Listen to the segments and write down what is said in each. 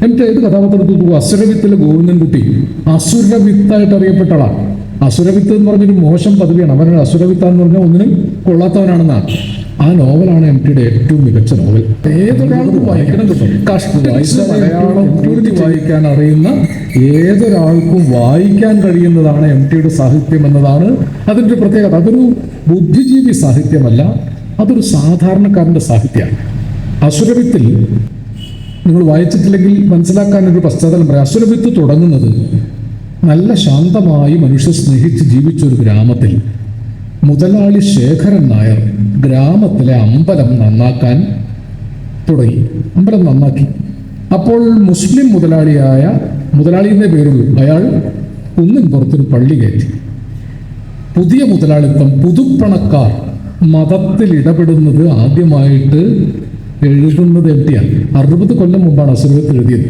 എന്നിട്ട് ഏത് കഥാപാത്രത്തിൽ അസുരവിത്തിലെ ഗോവിന്ദൻകുട്ടി അസുരവിത്തായിട്ട് അറിയപ്പെട്ട ആളാണ്. അസുരവിത്ത് എന്ന് പറഞ്ഞൊരു മോശം പദവിയാണ്. അവൻ അസുരവിത്ത എന്ന് പറഞ്ഞാൽ ഒന്നിനും കൊള്ളാത്തവനാണെന്നാണ്. ആ നോവലാണ് എംടിയുടെ ഏറ്റവും മികച്ച നോവൽ. ഏതൊരാൾക്കും വായിക്കണം കിട്ടും. മലയാളം എഴുതി വായിക്കാൻ അറിയുന്ന ഏതൊരാൾക്കും വായിക്കാൻ കഴിയുന്നതാണ് എംടിയുടെ സാഹിത്യം എന്നതാണ് അതിൻ്റെ പ്രത്യേകത. അതൊരു ബുദ്ധിജീവി സാഹിത്യമല്ല, അതൊരു സാധാരണക്കാരൻ്റെ സാഹിത്യമാണ്. അസുരവിത്തിൽ നിങ്ങൾ വായിച്ചിട്ടില്ലെങ്കിൽ മനസ്സിലാക്കാനൊരു പശ്ചാത്തലം പറയാം. അസുരവിത്ത് തുടങ്ങുന്നത് നല്ല ശാന്തമായി മനുഷ്യ സ്നേഹിച്ച് ജീവിച്ച ഒരു ഗ്രാമത്തിൽ മുതലാളി ശേഖരൻ നായർ ഗ്രാമത്തിലെ അമ്പലം നന്നാക്കാൻ തുടങ്ങി. അമ്പലം നന്നാക്കി. അപ്പോൾ മുസ്ലിം മുതലാളിയുടെ പേരുള്ളൂ, അയാൾ കുന്നിൻ പുറത്തൊരു പള്ളി കയറ്റി. പുതിയ മുതലാളിത്തം, പുതുപ്പണക്കാർ മതത്തിൽ ഇടപെടുന്നത് ആദ്യമായിട്ട് എഴുതുന്നത് എംടിയാണ്. 60 കൊല്ലം മുമ്പാണ് അസുരവിത്ത് എഴുതിയത്.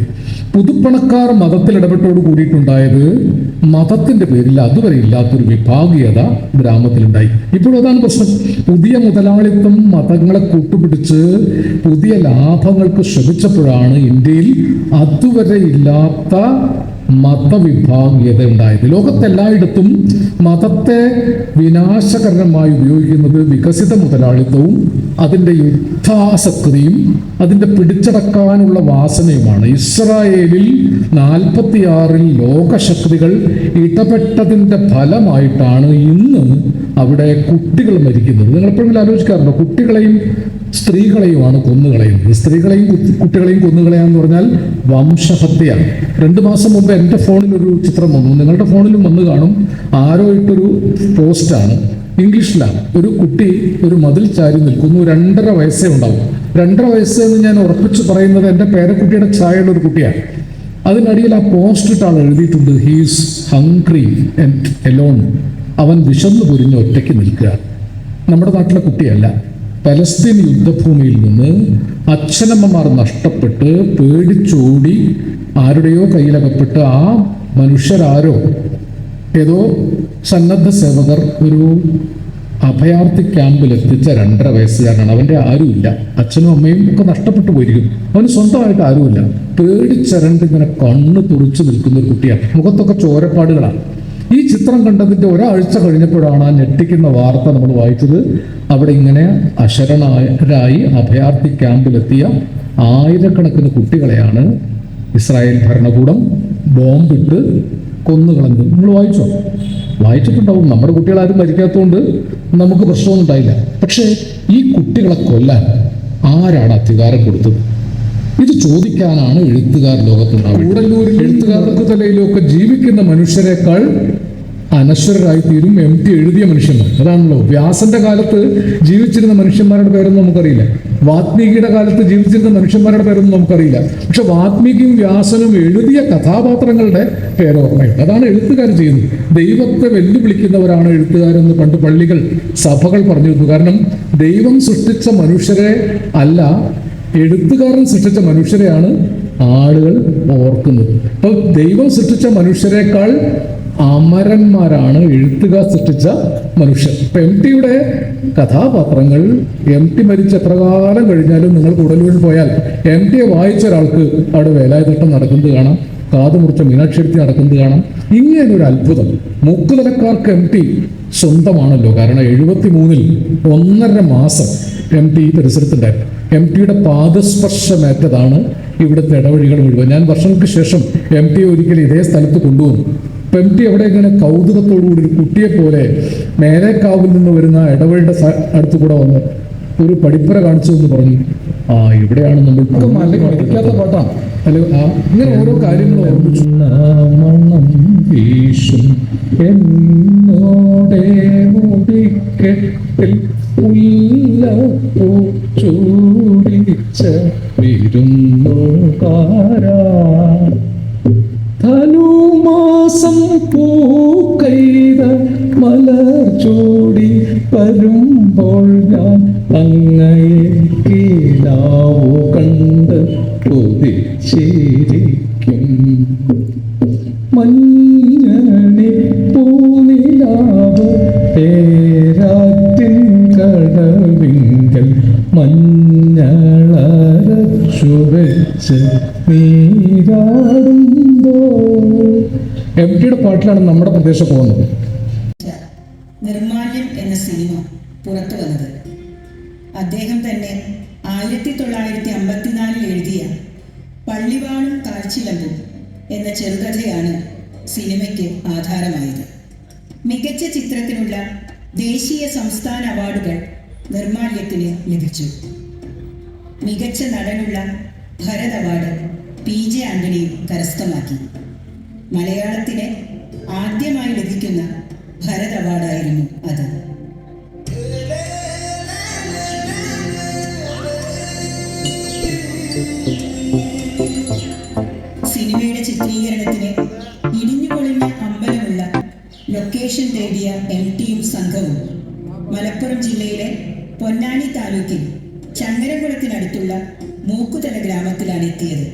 പുതുപ്പണക്കാർ മതത്തിൽ ഇടപെട്ടോട് കൂടിയിട്ടുണ്ടായത് മതത്തിന്റെ പേരിൽ അതുവരെ ഇല്ലാത്തൊരു വിഭാഗീയത ഗ്രാമത്തിലുണ്ടായി. ഇപ്പോഴും അതാണ് പ്രശ്നം. പുതിയ മുതലാളിത്തം മതങ്ങളെ കൂട്ടുപിടിച്ച് പുതിയ ലാഭങ്ങൾക്ക് ശ്രമിച്ചപ്പോഴാണ് ഇന്ത്യയിൽ അതുവരെ ഇല്ലാത്ത മതവിഭാഗീയത ഉണ്ടായത്. ലോകത്തെല്ലായിടത്തും മതത്തെ വിനാശകരമായി ഉപയോഗിക്കുന്നത് വികസിത മുതലാളിത്തവും അതിൻ്റെ യുദ്ധാസക്തിയും അതിൻ്റെ പിടിച്ചടക്കാനുള്ള വാസനയുമാണ്. ഇസ്രായേലിൽ 46 ലോകശക്തികൾ ഇടപെട്ടതിൻ്റെ ഫലമായിട്ടാണ് ഇന്ന് അവിടെ കുട്ടികൾ മരിക്കുന്നത്. നിങ്ങൾ എപ്പോഴെങ്കിലും ആലോചിക്കാറുണ്ടോ? കുട്ടികളെയും സ്ത്രീകളെയുമാണ് കൊന്നുകളയുന്നത്. സ്ത്രീകളെയും കുട്ടികളെയും കൊന്നുകളയാന്ന് പറഞ്ഞാൽ വംശഹത്യയാണ്. 2 മാസം മുമ്പ് എൻ്റെ ഫോണിൽ ഒരു ചിത്രം വന്നു, നിങ്ങളുടെ ഫോണിലും വന്നു കാണും. ആരോ ഇട്ടൊരു പോസ്റ്റാണ്, ഇംഗ്ലീഷിലാണ്. ഒരു കുട്ടി ഒരു മതിൽ ചാരി നിൽക്കുന്നു. 2.5 വയസ്സേ ഉണ്ടാവും. 2.5 വയസ്സ് എന്ന് ഞാൻ ഉറപ്പിച്ച് പറയുന്നത് എൻ്റെ പേരക്കുട്ടിയുടെ ചായയുള്ള ഒരു കുട്ടിയാണ്. അതിനടിയിൽ ആ പോസ്റ്റ് ഇട്ട് ആൾ എഴുതിയിട്ടുണ്ട്, ഹീസ് ഹംഗ്രി ആൻഡ് എലോൺ. അവൻ വിശന്നു പൊരിഞ്ഞ് ഒറ്റയ്ക്ക് നിൽക്കുക. നമ്മുടെ നാട്ടിലെ കുട്ടിയല്ല. പലസ്തീൻ യുദ്ധഭൂമിയിൽ നിന്ന് അച്ഛനമ്മമാർ നഷ്ടപ്പെട്ട് പേടിച്ചോടി ആരുടെയോ കയ്യിലകപ്പെട്ട് ആ മനുഷ്യരാരോ ഏതോ സന്നദ്ധ സേവകർ ഒരു അഭയാർത്ഥി ക്യാമ്പിൽ എത്തിച്ച 2.5 വയസ്സുകാരനാണ്. അവൻ്റെ ആരുമില്ല, അച്ഛനും അമ്മയും ഒക്കെ നഷ്ടപ്പെട്ടു പോയിരിക്കും. അവന് സ്വന്തമായിട്ട് ആരുമില്ല. പേടിച്ചരണ്ട് ഇങ്ങനെ കണ്ണ് തുറിച്ചു നിൽക്കുന്ന ഒരു കുട്ടിയാണ്. മുഖത്തൊക്കെ ചോരപ്പാടുകളാണ്. ഈ ചിത്രം കണ്ടതിൻ്റെ ഒരാഴ്ച കഴിഞ്ഞപ്പോഴാണ് ആ ഞെട്ടിക്കുന്ന വാർത്ത നമ്മൾ വായിച്ചത്. അവിടെ ഇങ്ങനെ അശരണരായി അഭയാർത്ഥി ക്യാമ്പിലെത്തിയ 1000കണക്കിന് കുട്ടികളെയാണ് ഇസ്രായേൽ ഭരണകൂടം ബോംബിട്ട് കൊന്നുകളഞ്ഞത്. നമ്മൾ വായിച്ചിട്ടുണ്ടാവും. നമ്മുടെ കുട്ടികളാരും മരിക്കാത്തതുകൊണ്ട് നമുക്ക് പ്രശ്നമൊന്നും ഉണ്ടായില്ല. പക്ഷേ ഈ കുട്ടികളെ കൊല്ലാൻ ആരാണ് അധികാരം കൊടുത്തത്? ഇത് ചോദിക്കാനാണ് എഴുത്തുകാർ ലോകത്തുണ്ടാവുക. കൂടല്ലൂരിൽ എഴുത്തുകാർക്ക് തലയിലൊക്കെ ജീവിക്കുന്ന മനുഷ്യരെക്കാൾ അനശ്വരരായി തീരും എംടി എഴുതിയ മനുഷ്യന്മാർ. അതാണല്ലോ, വ്യാസന്റെ കാലത്ത് ജീവിച്ചിരുന്ന മനുഷ്യന്മാരുടെ പേരൊന്നും നമുക്കറിയില്ല. വാത്മീകിയുടെ കാലത്ത് ജീവിച്ചിരുന്ന മനുഷ്യന്മാരുടെ പേരൊന്നും നമുക്കറിയില്ല. പക്ഷെ വാത്മീകിയും വ്യാസനും എഴുതിയ കഥാപാത്രങ്ങളുടെ പേരോർമ്മയുണ്ട്. അതാണ് എഴുത്തുകാർ ചെയ്യുന്നത്. ദൈവത്തെ വെല്ലുവിളിക്കുന്നവരാണ് എഴുത്തുകാരെന്ന് പണ്ട് പള്ളികൾ, സഭകൾ പറഞ്ഞിരുന്നു. കാരണം ദൈവം സൃഷ്ടിച്ച മനുഷ്യരെ അല്ല, എഴുത്തുകാരൻ സൃഷ്ടിച്ച മനുഷ്യരെയാണ് ആളുകൾ ഓർക്കുന്നത്. അപ്പോൾ ദൈവം സൃഷ്ടിച്ച മനുഷ്യരെക്കാൾ അമരന്മാരാണ് എഴുത്തുകാർ സൃഷ്ടിച്ച മനുഷ്യർ. ഇപ്പൊ എംടിയുടെ കഥാപാത്രങ്ങൾ, എംടി മരിച്ച എത്ര കാലം കഴിഞ്ഞാലും നിങ്ങൾ കൂടല്ലൂരിൽ പോയാൽ എംടിയെ വായിച്ച ഒരാൾക്ക് അവിടെ വേലായുധട്ടം നടക്കുന്നത് കാണാം, കാത് മുറിച്ച മീനാക്ഷി നടക്കുന്നത് കാണാം. ഇങ്ങനൊരു അത്ഭുതം മുക്കുതലക്കാർക്ക് എംടി സ്വന്തമാണല്ലോ. കാരണം 73-ൽ 1.5 മാസം എംടി ഈ പരിസരത്തുണ്ടായിരുന്നു. എംടിയുടെ പാദസ്പർശമേറ്റതാണ് ഇവിടുത്തെ ഇടവഴികൾ മുഴുവൻ. ഞാൻ വർഷങ്ങൾക്ക് ശേഷം എംടിയെ ഒരിക്കലും ഇതേ സ്ഥലത്ത് കൊണ്ടുവന്നു. അപ്പം എംടി അവിടെ ഇങ്ങനെ കൗതുകത്തോടുകൂടി ഒരു കുട്ടിയെ പോലെ മേലേക്കാവിൽ നിന്ന് വരുന്ന ഇടവഴിയുടെ അടുത്ത് കൂടെ വന്ന് ഒരു പടിപ്പുര കാണിച്ചു എന്ന് പറഞ്ഞു. ഇവിടെയാണ് നമ്മൾ പഠിക്കാത്ത പാട്ടാണ് അല്ലെ. ഇങ്ങനെ ഓരോ കാര്യങ്ങളും ഓർമ്മിച്ചു. മണം വീശും എന്നോടെ മുടിക്കെട്ടിൽ ചൂടിച്ച വിരുന്നുകാരാ, ധനുമാസം പൂക്കൈത മലർ ചൂടി വരുമ്പോൾ ഞാൻ അങ്ങയെ കീഴാവു കണ്ട് കൊതിച്ചിരിക്കും. മഞ്ഞണി പൂനിലാവ് പേരാറ്റിൻ കടവിങ്കൽ മഞ്ഞളരച്ചു വെച്ച് നീര എം ടിയുടെ പാട്ടിലാണ് നമ്മുടെ പ്രദേശം പോകുന്നത്. നിർമാല്യം എന്ന സിനിമ പുറത്തു വന്നത് അദ്ദേഹം തന്നെ 1954 എഴുതിയ പള്ളിവാളും കാൽച്ചിലമ്പും എന്ന ചെറുകഥയാണ് സിനിമയ്ക്ക് ആധാരമായത്. മികച്ച ചിത്രത്തിനുള്ള ദേശീയ സംസ്ഥാന അവാർഡുകൾ നിർമാല്യത്തിന് ലഭിച്ചു. മികച്ച നടനുള്ള ഭരത് അവാർഡ് PJ ആന്റണിയും കരസ്ഥമാക്കി. മലയാളത്തിന് ആദ്യമായി ലഭിക്കുന്ന ഭരത് അവാർഡായിരുന്നു അത്. സിനിമയുടെ ചിത്രീകരണത്തിന് ഇടിഞ്ഞുപൊളിഞ്ഞ അമ്പലമുള്ള ലൊക്കേഷൻ തേടിയ MT യും സംഘവും മലപ്പുറം ജില്ലയിലെ പൊന്നാനി താലൂക്കിൽ ചങ്ങരംകുളത്തിനടുത്തുള്ള മൂക്കുതല ഗ്രാമത്തിലാണ് എത്തിയത്.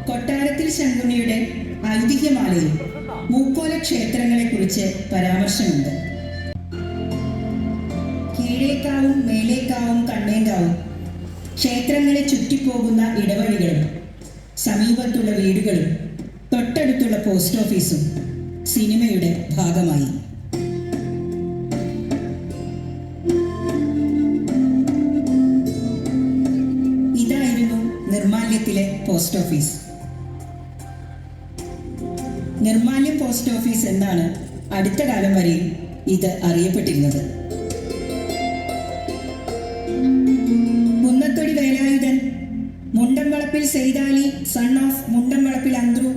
കൊട്ടാരത്തിൽ ശങ്കുണ്ണിയുടെ ഐതിഹ്യമാലയിൽ മൂക്കോല ക്ഷേത്രങ്ങളെ കുറിച്ച് പരാമർശമുണ്ട്. കീഴേക്കാവും മേലേക്കാവും കണ്ണേങ്കാവും ക്ഷേത്രങ്ങളെ ചുറ്റിപ്പോകുന്ന ഇടവഴികളും സമീപത്തുള്ള വീടുകളും തൊട്ടടുത്തുള്ള പോസ്റ്റ് ഓഫീസും സിനിമയുടെ ഭാഗമായി. ഇതായിരുന്നു നിർമാല്യത്തിലെ പോസ്റ്റ് ഓഫീസ്. നിർമാല്യം പോസ്റ്റ് ഓഫീസ് എന്നാണ് അടുത്ത കാലം വരെ ഇത് അറിയപ്പെട്ടിരുന്നത്. Kunnathodi Velayudhan, Mundamvalappil Saithali son of Mundamvalappil Anthru,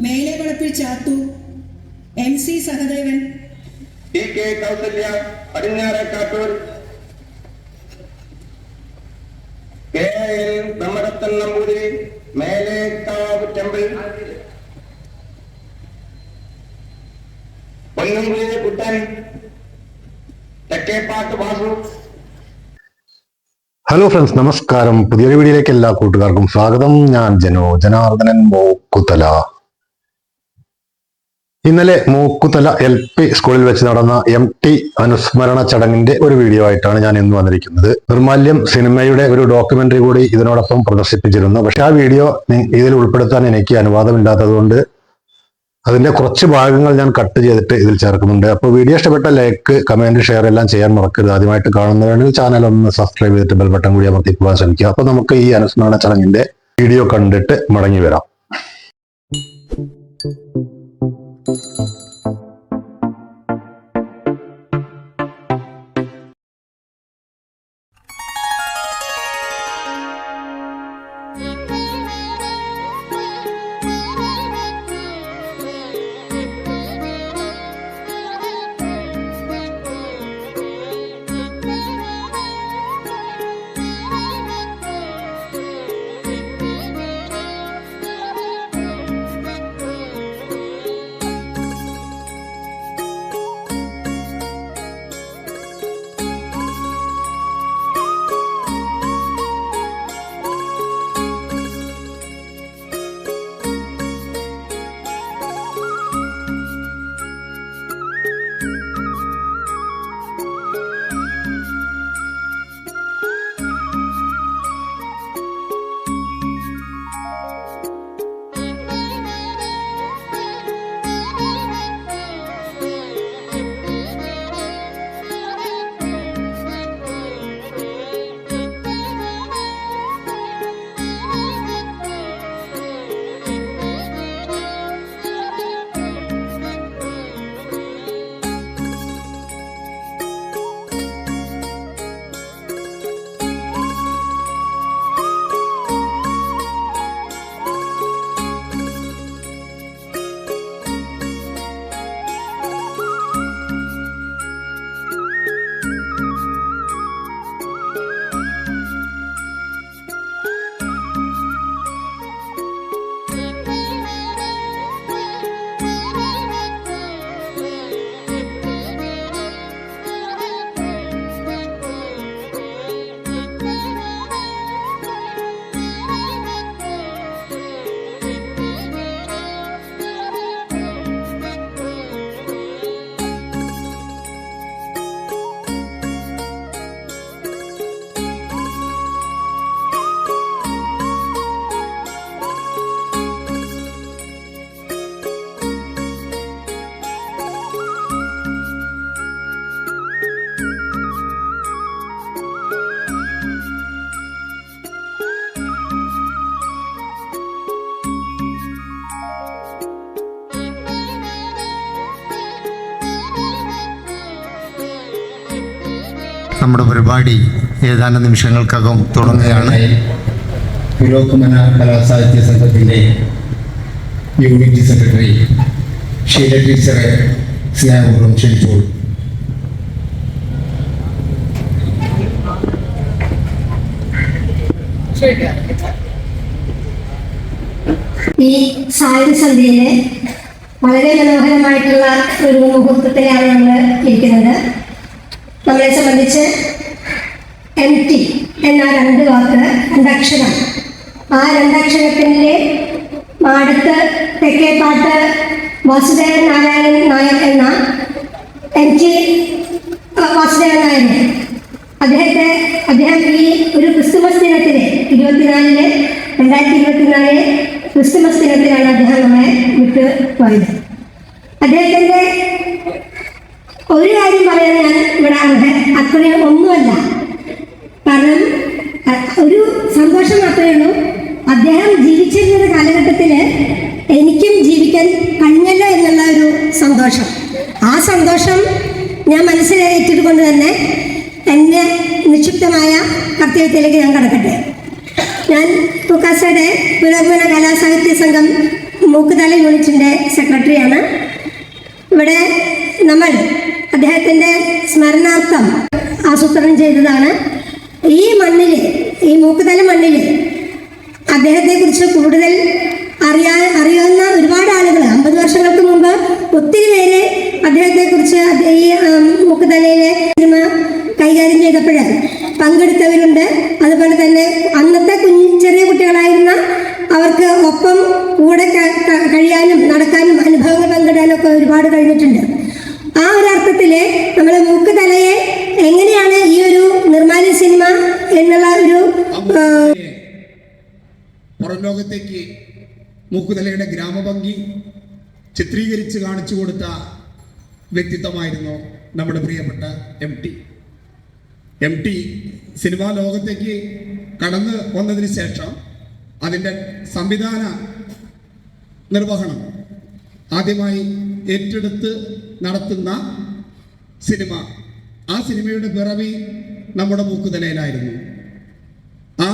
Melevalappil Chathu, MC Sahadevan, TK Kausalya, Padinjarekkattoor, KL Brahmadathan Namboothiri, Melekkavu temple, Ponnumkuzhi Kuttan, Thekkepattu Vasu. Hello friends, നമസ്കാരം. പുതിയൊരു വീഡിയോയിലേക്ക് എല്ലാ കൂട്ടുകാർക്കും സ്വാഗതം. ഞാൻ ജനാർദ്ദനൻ മൂക്കുതല. ഇന്നലെ മൂക്കുതല LP സ്കൂളിൽ വെച്ച് നടന്ന MT അനുസ്മരണ ചടങ്ങിന്റെ ഒരു വീഡിയോ ആയിട്ടാണ് ഞാൻ ഇന്ന് വന്നിരിക്കുന്നത്. നിർമാല്യം സിനിമയുടെ ഒരു ഡോക്യുമെന്ററി കൂടി ഇതിനോടൊപ്പം പ്രദർശിപ്പിച്ചിരുന്നു. പക്ഷെ ആ വീഡിയോ ഇതിൽ ഉൾപ്പെടുത്താൻ എനിക്ക് അനുവാദമില്ലാത്തത് കൊണ്ട് അതിന്റെ കുറച്ച് ഭാഗങ്ങൾ ഞാൻ കട്ട് ചെയ്തിട്ട് ഇതിൽ ചേർക്കുന്നുണ്ട്. അപ്പോൾ വീഡിയോ ഇഷ്ടപ്പെട്ട ലൈക്ക്, കമന്റ്, ഷെയർ എല്ലാം ചെയ്യാൻ മറക്കരുത്. ആദ്യമായിട്ട് കാണുന്നവരാണെങ്കിൽ ചാനൽ ഒന്ന് സബ്സ്ക്രൈബ് ചെയ്തിട്ട് ബെൽ ബട്ടൺ കൂടി അമർത്തി പോകാൻ ശ്രമിക്കുക. അപ്പൊ നമുക്ക് ഈ അനുസ്മരണ ചടങ്ങിന്റെ വീഡിയോ കണ്ടിട്ട് മടങ്ങി വരാം. നമ്മുടെ പരിപാടി ഏതാനും നിമിഷങ്ങൾക്കകം തുടങ്ങുകയാണ്. പുരോഗമന കലാസാഹിത്യ സംഘത്തിൻ്റെ യൂണിറ്റ് സെക്രട്ടറി ഷീല ടീച്ചറെ സ്നേഹപൂർവ്വം ക്ഷണിച്ചോളൂ. ഈ സായുധ സന്ധ്യയിലെ വളരെ മനോഹരമായിട്ടുള്ള ഒരു മുഹൂർത്തത്തിലാണ് നമ്മൾ ഇരിക്കുന്നത്. നമ്മളെ സംബന്ധിച്ച് MT എന്ന 2 വാക്ക്, 2 അക്ഷരം, ആ 2 അക്ഷരത്തിൻ്റെ മാടത്ത് തെക്കേപ്പാട്ട് വാസുദേവൻ നാരായണൻ നായർ എന്ന MT വാസുദേവൻ നായർ അദ്ദേഹം ഈ ഒരു ക്രിസ്തുമസ് ദിനത്തിൽ 2024 ക്രിസ്തുമസ് ദിനത്തിലാണ് അദ്ദേഹം നമ്മളെ വിട്ട് പോയത്. അദ്ദേഹത്തിൻ്റെ ഒരു കാര്യം പറയാൻ ഞാൻ ഇവിടെ അത്രയും ഒന്നുമല്ല, കാരണം ഒരു സന്തോഷം മാത്രമേ ഉള്ളൂ. അദ്ദേഹം ജീവിച്ചിരുന്ന കാലഘട്ടത്തിൽ എനിക്കും ജീവിക്കാൻ കഴിഞ്ഞല്ലോ എന്നുള്ള ഒരു സന്തോഷം. ആ സന്തോഷം ഞാൻ മനസ്സിലേറ്റിട്ടുകൊണ്ട് തന്നെ എൻ്റെ നിക്ഷിപ്തമായ കർത്തവ്യത്തിലേക്ക് ഞാൻ കടക്കട്ടെ. ഞാൻ പൂക്കാസയുടെ പുരോഗമന കലാസാഹിത്യ സംഘം മൂക്കുതല യൂണിറ്റിൻ്റെ സെക്രട്ടറിയാണ്. ഇവിടെ നമ്മൾ അദ്ദേഹത്തിൻ്റെ സ്മരണാർത്ഥം ആസൂത്രണം ചെയ്തതാണ്. ഈ മണ്ണിൽ, ഈ മൂക്കുതല മണ്ണിൽ അദ്ദേഹത്തെക്കുറിച്ച് കൂടുതൽ അറിയാവുന്ന ഒരുപാട് ആളുകൾ 50 വർഷങ്ങൾക്ക് മുമ്പ് ഒത്തിരി പേര് അദ്ദേഹത്തെക്കുറിച്ച് ഈ മൂക്കുതലയിലെ സിനിമ കൈകാര്യം ചെയ്തപ്പോൾ പങ്കെടുത്തവരുണ്ട്. അതുപോലെ തന്നെ അന്നത്തെ ചെറിയ കുട്ടികളായിരുന്ന അവർക്ക് ഒപ്പം കൂടെ കഴിയാനും നടക്കാനും അനുഭവങ്ങൾ പങ്കിടാനും ഒക്കെ ഒരുപാട് കഴിഞ്ഞിട്ടുണ്ട്. ആ ഒരു അർത്ഥത്തിൽ നമ്മൾ മൂക്കുതലയെ എങ്ങനെയാണ് ഈ ഒരു നിർമ്മാല്യ സിനിമ എന്നുള്ള ഒരു പുറം ലോകത്തേക്ക് മൂക്കുതലയുടെ ഗ്രാമഭംഗി ചിത്രീകരിച്ച് കാണിച്ചു കൊടുത്ത വ്യക്തിത്വമായിരുന്നു നമ്മുടെ പ്രിയപ്പെട്ട MT സിനിമാ ലോകത്തേക്ക് കടന്നു വന്നതിന് ശേഷം അതിൻ്റെ സംവിധാന നിർവഹണം ആദ്യമായി ഏറ്റെടുത്ത് നടത്തുന്ന സിനിമ, ആ സിനിമയുടെ പിറവി നമ്മുടെ മൂക്കുതലയിലായിരുന്നു. ആ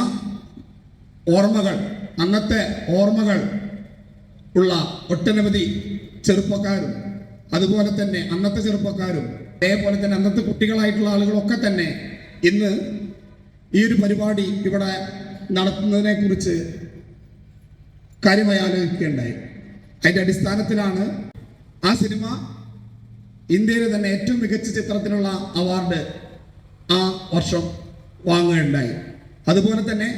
ഓർമ്മകൾ, അന്നത്തെ ഓർമ്മകൾ ഉള്ള ഒട്ടനവധി ചെറുപ്പക്കാരും അതുപോലെ തന്നെ അന്നത്തെ ചെറുപ്പക്കാരും അതേപോലെ തന്നെ അന്നത്തെ കുട്ടികളായിട്ടുള്ള ആളുകളൊക്കെ തന്നെ ഇന്ന് ഈ ഒരു പരിപാടി ഇവിടെ നടത്തുന്നതിനെ കുറിച്ച് കാര്യമായി ആലോചിക്കുകയുണ്ടായി. അതിൻ്റെ അടിസ്ഥാനത്തിലാണ് ആ സിനിമ ഇന്ത്യയിലെ തന്നെ ഏറ്റവും മികച്ച ചിത്രത്തിനുള്ള അവാർഡ് ആ വർഷം വാങ്ങുകയുണ്ടായി. അതുപോലെ തന്നെ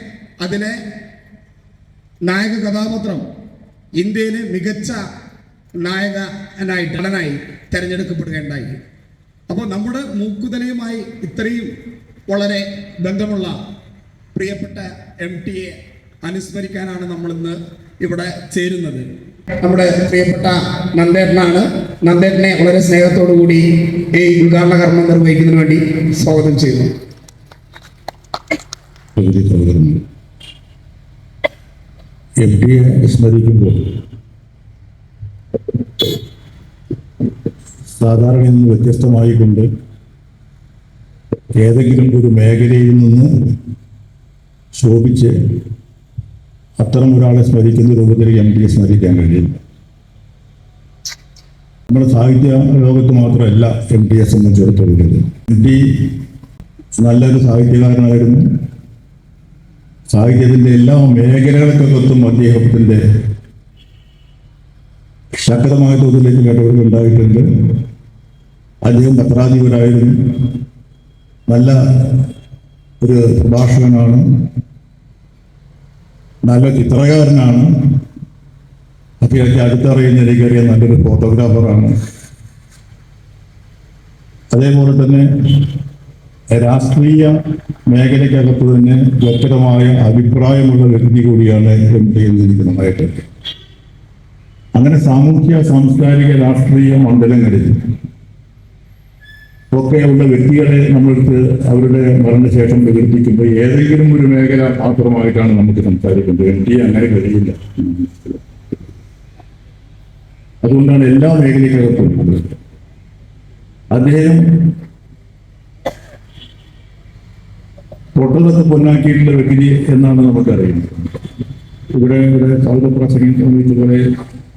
അതിലെ നായക കഥാപാത്രം ഇന്ത്യയിലെ മികച്ച നടനായി തിരഞ്ഞെടുക്കപ്പെടുകയുണ്ടായി. അപ്പോൾ നമ്മുടെ മൂക്കുതലയുമായി ഇത്രയും വളരെ ബന്ധമുള്ള പ്രിയപ്പെട്ട MTയെ അനുസ്മരിക്കാനാണ് നമ്മളിന്ന് ഇവിടെ ചേരുന്നത്. നമ്മുടെ പ്രിയപ്പെട്ട നന്ദേട്ടനാണ്. നന്ദേട്ടനെ വളരെ സ്നേഹത്തോടു കൂടി ഈ ഉദ്ഘാടന കർമ്മം നിർവഹിക്കുന്നതിന് വേണ്ടി സ്വാഗതം ചെയ്യുന്നു. MTയെ സ്മരിക്കുമ്പോൾ സാധാരണ നിന്ന് വ്യത്യസ്തമായിക്കൊണ്ട് ഏതെങ്കിലും ഒരു മേഖലയിൽ നിന്ന് ശോഭിച്ച് അത്തരം ഒരാളെ സ്മരിക്കുന്ന രൂപത്തിൽ MTയെ സ്മരിക്കാൻ കഴിയില്ല. നമ്മുടെ സാഹിത്യ ലോകത്ത് മാത്രമല്ല MTയെ സംബന്ധിച്ചിടത്തോളം. MT നല്ലൊരു സാഹിത്യകാരനായിരുന്നു. സാഹിത്യത്തിൻ്റെ എല്ലാ മേഖലകൾക്കകത്തും അദ്ദേഹത്തിൻ്റെ ശക്തമായ തോതിലേക്ക് ഇടപെടൽ ഉണ്ടായിട്ടുണ്ട്. അദ്ദേഹം പത്രാധിപരായിരുന്നു. നല്ല ഒരു പ്രഭാഷകനാണ്, നല്ല ചിത്രകാരനാണ്. അദ്ദേഹത്തെ അടുത്തറിയുന്ന എനിക്കറിയാൻ നല്ലൊരു ഫോട്ടോഗ്രാഫറാണ്. അതേപോലെ തന്നെ രാഷ്ട്രീയ മേഖലയ്ക്കകത്ത് തന്നെ വ്യക്തമായ അഭിപ്രായമുള്ള വ്യക്തി കൂടിയാണ് MT എനിക്ക് നന്നായിട്ടുണ്ട്. അങ്ങനെ സാമൂഹ്യ സാംസ്കാരിക രാഷ്ട്രീയ മണ്ഡലങ്ങളിൽ ഒക്കെയുള്ള വ്യക്തികളെ നമ്മൾക്ക് അവരുടെ മരണശേഷം പ്രകടിപ്പിക്കുമ്പോൾ ഏതെങ്കിലും ഒരു മേഖല മാത്രമായിട്ടാണ് നമുക്ക് സംസാരിക്കുന്നത്. MT അങ്ങനെ കഴിയില്ല. അതുകൊണ്ടാണ് എല്ലാ മേഖലയ്ക്കകത്തും അദ്ദേഹം പൊട്ടതൊക്കെ പൊന്നാക്കിയിട്ടുള്ള വ്യക്തി എന്നാണ് നമുക്കറിയുന്നത്. ഇവിടെ സൗദ പ്രസംഗിച്ചതുപോലെ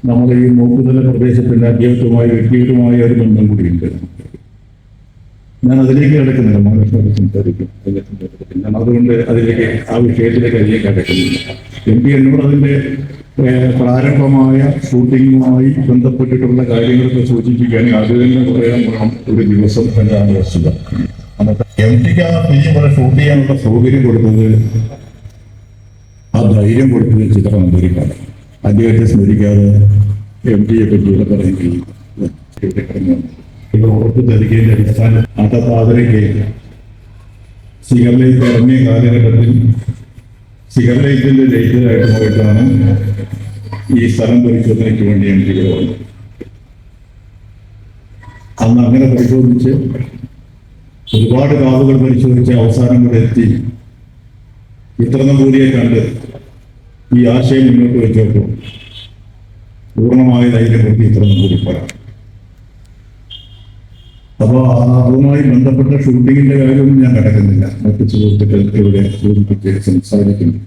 നമ്മുടെ ഈ മൂക്കുതല പ്രദേശത്തിന്റെ അദ്ദേഹത്തുമായി വ്യക്തിഗതമായ ഒരു ബന്ധം കൂടിയുണ്ട്. ഞാൻ അതിലേക്ക് കിടക്കുന്നില്ല, മഹാരാഷ്ട്രത്തിൽ സംസാരിക്കും. ഞാൻ അതുകൊണ്ട് അതിലേക്ക് ആ വിഷയത്തിലേക്ക് അധികം കിടക്കുന്നില്ല. MP എന്നോട് അതിന്റെ പ്രാരംഭമായ ഷൂട്ടിങ്ങുമായി ബന്ധപ്പെട്ടിട്ടുള്ള കാര്യങ്ങളൊക്കെ സൂചിപ്പിക്കുകയാണെങ്കിൽ അത് തന്നെ പറയാൻ പോകണം ഒരു ദിവസം എന്നാണ് വസ്തുത. MTക്ക് ആ ഇവിടെ ഷൂട്ട് ചെയ്യാനുള്ള സൗകര്യം കൊടുത്തത്, ആ ധൈര്യം കൊടുത്തത് ചിത്രം നമ്പൂതിരിക്കാണ്. അദ്ദേഹത്തെ സ്മരിക്കാതെ MTയെ പറ്റി ഇവിടെ പറയുകയും ഇവിടെ ഉറപ്പ് ധരിക്കേണ്ട അടിസ്ഥാന ആട്ടപ്പാതിരയ്ക്ക് സിഗർലൈറ്റ് ഇറങ്ങിയ കാലഘട്ടത്തിൽ സിഗർലൈറ്റിന്റെ ലൈറ്ററായിട്ട് പോയിട്ടാണ് ഈ സ്ഥലം പരിശോധനയ്ക്ക് വേണ്ടി MT വന്നത്. അന്ന് അങ്ങനെ പരിശോധിച്ച് ഒരുപാട് കാവുകൾ പരിശോധിച്ച് അവസാനം കൂടെ എത്തി ചിത്രനമ്പൂതിരിയെ കണ്ട് ഈ ആശയം മുന്നോട്ട് വെച്ചപ്പോൾ പൂർണ്ണമായ ധൈര്യം കൊടുത്ത് ചിത്രനമ്പൂതിരി പറയാം. അപ്പോൾ അതുമായി ബന്ധപ്പെട്ട ഷൂട്ടിങ്ങിന്റെ കാര്യമൊന്നും ഞാൻ കിടക്കുന്നില്ല. മറ്റു സുഹൃത്തുക്കൾ ഇവിടെ സൂചിപ്പിച്ച് സംസാരിക്കുന്നു.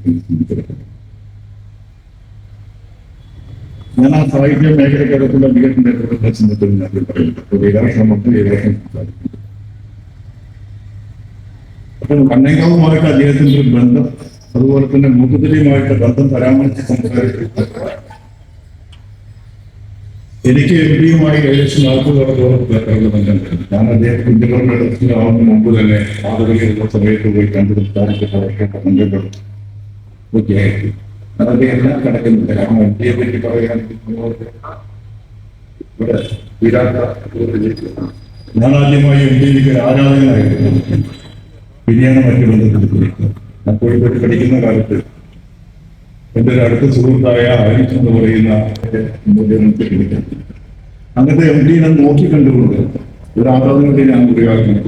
ഞാൻ ആ സാഹിത്യ മേഖലക്കകത്തുള്ള അദ്ദേഹത്തിന്റെ പ്രശ്നത്തിൽ ഞാൻ പറയുന്നത് ഏകദേശം സംസാരിക്കുന്നു. അപ്പോൾ കണ്ണേങ്കാവുമായിട്ട് അദ്ദേഹത്തിന്റെ ഒരു ബന്ധം, അതുപോലെ തന്നെ മൂക്കുതിരിയുമായിട്ട് ബന്ധം പരാമർശിച്ച് സംസാരിക്കുന്നത് എനിക്ക് MPയുമായി ഏകദേശം 40 വർഷത്തോളം ബന്ധമുണ്ട്. ഞാൻ അദ്ദേഹം കുഞ്ഞുങ്ങളുടെ ഇടത്തിലാവുന്ന മുമ്പ് തന്നെ ആളുകളുടെ സമയത്ത് പോയി കണ്ടു സംസാരിക്കുന്ന ഒക്കെയായിരുന്നു. അതൊക്കെ എല്ലാം കിടക്കുന്നില്ല. കാരണം MPയെ പറ്റി പറയുകയാണെങ്കിൽ ഇവിടെ ഞാൻ ആദ്യമായി MPയിലേക്ക് ആരാധകനായിരുന്നു. പിന്നെയാണ് മറ്റു ബന്ധത്തിൽ ഞാൻ കോഴിക്കോട്ട് പഠിക്കുന്ന കാലത്ത് എൻ്റെ ഒരു അടുത്ത സുഹൃത്തായ ഹരീഷ് എന്ന് പറയുന്ന അങ്ങനത്തെ MPയെ നോക്കിക്കണ്ടുകൊണ്ട് ഒരു ആരാധനയോടെ ഞാൻ ഉപയോഗിക്കുന്നു.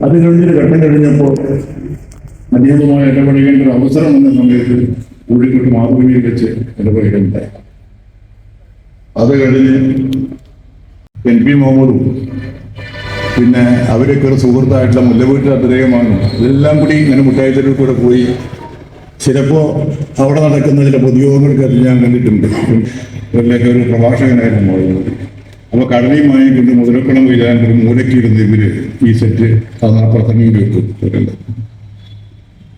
അത് കഴിഞ്ഞൊരു ഘട്ടം കഴിഞ്ഞപ്പോൾ അദ്ദേഹവുമായി ഇടപെടേണ്ട ഒരു അവസരം എന്ന സമയത്ത് കോഴിക്കോട്ട് മാതൃഭൂമിയിൽ വെച്ച് ഇടപെടുകയുണ്ടായി. അത് കഴിഞ്ഞ് NP മുഹമ്മദും പിന്നെ അവരൊക്കെ ഒരു സുഹൃത്തായിട്ടുള്ള മുല്ലവീട്ടിൽ അദ്ദേഹമാണ് ഇതെല്ലാം കൂടി ഇങ്ങനെ മുട്ടായിത്തെരുവിൽ കൂടെ പോയി ചിലപ്പോ അവിടെ നടക്കുന്ന ചില പൊതുയോഗങ്ങൾക്ക് അത് ഞാൻ കണ്ടിട്ടുണ്ട്. ഇവരിലേക്ക് ഒരു പ്രഭാഷകനായിരുന്നു പോയത്. അപ്പൊ കടലയുമായി കൊണ്ട് മുതലക്കുളം വീഴാൻ ഒരു മൂലക്കിരുന്ന് ഇവര് ഈ സെറ്റ് പ്രസംഗം കേൾക്കും.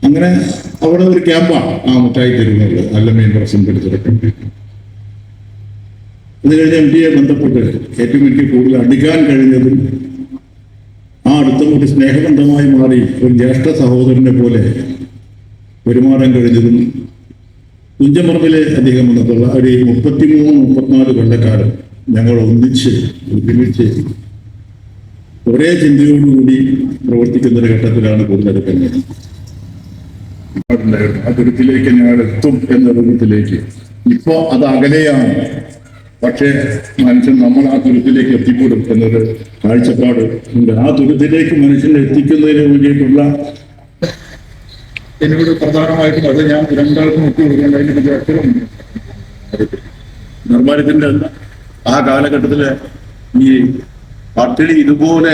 അങ്ങനെ അവിടെ ഒരു ക്യാമ്പാണ് ആ മുട്ടായിത്തെരുവുള്ളത്. നല്ല മെയിൻ പ്രസംഗം എടുത്തിട്ടുണ്ട്. അത് കഴിഞ്ഞ് MPയെ ബന്ധപ്പെട്ട് ഏറ്റവും എനിക്ക് കൂടുതൽ അടുക്കാൻ കഴിഞ്ഞതും ആ അടുത്തും ഒരു സ്നേഹബന്ധമായി മാറി ഒരു ജ്യേഷ്ഠ സഹോദരനെ പോലെ പെരുമാറാൻ കഴിഞ്ഞതും കുഞ്ചമ്പറമ്പിലെ അദ്ദേഹം വന്നിട്ടുള്ള ഒരു 33-34 കൊല്ലക്കാലം ഞങ്ങൾ ഒന്നിച്ച് ഒരുമിച്ച് ഒരേ ചിന്തയോടുകൂടി പ്രവർത്തിക്കുന്ന ഒരു ഘട്ടത്തിലാണ് കൂടുതലെടുക്കുന്നത്. ആ തുരുത്തിലേക്ക് ഞങ്ങൾ എത്തും എന്ന രൂപത്തിലേക്ക് ഇപ്പോ അത് അകലെയാണ്. പക്ഷേ മനുഷ്യൻ നമ്മൾ ആ തുരുത്തിലേക്ക് എത്തിക്കൂടും എന്നൊരു കാഴ്ചപ്പാട് ഉണ്ട്. ആ തുരുത്തിലേക്ക് മനുഷ്യനെ എത്തിക്കുന്നതിന് വേണ്ടിയിട്ടുള്ള എന്നോട് പ്രധാനമായിട്ടും അത് ഞാൻ രണ്ടാൾക്കും ഒത്തു കൊടുക്കേണ്ട അതിന്റെ അക്ഷരം നിർമ്മാണത്തിന്റെ ആ കാലഘട്ടത്തില് ഈ പട്ടിണി ഇതുപോലെ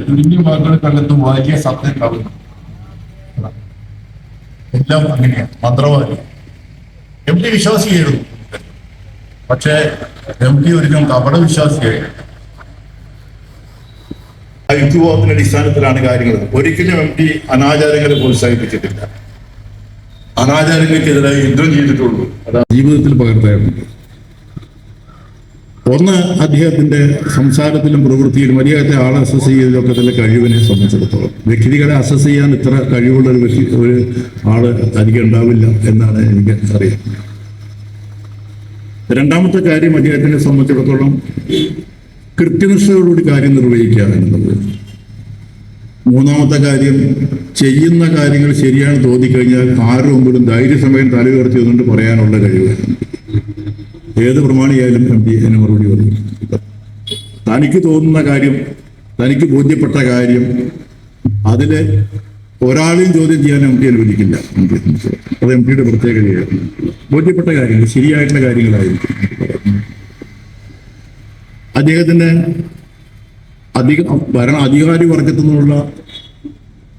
കുഞ്ഞു മക്കളെ കണ്ടെത്തും വലിയ സത്യം ഉണ്ടാവുന്നു. എല്ലാം അങ്ങനെയാണ്. മന്ത്രവാദി MT വിശ്വാസിയായിരുന്നു. പക്ഷേ MT ഒരിക്കലും കപട വിശ്വാസിയായിരുന്നു. യുക്തിബോധത്തിന്റെ അടിസ്ഥാനത്തിലാണ് കാര്യങ്ങൾ. ഒരിക്കലും MT അനാചാരങ്ങളെ പ്രോത്സാഹിപ്പിച്ചിട്ടില്ല. അനാചാരങ്ങൾക്കെതിരായി യുദ്ധം ചെയ്തിട്ടുള്ളൂ. അതാണ് ജീവിതത്തിൽ പകർത്താറുണ്ട്. ഒന്ന്, അദ്ദേഹത്തിന്റെ സംസാരത്തിലും പ്രവൃത്തിയിലും അദ്ദേഹത്തെ ആളെ അസസ് ചെയ്തതിലൊക്കെ തന്നെ കഴിവിനെ സംബന്ധിച്ചിടത്തോളം വ്യക്തികളെ അസസ് ചെയ്യാൻ ഇത്ര കഴിവുള്ള ഒരു ആള് അധികം ഉണ്ടാവില്ല എന്നാണ് എനിക്ക് അറിയാം. രണ്ടാമത്തെ കാര്യം, അദ്ദേഹത്തിനെ സംബന്ധിച്ചിടത്തോളം കൃത്യനിഷ്ഠയോടുകൂടി കാര്യം നിർവഹിക്കുക എന്നുള്ളത്. മൂന്നാമത്തെ കാര്യം, ചെയ്യുന്ന കാര്യങ്ങൾ ശരിയാണ് തോന്നിക്കഴിഞ്ഞാൽ ആരുടെ മുമ്പിലും ധൈര്യസമയം തല ഉയർത്തി വന്നുകൊണ്ട് പറയാനുള്ള കഴിവ്. ഏത് പ്രമാണിയായാലും MT അതിന് മറുപടി പറയും. തനിക്ക് തോന്നുന്ന കാര്യം, തനിക്ക് ബോധ്യപ്പെട്ട കാര്യം, അതില് ഒരാളെയും ചോദ്യം ചെയ്യാൻ MT അനുവദിക്കില്ല. അത് MTയുടെ പ്രത്യേകതയാണ്. ബോധ്യപ്പെട്ട കാര്യങ്ങൾ, ശരിയായിട്ടുള്ള കാര്യങ്ങളായിരിക്കും. അദ്ദേഹത്തിന് അധികാരി വർഗത്തിൽ നിന്നുള്ള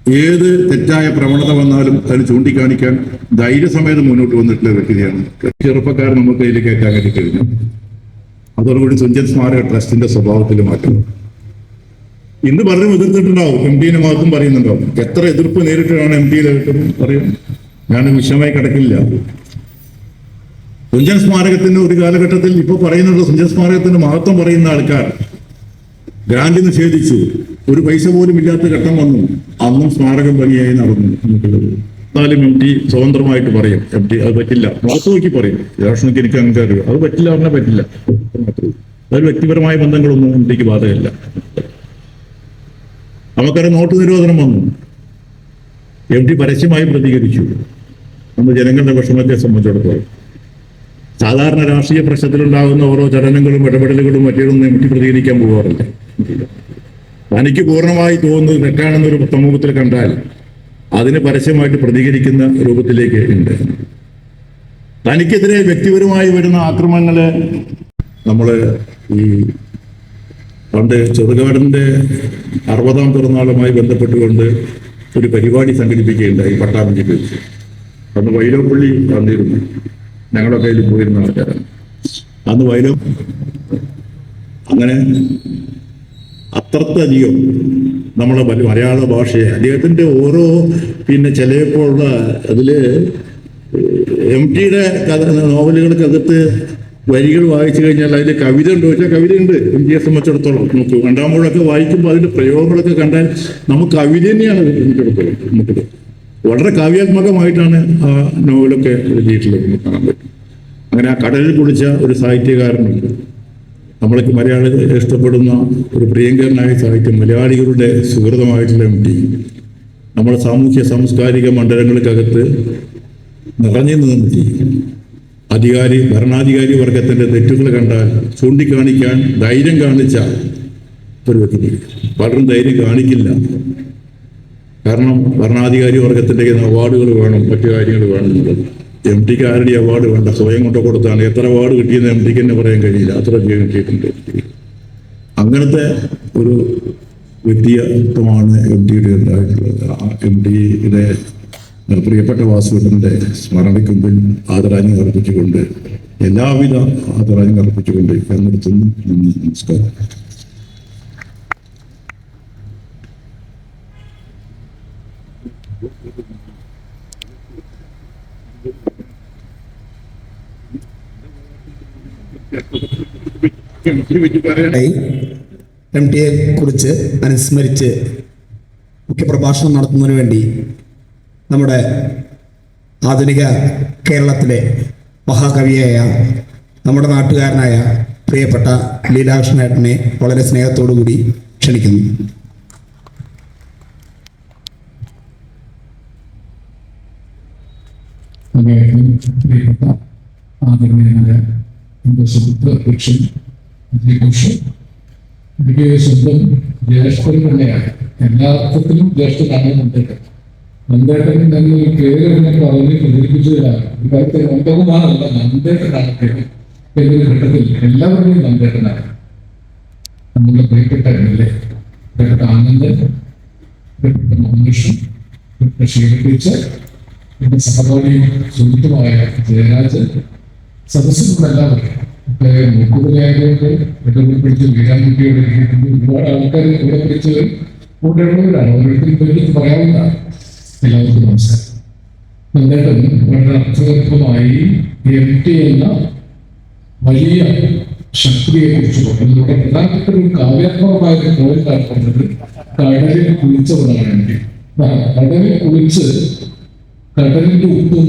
ഏത് തെറ്റായ പ്രവണത വന്നാലും അതിന് ചൂണ്ടിക്കാണിക്കാൻ ധൈര്യസമേതം മുന്നോട്ട് വന്നിട്ടുള്ള വ്യക്തിയാണ്. ചെറുപ്പക്കാരൻ നമുക്ക് അതിൽ കയറ്റാൻ വേണ്ടി കഴിഞ്ഞു. അതോടുകൂടി തുഞ്ചൻ സ്മാരക ട്രസ്റ്റിന്റെ സ്വഭാവത്തിൽ മാറ്റം. ഇന്ന് പലരും എതിർത്തിട്ടുണ്ടാവും, എം ഡിനെ മാത്രം പറയുന്നുണ്ടാവും. എത്ര എതിർപ്പ് നേരിട്ടാണ് എം ഡിയിലായിട്ടും പറയും. ഞാൻ വിഷയമായി കിടക്കില്ല. തുഞ്ചൻ സ്മാരകത്തിന് ഒരു കാലഘട്ടത്തിൽ ഇപ്പൊ പറയുന്നുണ്ട്, തുഞ്ചൻ സ്മാരകത്തിന്റെ മഹത്വം പറയുന്ന ആൾക്കാർ ഗ്രാന്റ് നിഷേധിച്ചു, ഒരു പൈസ പോലും ഇല്ലാത്ത ഘട്ടം വന്നു. അന്നും സ്മാരകം ഭംഗിയായി നടന്നു എന്നുള്ളത്. എന്നാലും എം ടി സ്വതന്ത്രമായിട്ട് പറയും, എം ടി അത് പറ്റില്ല, മുഖത്ത് നോക്കി പറയും. രാഷ്ട്രീയക്ക് എനിക്ക് അങ്ങനെ അറിയാം, അത് പറ്റില്ല പറഞ്ഞാൽ പറ്റില്ല. അതിൽ വ്യക്തിപരമായ ബന്ധങ്ങളൊന്നും എം ടിക്ക് ബാധകമില്ല. നമുക്കൊരു നോട്ട് നിരോധനം വന്നു, എം ടി പരസ്യമായി പ്രതികരിച്ചു. അന്ന് ജനങ്ങളുടെ വിഷമത്തെ സംബന്ധിച്ചിടത്തോളം സാധാരണ രാഷ്ട്രീയ പ്രശ്നത്തിലുണ്ടാകുന്ന ഓരോ ചലനങ്ങളും ഇടപെടലുകളും മറ്റേതൊന്നും എം ടി പ്രതികരിക്കാൻ പോകാറില്ല. തനിക്ക് പൂർണ്ണമായി തോന്നുന്നത് തെറ്റാണെന്നൊരു സമൂഹത്തിൽ കണ്ടാൽ അതിന് പരസ്യമായിട്ട് പ്രതികരിക്കുന്ന രൂപത്തിലേക്ക് ഉണ്ട്. തനിക്കെതിരെ വ്യക്തിപരമായി വരുന്ന ആക്രമണങ്ങള് നമ്മള് ഈ പണ്ട് ചെറുകാടിന്റെ 60ാം പിറന്നാളുമായി ബന്ധപ്പെട്ടുകൊണ്ട് ഒരു പരിപാടി സംഘടിപ്പിക്കുകയുണ്ടായി പട്ടാമ്പിക്ക് വെച്ച്. അന്ന് വൈലോപ്പള്ളി വന്നിരുന്നു, ഞങ്ങളൊക്കെ അതിൽ പോയിരുന്ന ആൾക്കാരാണ്. അന്ന് അങ്ങനെ അത്രയധികം നമ്മളെ മലയാള ഭാഷയെ അദ്ദേഹത്തിന്റെ ഓരോ ചിലപ്പോഴുള്ള അതില് എം ടിയുടെ നോവലുകൾക്കകത്ത് വരികൾ വായിച്ചു കഴിഞ്ഞാൽ അതിൽ കവിത ഉണ്ടോ ചോദിച്ചാൽ കവിതയുണ്ട്. എം ടിയെ സംബന്ധിച്ചിടത്തോളം നമുക്ക് രണ്ടാമൂഴൊക്കെ വായിക്കുമ്പോൾ അതിന്റെ പ്രയോഗങ്ങളൊക്കെ കണ്ടാൽ നമുക്ക് കവിത തന്നെയാണ് സംബന്ധിച്ചിടത്തോളം. നമുക്ക് വളരെ കാവ്യാത്മകമായിട്ടാണ് ആ നോവലൊക്കെ എഴുതിയിട്ടുള്ളത്, കാണാൻ പറ്റും. അങ്ങനെ ആ കടലിൽ കുളിച്ച ഒരു സാഹിത്യകാരനുണ്ട്. നമ്മൾക്ക് മലയാളികൾ ഇഷ്ടപ്പെടുന്ന ഒരു പ്രിയങ്കരനായ സാഹിത്യം, മലയാളികളുടെ സുഹൃതമായിട്ടുള്ള എം ടി നമ്മുടെ സാമൂഹ്യ സാംസ്കാരിക മണ്ഡലങ്ങൾക്കകത്ത് നിറഞ്ഞു നിന്നിട്ട് ഭരണാധികാരി വർഗത്തിന്റെ തെറ്റുകൾ കണ്ടാൽ ചൂണ്ടിക്കാണിക്കാൻ ധൈര്യം കാണിച്ച ഒരു വ്യക്തി. പലരും ധൈര്യം കാണിക്കില്ല, കാരണം ഭരണാധികാരി വർഗത്തിന്റെ അവാർഡുകൾ വേണം, മറ്റു കാര്യങ്ങൾ വേണം എന്നുള്ളത്. എം ടിക്ക് ആരുടെ അവാർഡ് വേണ്ട, സ്വയം കൊണ്ട് കൊടുത്താണ്. എത്ര അവാർഡ് കിട്ടിയെന്ന് എം ടിക്ക് തന്നെ പറയാൻ കഴിയില്ല, അത്ര കിട്ടിയിട്ടുണ്ട്. അങ്ങനത്തെ ഒരു വ്യക്തിത്വമാണ് എം ടിയുടെ ഉണ്ടായിട്ടുള്ളത്. ആ എം ടിയുടെ പ്രിയപ്പെട്ട വാസുവിന്റെ സ്മരണയ്ക്കുമ്പിൽ ആദരാഞ്ജലി അർപ്പിച്ചുകൊണ്ട്, എല്ലാവിധ ആദരാഞ്ജലി അർപ്പിച്ചുകൊണ്ട് നിർത്തുന്നു. നമസ്കാരം. എം ടിയെ കുറിച്ച് അനുസ്മരിച്ച് മുഖ്യപ്രഭാഷണം നടത്തുന്നതിന് വേണ്ടി നമ്മുടെ ആധുനിക കേരളത്തിലെ മഹാകവിയായ നമ്മുടെ നാട്ടുകാരനായ പ്രിയപ്പെട്ട ലീലാകൃഷ്ണേട്ടനെ വളരെ സ്നേഹത്തോടു കൂടി ക്ഷണിക്കുന്നു. പ്രിയപ്പെട്ട ആദരണീയനായ എൻ്റെ സുഹൃത്ത് അധ്യക്ഷൻ ഘോഷ്, എനിക്ക് സ്വന്തം ജ്യേഷ്ഠൻ തന്നെയാണ്, എല്ലാ അർത്ഥത്തിലും ജ്യേഷ്ഠനാണ് നന്ദേട്ടൻ. നന്ദേട്ടൻ എന്നൊരു പേര് എന്നെ പറഞ്ഞ് പ്രചരിപ്പിച്ചതിലാണ് ഈ കാര്യത്തിൽ നന്ദകുമാറല്ല, നന്ദേട്ടനാണ് പേര് എന്നൊരു ഘട്ടത്തിൽ എല്ലാവരുടെയും നന്ദേട്ടനാണ്. നമ്മളുടെ പ്രിയപ്പെട്ട എംഎൽഎ, പ്രിയപ്പെട്ട ആനന്ദൻ, പ്രിയപ്പെട്ട മഹേഷൻ, പ്രിയപ്പെട്ട ഷീല ടീച്ചർ, എന്റെ സഹപാഠിയും സുഹൃത്തുമായ ജയരാജൻ, സദസ്സിലുള്ള എല്ലാവരും മൂക്കുതലായതുകൊണ്ട് ഇടപെടുത്തി വീരാൻകുട്ടിയോട് ഒരുപാട് ആൾക്കാർ കൂടെ പിടിച്ചവർ കൂടെയുള്ളവരാണ്. ഓരോരുത്തരും പേരിൽ പറയാവുന്നതാണ്. എല്ലാവർക്കും നമസ്കാരം. നന്ദേട്ടൻ വളരെ അർത്ഥഗർഭമായി എം ടി എന്ന വലിയ ശക്തിയെ കുറിച്ച് പറഞ്ഞതിലൂടെ പ്രധാനപ്പെട്ട ഒരു കാവ്യാത്മകമായ ഒരു പോയിന്റാണ് പറഞ്ഞത്. കടലിൽ കുളിച്ചവരാണ് എം ടി. കടലിൽ കുളിച്ച് കടലിന്റെ ഉപ്പും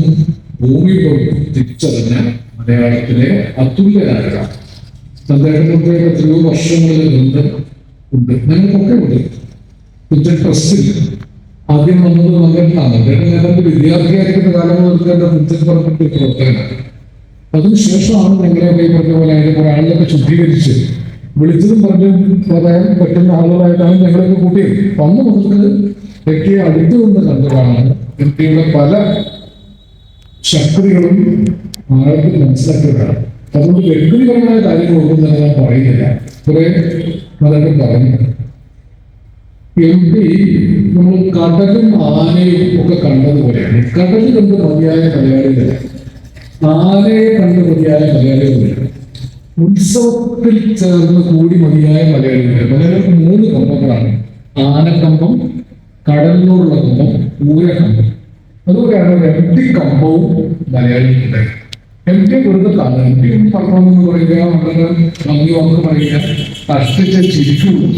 ഭൂമിയോടും തിരിച്ചറിഞ്ഞ മലയാളത്തിലെ അതുല്യനായ നന്ദേട്ടനൊക്കെ എത്രയോ വർഷങ്ങളിൽ ബന്ധം ഉണ്ട്, ഞങ്ങൾക്കൊക്കെ ഉണ്ട്. തുഞ്ചൻ ട്രസ്റ്റിൽ ആദ്യം വന്നത് നന്ദേട്ടനാണ്. നന്ദേട്ടൻ ഏതാണ്ട് വിദ്യാർത്ഥിയായിരിക്കുന്ന കാലം മുതൽ എന്റെ തുഞ്ചൻ പറഞ്ഞിട്ട് പ്രവർത്തകനാണ്. അതിനുശേഷമാണ് ഞങ്ങളെ ഈ പറഞ്ഞ പോലെ അതിന്റെ കുറെ ആളുകളൊക്കെ ശുദ്ധീകരിച്ച് വിളിച്ചതും പറഞ്ഞും പറയാൻ പറ്റുന്ന ആളുകളായിട്ടാണ് ഞങ്ങളൊക്കെ കൂട്ടിയത്. അന്ന് മുതൽക്ക് എം ടിയെ അടുത്തു നിന്ന് കണ്ടതാണ് എം ടിയുടെ പല ശക്തികളും ആഴത്തിൽ മനസ്സിലാക്കിയതാണ്. അതുകൊണ്ട് വ്യക്തിപരമായ കാര്യങ്ങളൊന്നും തന്നെ ഞാൻ പറയുന്നില്ല. കുറെ പലരും പറഞ്ഞു. MP നമ്മൾ കടലും ആനയും ഒക്കെ കണ്ടതുപോലെയാണ്. കടൽ കണ്ട് മതിയായ മലയാളികൾ, ആനയെ കണ്ട് മതിയായ മലയാളികൾ, ഉത്സവത്തിൽ ചേർന്ന് കൂടി മതിയായ മലയാളികൾ. മലയാളികൾക്ക് 3 കമ്പങ്ങളാണ്: ആനക്കമ്പം, കടലിനോടുള്ള കമ്പം, ഊരക്കമ്പം. അതുപോലെയാണ് MP കമ്പവും മലയാളികളുടെ. MP വെറുതെ കാണുക, MP പറഞ്ഞോന്ന് പറയുക, വളരെ ഭംഗി വാക്ക് പറയുക, കഷ്ടിച്ച് ചിരിക്കുള്ളൂ.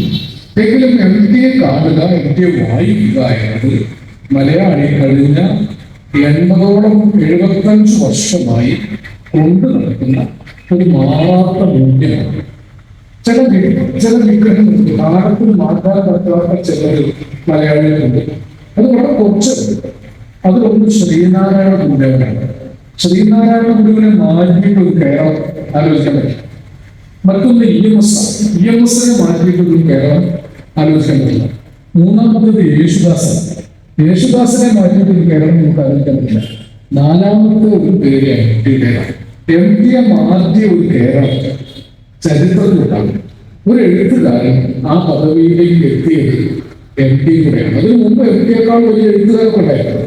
എങ്കിലും MP കാണുക, MP വായിക്കുക എന്നത് മലയാളി കഴിഞ്ഞ 80ഓളം 75 വർഷമായി കൊണ്ടു നടക്കുന്ന ഒരു മാറാത്ത മൂല്യമാണ്. ചില വിഗ്രഹങ്ങളുണ്ട്, കാലത്തിൽ മാറ്റാൻ പറ്റാത്ത ചിലർ മലയാളികളുണ്ട്. അത് വളരെ കുറച്ചുണ്ട്. അതിലൊന്ന് ശ്രീനാരായണ ഗുരുദേവനാണ്. ശ്രീനാരായണ ഗുരുവിനെ മാറ്റിയിട്ട് ഒരു കേരളം ആലോചിക്കാൻ പറ്റും. മറ്റൊന്ന് EMS മാറ്റിയിട്ട് ഒരു കേരളം ആലോചിക്കാൻ പറ്റില്ല. മൂന്നാമത്തേത് യേശുദാസിനെ മാറ്റിയിട്ട് ഒരു കേരളം നമുക്ക് ആലോചിക്കാൻ പറ്റില്ല. 4ാമത്തെ ഒരു പേര് MP മാറ്റിയ ഒരു കേരളം ചരിത്രത്തിലുണ്ടാകും. ഒരു എഴുത്തുകാരൻ ആ പദവിയിലേക്ക് എത്തിയത് MP കൂടെയാണ്. അതിനു മുമ്പ് MP-യേക്കാൾ വലിയ എഴുത്തുകാരൊക്കെ ഉണ്ടായിരുന്നു.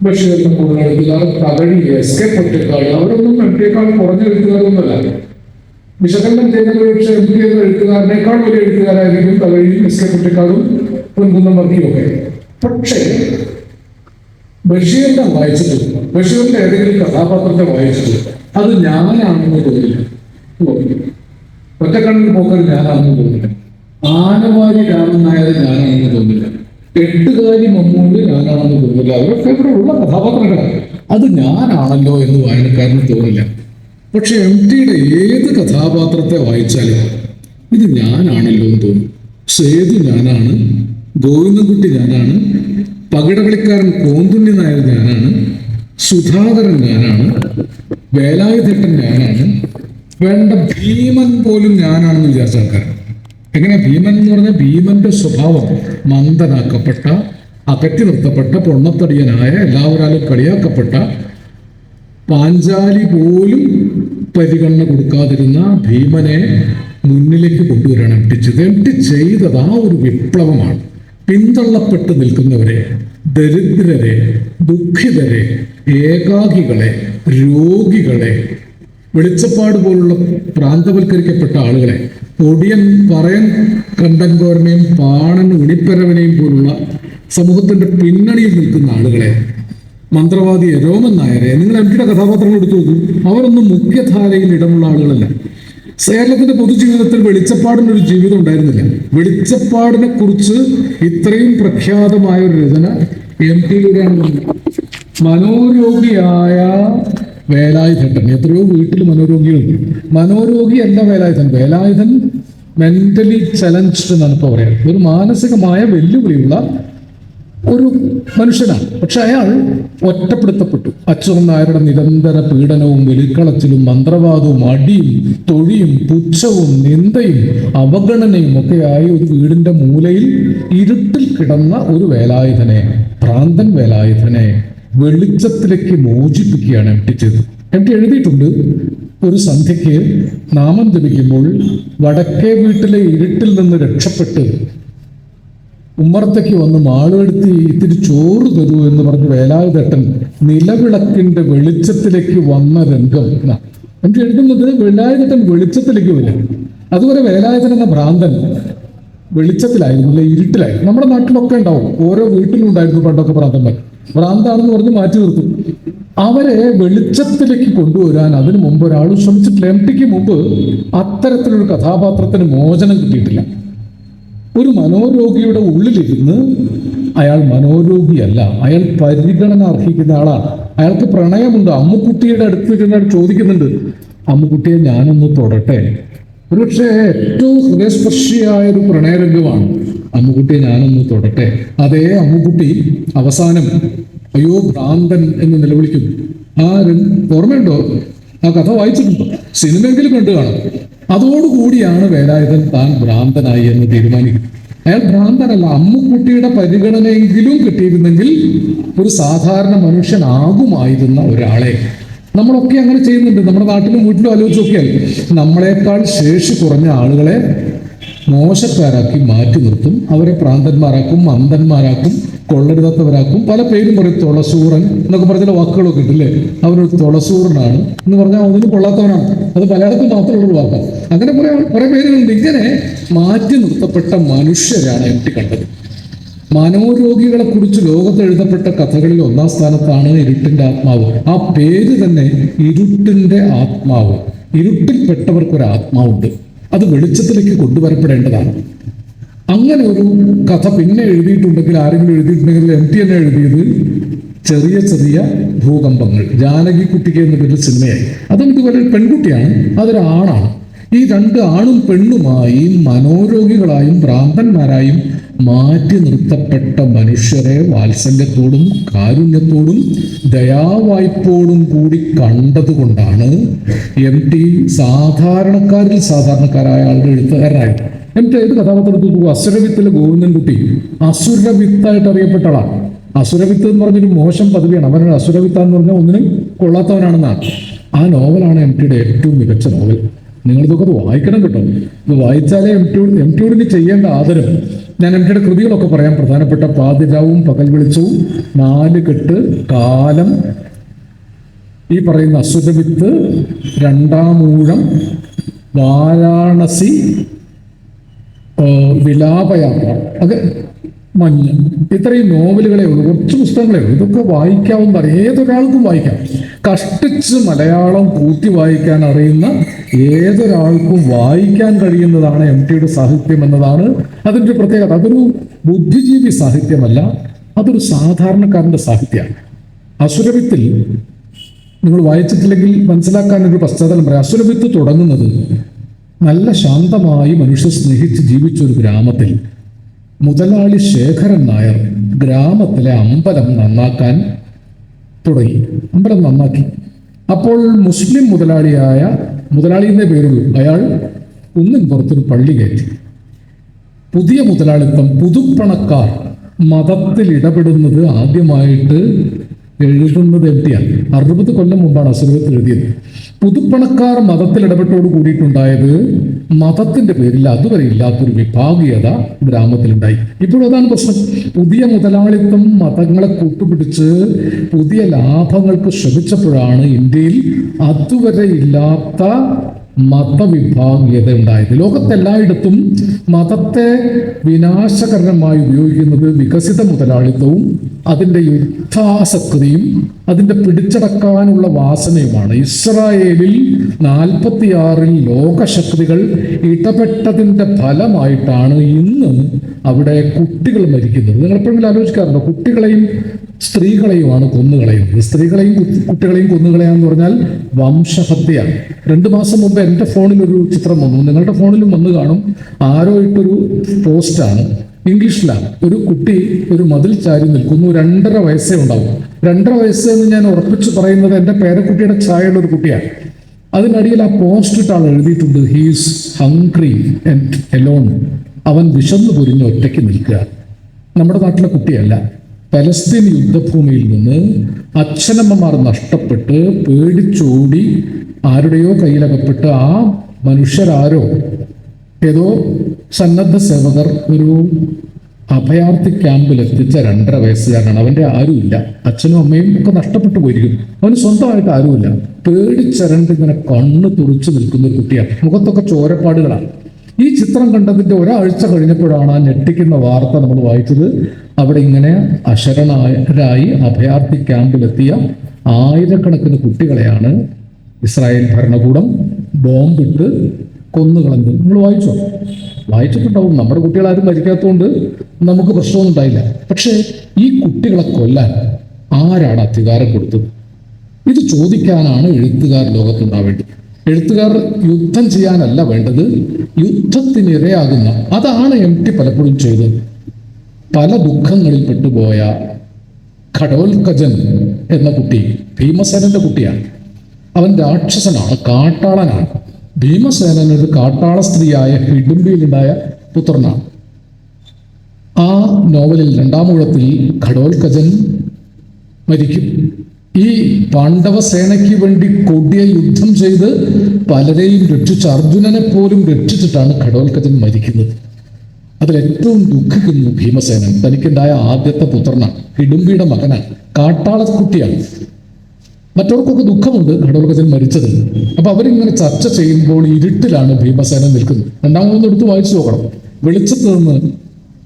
ബഷീറിനെ പോലുള്ള എഴുത്തുകാർ, തകഴി, SK പൊറ്റക്കാട്, അവരൊന്നും MP-യേക്കാൾ കുറഞ്ഞ എഴുത്തുകാരൊന്നുമല്ല. വിശകലനം ചെയ്തത് പക്ഷേ MP എന്ന എഴുത്തുകാരനേക്കാൾ വലിയ എഴുത്തുകാരായിരിക്കും തകഴിയും, SK പൊറ്റക്കാടും, പൊൻകുന്നം വർക്കിയൊക്കെ. പക്ഷേ ബഷീറിനെ വായിച്ചിട്ടില്ല, ബഷീറിന്റെ ഏതെങ്കിലും കഥാപാത്രത്തെ വായിച്ചിട്ടില്ല, അത് ഞാനാണെന്ന് തോന്നില്ല. ഒറ്റക്കണ്ണിൽ പോക്കൽ ഞാനാണെന്ന് തോന്നില്ല. ആനവാരി രാമൻ നായർ ഞാനാണെന്ന് തോന്നില്ല. എട്ടുകാരി മമ്മൂട്ടി ഞാനാണെന്ന് തോന്നില്ല. അവരൊക്കെ ഇവിടെ ഉള്ള കഥാപാത്രങ്ങളാണ്. അത് ഞാനാണല്ലോ എന്ന് വായനക്കാരന് തോന്നില്ല. പക്ഷെ MTയുടെ ഏത് കഥാപാത്രത്തെ വായിച്ചാലും ഇത് ഞാനാണല്ലോ എന്ന് തോന്നും. സേതു ഞാനാണ്, ഗോവിന്ദൻകുട്ടി ഞാനാണ്, പകിടകളിക്കാരൻ കോന്തുണ്ണി നായർ ഞാനാണ്, സുധാകരൻ ഞാനാണ്, വേലായുധേട്ടൻ ഞാനാണ്, വേണ്ട ഭീമൻ പോലും ഞാനാണെന്ന് വിചാരിച്ച ആൾക്കാർ. എങ്ങനെ ഭീമൻ എന്ന് പറഞ്ഞാൽ ഭീമന്റെ സ്വഭാവം മന്ദനാക്കപ്പെട്ട, അകറ്റി നിർത്തപ്പെട്ട, പൊണ്ണത്തടിയനായ, എല്ലാവരാലും കളിയാക്കപ്പെട്ട, പാഞ്ചാലി പോലും പരിഗണന കൊടുക്കാതിരുന്ന ഭീമനെ മുന്നിലേക്ക് കൊണ്ടുവരാൻ MT ചെയ്തത്. MT ചെയ്തത് ആ ഒരു വിപ്ലവമാണ്. പിന്തള്ളപ്പെട്ട് നിൽക്കുന്നവരെ, ദരിദ്രരെ, ദുഃഖിതരെ, ഏകാകികളെ, രോഗികളെ, വെളിച്ചപ്പാട് പോലുള്ള പ്രാന്തവൽക്കരിക്കപ്പെട്ട ആളുകളെ, ഒടിയൻ പറയൻ കണ്ടൻകോരനെയും പാണൻ ഉണിപ്പരവനെയും പോലുള്ള സമൂഹത്തിന്റെ പിന്നണിയിൽ നിൽക്കുന്ന ആളുകളെ, മന്ത്രവാദി രോമൻ നായരെ, നിങ്ങൾ MTയുടെ കഥാപാത്രങ്ങൾ എടുത്തു നോക്കൂ. അവരൊന്നും മുഖ്യധാരയിൽ ഇടമുള്ള ആളുകളല്ല. കേരളത്തിന്റെ പൊതുജീവിതത്തിൽ വെളിച്ചപ്പാടിനൊരു ജീവിതം ഉണ്ടായിരുന്നില്ല. വെളിച്ചപ്പാടിനെ കുറിച്ച് ഇത്രയും പ്രഖ്യാതമായ ഒരു രചന MTയിലൂടെയാണ്. മനോരോഗിയായ വേലായുധൻ, എത്രയോ വീട്ടിൽ മനോരോഗികളുണ്ട്. മനോരോഗിയല്ല വേലായുധൻ. വേലായുധൻ മെന്റലി ചലഞ്ച്ഡ് എന്നാണ് ഇപ്പോൾ പറയാം. ഒരു മാനസികമായ വെല്ലുവിളിയുള്ള ഒരു മനുഷ്യനാണ്. പക്ഷെ അയാൾ ഒറ്റപ്പെടുത്തപ്പെട്ടു. അച്യുതൻ നായരുടെ നിരന്തര പീഡനവും വെളിക്കളച്ചിലും മന്ത്രവാദവും അടിയും തൊഴിയും പുച്ഛവും നിന്ദയും അവഗണനയും ഒക്കെയായി ഒരു വീടിന്റെ മൂലയിൽ ഇരുട്ടിൽ കിടന്ന ഒരു വേലായുധനെ, ഭ്രാന്തൻ വേലായുധനെ വെളിച്ചത്തിലേക്ക് മോചിപ്പിക്കുകയാണ് MT ചെയ്തത്. MT എഴുതിയിട്ടുണ്ട്, ഒരു സന്ധ്യയ്ക്ക് നാമം ജപിക്കുമ്പോൾ വടക്കേ വീട്ടിലെ ഇരുട്ടിൽ നിന്ന് രക്ഷപ്പെട്ട് ഉമ്മറത്തേക്ക് വന്ന് മാളുകെടുത്തി ഇത്തിരി ചോറ് തരൂ എന്ന് പറഞ്ഞ് വേലായുധേട്ടൻ നിലവിളക്കിന്റെ വെളിച്ചത്തിലേക്ക് വന്ന രംഗം. എനിക്ക് എഴുതുന്നത് വേലായുധേട്ടൻ വെളിച്ചത്തിലേക്ക് വരിക. അതുപോലെ വേലായുധൻ എന്ന ഭ്രാന്തൻ വെളിച്ചത്തിലായിരുന്നില്ല, ഇരുട്ടിലായിരുന്നു. നമ്മുടെ നാട്ടിലൊക്കെ ഉണ്ടാവും, ഓരോ വീട്ടിലും ഉണ്ടായിരുന്നു പണ്ടൊക്കെ ഭ്രാന്തന്മാർ. ഭ്രാന്താണെന്ന് പറഞ്ഞ് മാറ്റി നിർത്തും. അവരെ വെളിച്ചത്തിലേക്ക് കൊണ്ടുവരാൻ അതിനു മുമ്പ് ഒരാൾ ശ്രമിച്ചിട്ടില്ല. MTക്ക് മുമ്പ് അത്തരത്തിലൊരു കഥാപാത്രത്തിന് മോചനം കിട്ടിയിട്ടില്ല. ഒരു മനോരോഗിയുടെ ഉള്ളിലിരുന്ന് അയാൾ മനോരോഗിയല്ല, അയാൾ പരിഗണന അർഹിക്കുന്ന ആളാണ്. അയാൾക്ക് പ്രണയമുണ്ട്. അമ്മുക്കുട്ടിയുടെ അടുത്ത് ഇരുന്ന് ചോദിക്കുന്നുണ്ട്, അമ്മുക്കുട്ടിയെ ഞാനൊന്ന് തൊടട്ടെ. ഒരുപക്ഷെ ഏറ്റവും ഹൃദയസ്പർശിയായ ഒരു പ്രണയരംഗമാണ്. അമ്മുക്കുട്ടിയെ ഞാനൊന്ന് തൊടട്ടെ. അതേ അമ്മുക്കുട്ടി അവസാനം അയ്യോ ഭ്രാന്തൻ എന്ന് നിലവിളിക്കും. ഓർമ്മയുണ്ടോ? ആ കഥ വായിച്ചിട്ടുണ്ടോ? സിനിമയെങ്കിലും കണ്ടു കാണും. അതോടുകൂടിയാണ് വേലായുധൻ താൻ ഭ്രാന്തനായി എന്ന് തീരുമാനിക്കുന്നത്. അയാൾ ഭ്രാന്തനല്ല. അമ്മുക്കുട്ടിയുടെ പരിഗണനയെങ്കിലും കിട്ടിയിരുന്നെങ്കിൽ ഒരു സാധാരണ മനുഷ്യനാകുമായിരുന്ന ഒരാളെ. നമ്മളൊക്കെ അങ്ങനെ ചെയ്യുന്നുണ്ട്. നമ്മുടെ നാട്ടിലും വീട്ടിലും ആലോചിച്ച് നോക്കിയാൽ നമ്മളെക്കാൾ ശേഷി കുറഞ്ഞ ആളുകളെ മോശക്കാരാക്കി മാറ്റി നിർത്തും. അവരെ പ്രാന്തന്മാരാക്കും, മന്ദന്മാരാക്കും, കൊള്ളരുതാത്തവരാക്കും, പല പേരും പറയും. തുളസൂറൻ എന്നൊക്കെ പറഞ്ഞ ചില വാക്കുകളൊക്കെ ഇട്ടില്ലേ, അവനൊരു തുളസൂറനാണ് എന്ന് പറഞ്ഞാൽ അവനും കൊള്ളാത്തവനാണ്. അത് മലയാളത്തിൽ മാത്രമുള്ള വാക്കാണ്. അങ്ങനെ കുറെ പേരുകളുണ്ട്. ഇങ്ങനെ മാറ്റി നിർത്തപ്പെട്ട മനുഷ്യരാണ് എം ടി കണ്ടത്. മനോരോഗികളെ കുറിച്ച് ലോകത്ത് എഴുതപ്പെട്ട കഥകളിൽ ഒന്നാം സ്ഥാനത്താണ് ഇരുട്ടിന്റെ ആത്മാവ്. ആ പേര് തന്നെ ഇരുട്ടിന്റെ ആത്മാവ്. ഇരുട്ടിൽപ്പെട്ടവർക്കൊരു ആത്മാവുണ്ട്, അത് വെളിച്ചത്തിലേക്ക് കൊണ്ടുവരപ്പെടേണ്ടതാണ്. അങ്ങനെ ഒരു കഥ പിന്നെ എഴുതിയിട്ടുണ്ടെങ്കിൽ, ആരെങ്കിലും എഴുതിയിട്ടുണ്ടെങ്കിൽ എം ടി തന്നെ എഴുതിയത് ചെറിയ ചെറിയ ഭൂകമ്പങ്ങൾ. ജാനകി കുട്ടിക്ക് എന്ന പേരിൽ സിനിമയായി. അതും ഇതുപോലെ ഒരു പെൺകുട്ടിയാണ്, അതൊരാണാണ്. ഈ രണ്ട് ആണും പെണ്ണുമായി മനോരോഗികളായും ഭ്രാന്തന്മാരായും മാറ്റി നിർത്തപ്പെട്ട മനുഷ്യരെ വാത്സല്യത്തോടും കാരുണ്യത്തോടും ദയാവായ്പോടും കൂടി കണ്ടതുകൊണ്ടാണ് എം ടി സാധാരണക്കാരിൽ സാധാരണക്കാരായ ആളുടെ എഴുത്തുകാരനായത്. എം ടി ഏത് കഥാപാത്രത്തിൽ അസുരവിത്തിലെ ഗോവിന്ദൻകുട്ടി അസുരവിത്തായിട്ട് അറിയപ്പെട്ട ആളാണ്. അസുരവിത്ത് എന്ന് പറഞ്ഞൊരു മോശം പദവിയാണ്. അവനൊരു അസുരവിത്ത എന്ന് പറഞ്ഞാൽ ഒന്നിനും കൊള്ളാത്തവനാണെന്നാണ്. ആ നോവലാണ് എം ടിയുടെ ഏറ്റവും മികച്ച നോവൽ. നിങ്ങളിതൊക്കെ അത് വായിക്കണം കേട്ടോ. ഇത് വായിച്ചാലേ എം ടിയോടിന് ചെയ്യേണ്ട ആദരം. ഞാൻ എം ടിയുടെ കൃതികളൊക്കെ പറയാം. പ്രധാനപ്പെട്ട പാതിരാവും പകൽ വെളിച്ചവും, 4 കെട്ട്, കാലം, ഈ പറയുന്ന അസുരവിത്ത്, 2-ാം ഊഴം, വാരാണസി, വിലാപയാത്ര, അത് മഞ്ഞ്, ഇത്രയും നോവലുകളെ ഉള്ളൂ. കുറച്ച് പുസ്തകങ്ങളേ ഉള്ളൂ. ഇതൊക്കെ വായിക്കാവുന്ന ഏതൊരാൾക്കും വായിക്കാം. കഷ്ടിച്ച് മലയാളം കൂട്ടി വായിക്കാൻ അറിയുന്ന ഏതൊരാൾക്കും വായിക്കാൻ കഴിയുന്നതാണ് എം ടിയുടെ സാഹിത്യം എന്നതാണ് അതിൻ്റെ പ്രത്യേകത. അതൊരു ബുദ്ധിജീവി സാഹിത്യമല്ല, അതൊരു സാധാരണക്കാരൻ്റെ സാഹിത്യമാണ്. അസുരവിത്തിൽ നിങ്ങൾ വായിച്ചിട്ടില്ലെങ്കിൽ മനസ്സിലാക്കാനൊരു പശ്ചാത്തലം പറയാം. അസുരവിത്ത് തുടങ്ങുന്നത് നല്ല ശാന്തമായി മനുഷ്യർ സ്നേഹിച്ച് ജീവിച്ച ഒരു ഗ്രാമത്തിൽ മുതലാളി ശേഖരൻ നായർ ഗ്രാമത്തിലെ അമ്പലം നന്നാക്കാൻ തുടങ്ങി. അമ്പലം നന്നാക്കി. അപ്പോൾ മുസ്ലിം മുതലാളിയെന്നേ പേരുള്ളൂ, അയാൾ ഒന്നും പുറത്തൊരു പള്ളി കയറ്റി. പുതിയ മുതലാളിത്തം, പുതുപ്പണക്കാർ മതത്തിൽ ഇടപെടുന്നത് ആദ്യമായിട്ട് എഴുതുന്നത് എം ടിയാണ്. 60 കൊല്ലം മുമ്പാണ് അസുരവിത്ത് എഴുതിയത്. പുതുപ്പണക്കാർ മതത്തിൽ ഇടപെട്ടോട് കൂടിയിട്ടുണ്ടായത് മതത്തിന്റെ പേരിൽ അതുവരെ ഇല്ലാത്തൊരു വിഭാഗീയത ഗ്രാമത്തിലുണ്ടായി. ഇപ്പോഴും അതാണ് പ്രശ്നം. പുതിയ മുതലാളിത്തം മതങ്ങളെ കൂട്ടുപിടിച്ച് പുതിയ ലാഭങ്ങൾക്ക് ശ്രമിച്ചപ്പോഴാണ് ഇന്ത്യയിൽ അതുവരെ ഇല്ലാത്ത മതവിഭാഗീയത ഉണ്ടായത്. ലോകത്തെല്ലായിടത്തും മതത്തെ വിനാശകരമായി ഉപയോഗിക്കുന്നത് വികസിത മുതലാളിത്തവും അതിൻ്റെ യുദ്ധാസക്തിയും അതിൻ്റെ പിടിച്ചടക്കാനുള്ള വാസനയുമാണ്. ഇസ്രായേലിൽ 46-ൽ ലോകശക്തികൾ ഇടപെട്ടതിൻ്റെ ഫലമായിട്ടാണ് ഇന്ന് അവിടെ കുട്ടികൾ മരിക്കുന്നത്. നിങ്ങൾ എപ്പോഴെങ്കിലും ആലോചിക്കാറുണ്ടോ? കുട്ടികളെയും സ്ത്രീകളെയുമാണ് കൊന്നുകളയുന്നത്. സ്ത്രീകളെയും കുട്ടികളെയും കൊന്നുകളയാന്ന് പറഞ്ഞാൽ വംശഹത്യയാണ്. 2 മാസം മുമ്പ് എൻ്റെ ഫോണിൽ ഒരു ചിത്രം വന്നു, നിങ്ങളുടെ ഫോണിലും വന്ന് കാണും. ആരോ ഇട്ടൊരു പോസ്റ്റാണ്, ഇംഗ്ലീഷിലാണ്. ഒരു കുട്ടി ഒരു മതിൽ ചാരി നിൽക്കുന്നു. 2.5 വയസ്സേ ഉണ്ടാവും. 2.5 വയസ്സ് എന്ന് ഞാൻ ഉറപ്പിച്ച് പറയുന്നത് എൻ്റെ പേരക്കുട്ടിയുടെ ചായയുള്ള ഒരു കുട്ടിയാണ്. അതിനടിയിൽ ആ പോസ്റ്റ് ഇട്ട് ആൾ എഴുതിയിട്ടുണ്ട്, ഹീസ് ഹംഗ്രി ആൻഡ് എലോൺ. അവൻ വിശന്നു പൊരിഞ്ഞ് ഒറ്റയ്ക്ക് നിൽക്കുക. നമ്മുടെ നാട്ടിലെ കുട്ടിയല്ല. പലസ്തീൻ യുദ്ധഭൂമിയിൽ നിന്ന് അച്ഛനമ്മമാർ നഷ്ടപ്പെട്ട് പേടിച്ചോടി ആരുടെയോ കയ്യിലകപ്പെട്ട് ആ മനുഷ്യരാരോ ഏതോ സന്നദ്ധ സേവകർ ഒരു അഭയാർത്ഥി ക്യാമ്പിൽ എത്തിച്ച 2.5 വയസ്സുകാരനാണ്. അവൻ്റെ ആരുമില്ല, അച്ഛനും അമ്മയും ഒക്കെ നഷ്ടപ്പെട്ടു പോയിരിക്കും. അവന് സ്വന്തമായിട്ട് ആരുമില്ല. പേടിച്ചരണ്ട് ഇങ്ങനെ കണ്ണ് തുറിച്ചു നിൽക്കുന്ന ഒരു കുട്ടിയാണ്. മുഖത്തൊക്കെ ചോരപ്പാടുകളാണ്. ഈ ചിത്രം കണ്ടതിൻ്റെ ഒരാഴ്ച കഴിഞ്ഞപ്പോഴാണ് ആ ഞെട്ടിക്കുന്ന വാർത്ത നമ്മൾ വായിച്ചത്. അവിടെ ഇങ്ങനെ അശരണരായി അഭയാർത്ഥി ക്യാമ്പിലെത്തിയ 1000കണക്കിന് കുട്ടികളെയാണ് ഇസ്രായേൽ ഭരണകൂടം ബോംബിട്ട് കൊന്നുകളഞ്ഞത്. നമ്മൾ വായിച്ചിട്ടുണ്ടാവും. നമ്മുടെ കുട്ടികളാരും മരിക്കാത്തതുകൊണ്ട് നമുക്ക് പ്രശ്നമൊന്നും ഉണ്ടായില്ല. പക്ഷേ ഈ കുട്ടികളെ കൊല്ലാൻ ആരാണ് അധികാരം കൊടുത്തത്? ഇത് ചോദിക്കാനാണ് എഴുത്തുകാർ ലോകത്തുണ്ടാവേണ്ടത്. എഴുത്തുകാർ യുദ്ധം ചെയ്യാനല്ല വേണ്ടത്, യുദ്ധത്തിനിരയാകുന്ന. അതാണ് എം ടി പലപ്പോഴും ചെയ്തത്. പല ദുഃഖങ്ങളിൽ പെട്ടുപോയ ഘടോൽക്കജൻ എന്ന കുട്ടി ഭീമസേനന്റെ കുട്ടിയാണ്. അവൻ രാക്ഷസനാണ്, കാട്ടാളനാണ്. ഭീമസേനൻ ഒരു കാട്ടാള സ്ത്രീയായ ഹിഡുംബിയിലുണ്ടായ പുത്രനാണ്. ആ നോവലിൽ 2-ാം ഊഴത്തിൽ ഘടോൽക്കജൻ മരിക്കും. ഈ പാണ്ഡവ സേനയ്ക്ക് വേണ്ടി കൊടിയ യുദ്ധം ചെയ്ത് പലരെയും രക്ഷിച്ച് അർജുനനെ പോലും രക്ഷിച്ചിട്ടാണ് ഘടോൽക്കജൻ മരിക്കുന്നത്. അതിലേറ്റവും ദുഃഖിക്കുന്നു ഭീമസേനൻ. തനിക്കുണ്ടായ ആദ്യത്തെ പുത്രനാണ്, ഹിഡുംബിയുടെ മകനാണ്, കാട്ടാളക്കുട്ടിയാണ്. മറ്റവർക്കൊക്കെ ദുഃഖമുണ്ട് ഘടോൽകചൻ മരിച്ചത്. അപ്പൊ അവരിങ്ങനെ ചർച്ച ചെയ്യുമ്പോൾ ഇരുട്ടിലാണ് ഭീമസേനൻ നിൽക്കുന്നത്. രണ്ടാമതൊന്നും എടുത്ത് വായിച്ചു നോക്കണം. വെളിച്ചത്ത് നിന്ന്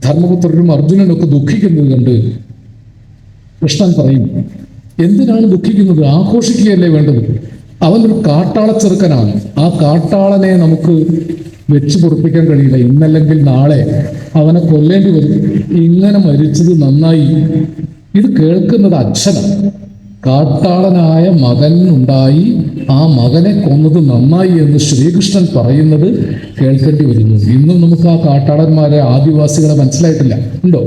ധർമ്മപുത്രരും അർജുനനും ഒക്കെ ദുഃഖിക്കുന്നത് കണ്ട് കൃഷ്ണൻ പറയും, എന്തിനാണ് ദുഃഖിക്കുന്നത്? ആഘോഷിക്കുകയല്ലേ വേണ്ടത്. അവനൊരു കാട്ടാള ചെറുക്കനാണ്. ആ കാട്ടാളനെ നമുക്ക് വെച്ച് പൊറപ്പിക്കാൻ കഴിയില്ല. ഇന്നല്ലെങ്കിൽ നാളെ അവനെ കൊല്ലേണ്ടി വരും. ഇങ്ങനെ മരിച്ചത് നന്നായി. ഇത് കേൾക്കുന്നത് അച്ഛനാണ്. കാട്ടാളനായ മകൻ ഉണ്ടായി, ആ മകനെ കൊന്നത് നന്നായി എന്ന് ശ്രീകൃഷ്ണൻ പറയുന്നത് കേൾക്കേണ്ടി വരുന്നു. ഇന്നും നമുക്ക് ആ കാട്ടാളന്മാരെ, ആദിവാസികളെ മനസ്സിലായിട്ടില്ല. ഉണ്ടോ?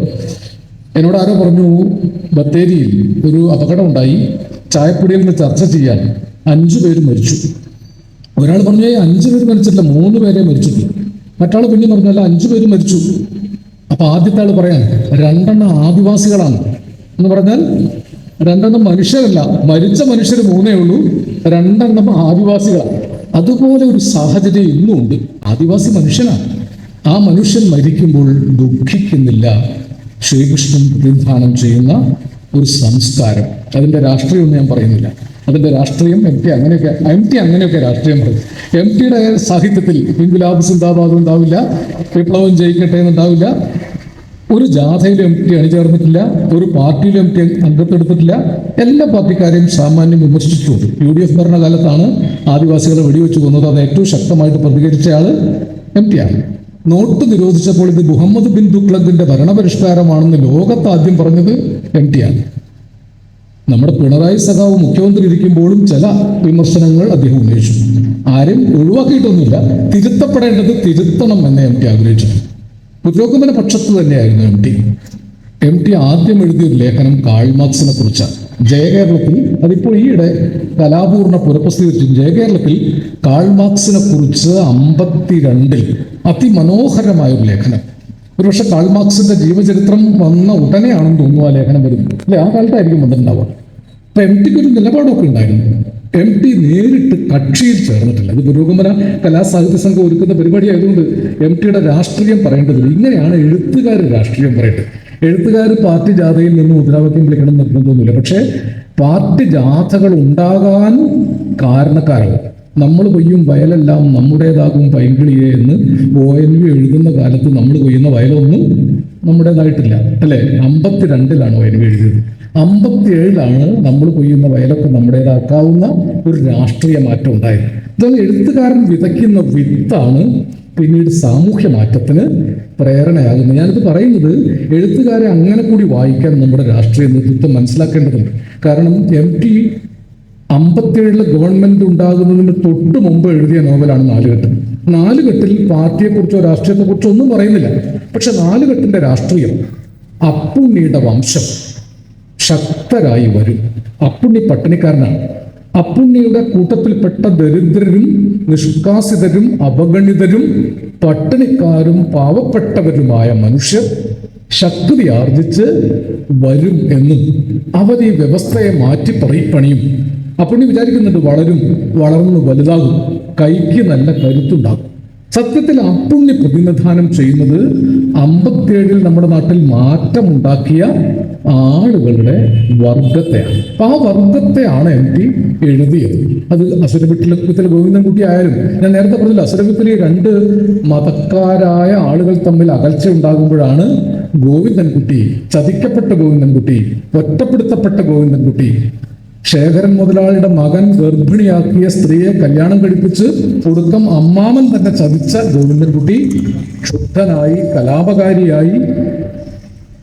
എന്നോട് ആരോ പറഞ്ഞു, ബത്തേരിയിൽ ഒരു അപകടം ഉണ്ടായി, ചായപ്പൊടിയിൽ നിന്ന് ചർച്ച ചെയ്യാൻ 5 പേര് മരിച്ചു. ഒരാൾ പറഞ്ഞു 5 പേര് മരിച്ചിട്ടില്ല, 3 പേരെ മരിച്ചിട്ടുള്ളൂ. മറ്റാൾ പിന്നെ പറഞ്ഞല്ല 5 പേര് മരിച്ചു. അപ്പൊ ആദ്യത്തെ ആൾ പറയാൻ 2 ആദിവാസികളാണ് എന്ന് പറഞ്ഞാൽ 2 മനുഷ്യരല്ല, മരിച്ച മനുഷ്യർ 3 ഉള്ളൂ, 2 ആദിവാസികളാണ്. അതുപോലെ ഒരു സാഹചര്യം ഇന്നും ഉണ്ട്. ആദിവാസി മനുഷ്യനാണ്. ആ മനുഷ്യൻ മരിക്കുമ്പോൾ ദുഃഖിക്കുന്നില്ല. ശ്രീകൃഷ്ണൻ പ്രതിനിധാനം ചെയ്യുന്ന ഒരു സംസ്കാരം. അതിന്റെ രാഷ്ട്രീയമൊന്നും ഞാൻ പറയുന്നില്ല. അതിന്റെ രാഷ്ട്രീയം എം ടി അങ്ങനെയൊക്കെ രാഷ്ട്രീയം പറയും. എം ടിയുടെ സാഹിത്യത്തിൽ ഇൻകുലാബ് സിന്ദാബാദും ഉണ്ടാവില്ല, വിപ്ലവം ജയിക്കട്ടെ എന്നുണ്ടാവില്ല. ഒരു ജാഥയിലും എം ടി അണിചേർന്നിട്ടില്ല, ഒരു പാർട്ടിയിലും എം ടി അംഗത്തെടുത്തിട്ടില്ല. എല്ലാ പാർട്ടിക്കാരെയും സാമാന്യം വിമർശിച്ചിട്ടുണ്ട്. UDF ഭരണകാലത്താണ് ആദിവാസികളെ വെടിവെച്ച് കൊന്നത്. അത് ഏറ്റവും ശക്തമായിട്ട് പ്രതികരിച്ചയാൾ എം ടി ആണ്. നോട്ട് നിരോധിച്ചപ്പോൾ ഇത് മുഹമ്മദ് ബിൻ തുഗ്ലക്കിന്റെ ഭരണപരിഷ്കാരമാണെന്ന് ലോകത്ത് ആദ്യം പറഞ്ഞത് എം ടി ആണ്. നമ്മുടെ പിണറായി സഖാവ് മുഖ്യമന്ത്രി ഇരിക്കുമ്പോഴും ചില വിമർശനങ്ങൾ അദ്ദേഹം ഉന്നയിച്ചു. ആരും ഒഴിവാക്കിയിട്ടൊന്നുമില്ല. തിരുത്തപ്പെടേണ്ടത് തിരുത്തണം എന്ന് എം ടി ആഗ്രഹിച്ചിട്ടുണ്ട്. പുരോഗമന പക്ഷത്ത് തന്നെയായിരുന്നു എം ടി. എം ടി ആദ്യം എഴുതിയൊരു ലേഖനം കാൾ മാർക്സിനെ കുറിച്ചാണ്. ജയകേരളത്തിൽ, അതിപ്പോൾ ഈയിടെ കലാപൂർണ്ണ പുനഃപ്രസിദ്ധീകരിച്ചു. ജയകേരളത്തിൽ കാൾ മാർക്സിനെ കുറിച്ച് 52 അതിമനോഹരമായൊരു ലേഖനം. ഒരുപക്ഷെ കാൾ മാർക്സിന്റെ ജീവചരിത്രം വന്ന ഉടനെയാണെന്ന് തോന്നുന്നു ആ ലേഖനം വരുന്നത്. അല്ലെ, ആ കാലത്തായിരിക്കും വന്നിട്ടുണ്ടാവുക. അപ്പൊ എം ടിക്ക് ഒരു നിലപാടൊക്കെ ഉണ്ടായിരുന്നു. എം ടി നേരിട്ട് കക്ഷിയിൽ ചേർന്നിട്ടില്ല. ഇത് പുരോഗമന കലാസാഹിത്യ സംഘം ഒരുക്കുന്ന പരിപാടി ആയതുകൊണ്ട് എം ടിയുടെ രാഷ്ട്രീയം പറയേണ്ടതില്ല. ഇങ്ങനെയാണ് എഴുത്തുകാർ രാഷ്ട്രീയം പറയേണ്ടത്. എഴുത്തുകാർ പാർട്ടി ജാഥയിൽ നിന്ന് മുദ്രാവാക്യം വിളിക്കണം നിർബന്ധമൊന്നുമില്ല. പക്ഷേ പാർട്ടി ജാഥകൾ ഉണ്ടാകാൻ കാരണക്കാരാകും. നമ്മൾ കൊയ്യും വയലെല്ലാം നമ്മുടേതാകും പൈങ്കിളിയെ എന്ന് ONV എഴുതുന്ന കാലത്ത് നമ്മൾ കൊയ്യുന്ന വയലൊന്നും നമ്മുടേതായിട്ടില്ല. അല്ലെ, 52-ലാണ് ONV എഴുതിയത്. 57-ലാണ് നമ്മൾ കൊയ്യുന്ന വയലൊക്കെ നമ്മുടേതാക്കാവുന്ന ഒരു രാഷ്ട്രീയ മാറ്റം ഉണ്ടായത്. ഇതാണ് എഴുത്തുകാരൻ വിതയ്ക്കുന്ന വിത്താണ് പിന്നീട് സാമൂഹ്യ മാറ്റത്തിന് പ്രേരണയാകുന്നത്. ഞാനിത് പറയുന്നത് എഴുത്തുകാരെ അങ്ങനെ കൂടി വായിക്കാൻ നമ്മുടെ രാഷ്ട്രീയ നേതൃത്വം മനസ്സിലാക്കേണ്ടതുണ്ട്. കാരണം എം ടി 57 ഗവൺമെന്റ് ഉണ്ടാകുന്നതിന് തൊട്ട് മുമ്പ് എഴുതിയ നോവലാണ് 4 കെട്ട്. 4 കെട്ടിൽ പാർട്ടിയെക്കുറിച്ചോ രാഷ്ട്രീയത്തെക്കുറിച്ചോ ഒന്നും പറയുന്നില്ല. പക്ഷെ 4 കെട്ടിന്റെ രാഷ്ട്രീയം അപ്പുണ്ണിയുടെ വംശം ശക്തരായി വരും. അപ്പുണ്ണി പട്ടിണിക്കാരനാണ്. അപ്പുണ്ണിയുടെ കൂട്ടത്തിൽപ്പെട്ട ദരിദ്രരും നിഷ്കാസിതരും അപഗണിതരും പട്ടിണിക്കാരും പാവപ്പെട്ടവരുമായ മനുഷ്യർ ശക്തി ആർജിച്ച് വരും എന്നും അവർ ഈ വ്യവസ്ഥയെ മാറ്റി പണിയും. അപ്പുണ്ണി വിചാരിക്കുന്നുണ്ട് വളർന്നു വലുതാകും, കൈക്ക് നല്ല കരുത്തുണ്ടാകും. സത്യത്തിൽ അപ്പുണ്ണി പ്രതിനിധാനം ചെയ്യുന്നത് 57-ൽ നമ്മുടെ നാട്ടിൽ മാറ്റമുണ്ടാക്കിയ ആളുകളുടെ വർഗത്തെയാണ്. അപ്പൊ ആ വർഗത്തെയാണ് എം ടി എഴുതിയത്. അത് അസുരവിത്തിലെ ഗോവിന്ദൻകുട്ടി ആയാലും, ഞാൻ നേരത്തെ പറഞ്ഞില്ല, അസുരവിത്തിലെ 2 മതക്കാരായ ആളുകൾ തമ്മിൽ അകൽച്ച ഉണ്ടാകുമ്പോഴാണ് ഗോവിന്ദൻകുട്ടി, ചതിക്കപ്പെട്ട ഗോവിന്ദൻകുട്ടി, ഒറ്റപ്പെടുത്തപ്പെട്ട ഗോവിന്ദൻകുട്ടി, ശേഖരൻ മുതലാളിയുടെ മകൻ ഗർഭിണിയാക്കിയ സ്ത്രീയെ കല്യാണം കഴിപ്പിച്ച് ഒടുക്കം അമ്മാമൻ തന്നെ ചതിച്ച ഗോവിന്ദൻകുട്ടി ക്ഷുബ്ധനായി കലാപകാരിയായി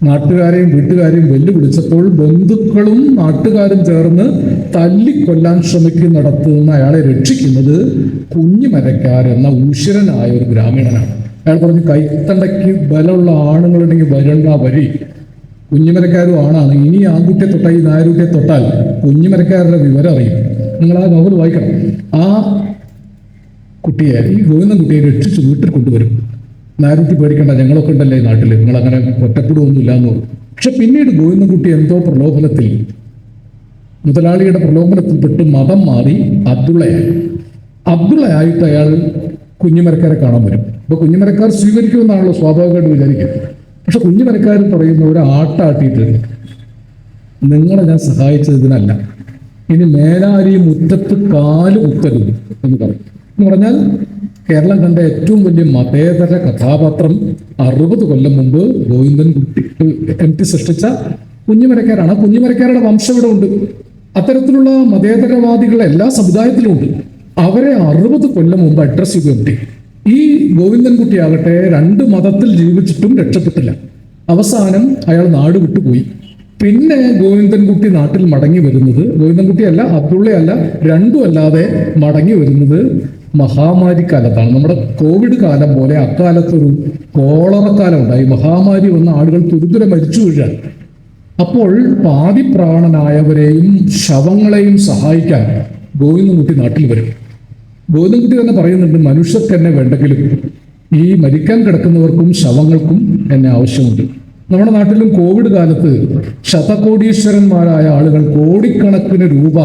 നാട്ടുകാരെയും വീട്ടുകാരെയും വെല്ലുവിളിച്ചപ്പോൾ ബന്ധുക്കളും നാട്ടുകാരും ചേർന്ന് തല്ലിക്കൊല്ലാൻ ശ്രമിക്കുന്നിടത്ത് അയാളെ രക്ഷിക്കുന്നത് കുഞ്ഞിമരക്കാർ എന്ന ഉശിരനായ ഒരു ഗ്രാമീണനാണ്. അയാൾ പറഞ്ഞു, കൈത്തണ്ടയ്ക്ക് ബലമുള്ള ആണുങ്ങളുണ്ടെങ്കിൽ വരണ്ട വഴി കുഞ്ഞിമരക്കാരും ആണാണ്. ഇനി ആൺകുട്ടിയെ തൊട്ടാൽ, ഈ നായരുട്ടിയെ തൊട്ടാൽ കുഞ്ഞിമരക്കാരുടെ വിവരം അറിയും. നിങ്ങൾ ആ നോവൽ വായിക്കണം. ആ കുട്ടിയെ, ഈ ഗോവിന്ദൻകുട്ടിയെ രക്ഷിച്ച് വീട്ടിൽ കൊണ്ടുവരും. നായരുട്ടി പേടിക്കേണ്ട, ഞങ്ങളൊക്കെ ഉണ്ടല്ലേ ഈ നാട്ടിൽ, നിങ്ങളങ്ങനെ ഒറ്റപ്പെടുകയൊന്നുമില്ല എന്ന് പറഞ്ഞു. പക്ഷെ പിന്നീട് ഗോവിന്ദൻകുട്ടി എന്തോ പ്രലോഭനത്തിൽ, മുതലാളിയുടെ പ്രലോഭനത്തിൽപ്പെട്ട് മതം മാറി അബ്ദുള്ളയായിട്ട് അയാൾ കുഞ്ഞുമരക്കാരെ കാണാൻ വരും. അപ്പൊ കുഞ്ഞുമരക്കാർ സ്വീകരിക്കുമെന്നാണല്ലോ സ്വാഭാവികമായിട്ട് വിചാരിക്കുന്നത്. പക്ഷെ കുഞ്ഞുമരക്കാർ പറയുന്ന ഒരു ആട്ടാട്ടിയിട്ട് നിങ്ങളെ ഞാൻ സഹായിച്ചത് ഇതിനല്ല, ഇനി മേലാരി മുറ്റത്ത് കാല് കുത്തരുത് എന്ന് പറയും. എന്ന് പറഞ്ഞാൽ കേരളം കണ്ട ഏറ്റവും വലിയ മതേതര കഥാപാത്രം 60 കൊല്ലം മുമ്പ് ഗോവിന്ദൻകുട്ടി MT സൃഷ്ടിച്ച കുഞ്ഞുമരക്കാരാണ്. ആ കുഞ്ഞുമരക്കാരുടെ വംശം ഇവിടെ ഉണ്ട്. അത്തരത്തിലുള്ള മതേതരവാദികൾ എല്ലാ സമുദായത്തിലും ഉണ്ട്. അവരെ 60 കൊല്ലം മുമ്പ് അഡ്രസ് ചെയ്തു MT. ഈ ഗോവിന്ദൻകുട്ടി ആകട്ടെ 2 മതത്തിൽ ജീവിച്ചിട്ടും രക്ഷപ്പെട്ടില്ല. അവസാനം അയാൾ നാട് വിട്ടുപോയി. പിന്നെ ഗോവിന്ദൻകുട്ടി നാട്ടിൽ മടങ്ങി വരുന്നത്, ഗോവിന്ദൻകുട്ടി അല്ല, അബ്ദുള്ളയല്ല, രണ്ടും അല്ലാതെ മടങ്ങി വരുന്നത് മഹാമാരി കാലത്താണ്. നമ്മുടെ കോവിഡ് കാലം പോലെ അക്കാലത്തൊരു കോളറക്കാലം ഉണ്ടായി. മഹാമാരി വന്ന ആളുകൾ തുരുതുരെ മരിച്ചു വീഴാൻ. അപ്പോൾ പാതിപ്രാണനായവരെയും ശവങ്ങളെയും സഹായിക്കാൻ ഗോവിന്ദൻകുട്ടി നാട്ടിൽ വരും. ഗോവിന്ദൻകുട്ടി തന്നെ പറയുന്നുണ്ട്, മനുഷ്യർക്ക് എന്നെ വേണ്ടെങ്കിലും ഈ മരിക്കാൻ കിടക്കുന്നവർക്കും ശവങ്ങൾക്കും എന്നെ ആവശ്യമുണ്ട്. നമ്മുടെ നാട്ടിലും കോവിഡ് കാലത്ത് ശതകോടീശ്വരന്മാരായ ആളുകൾ, കോടിക്കണക്കിന് രൂപ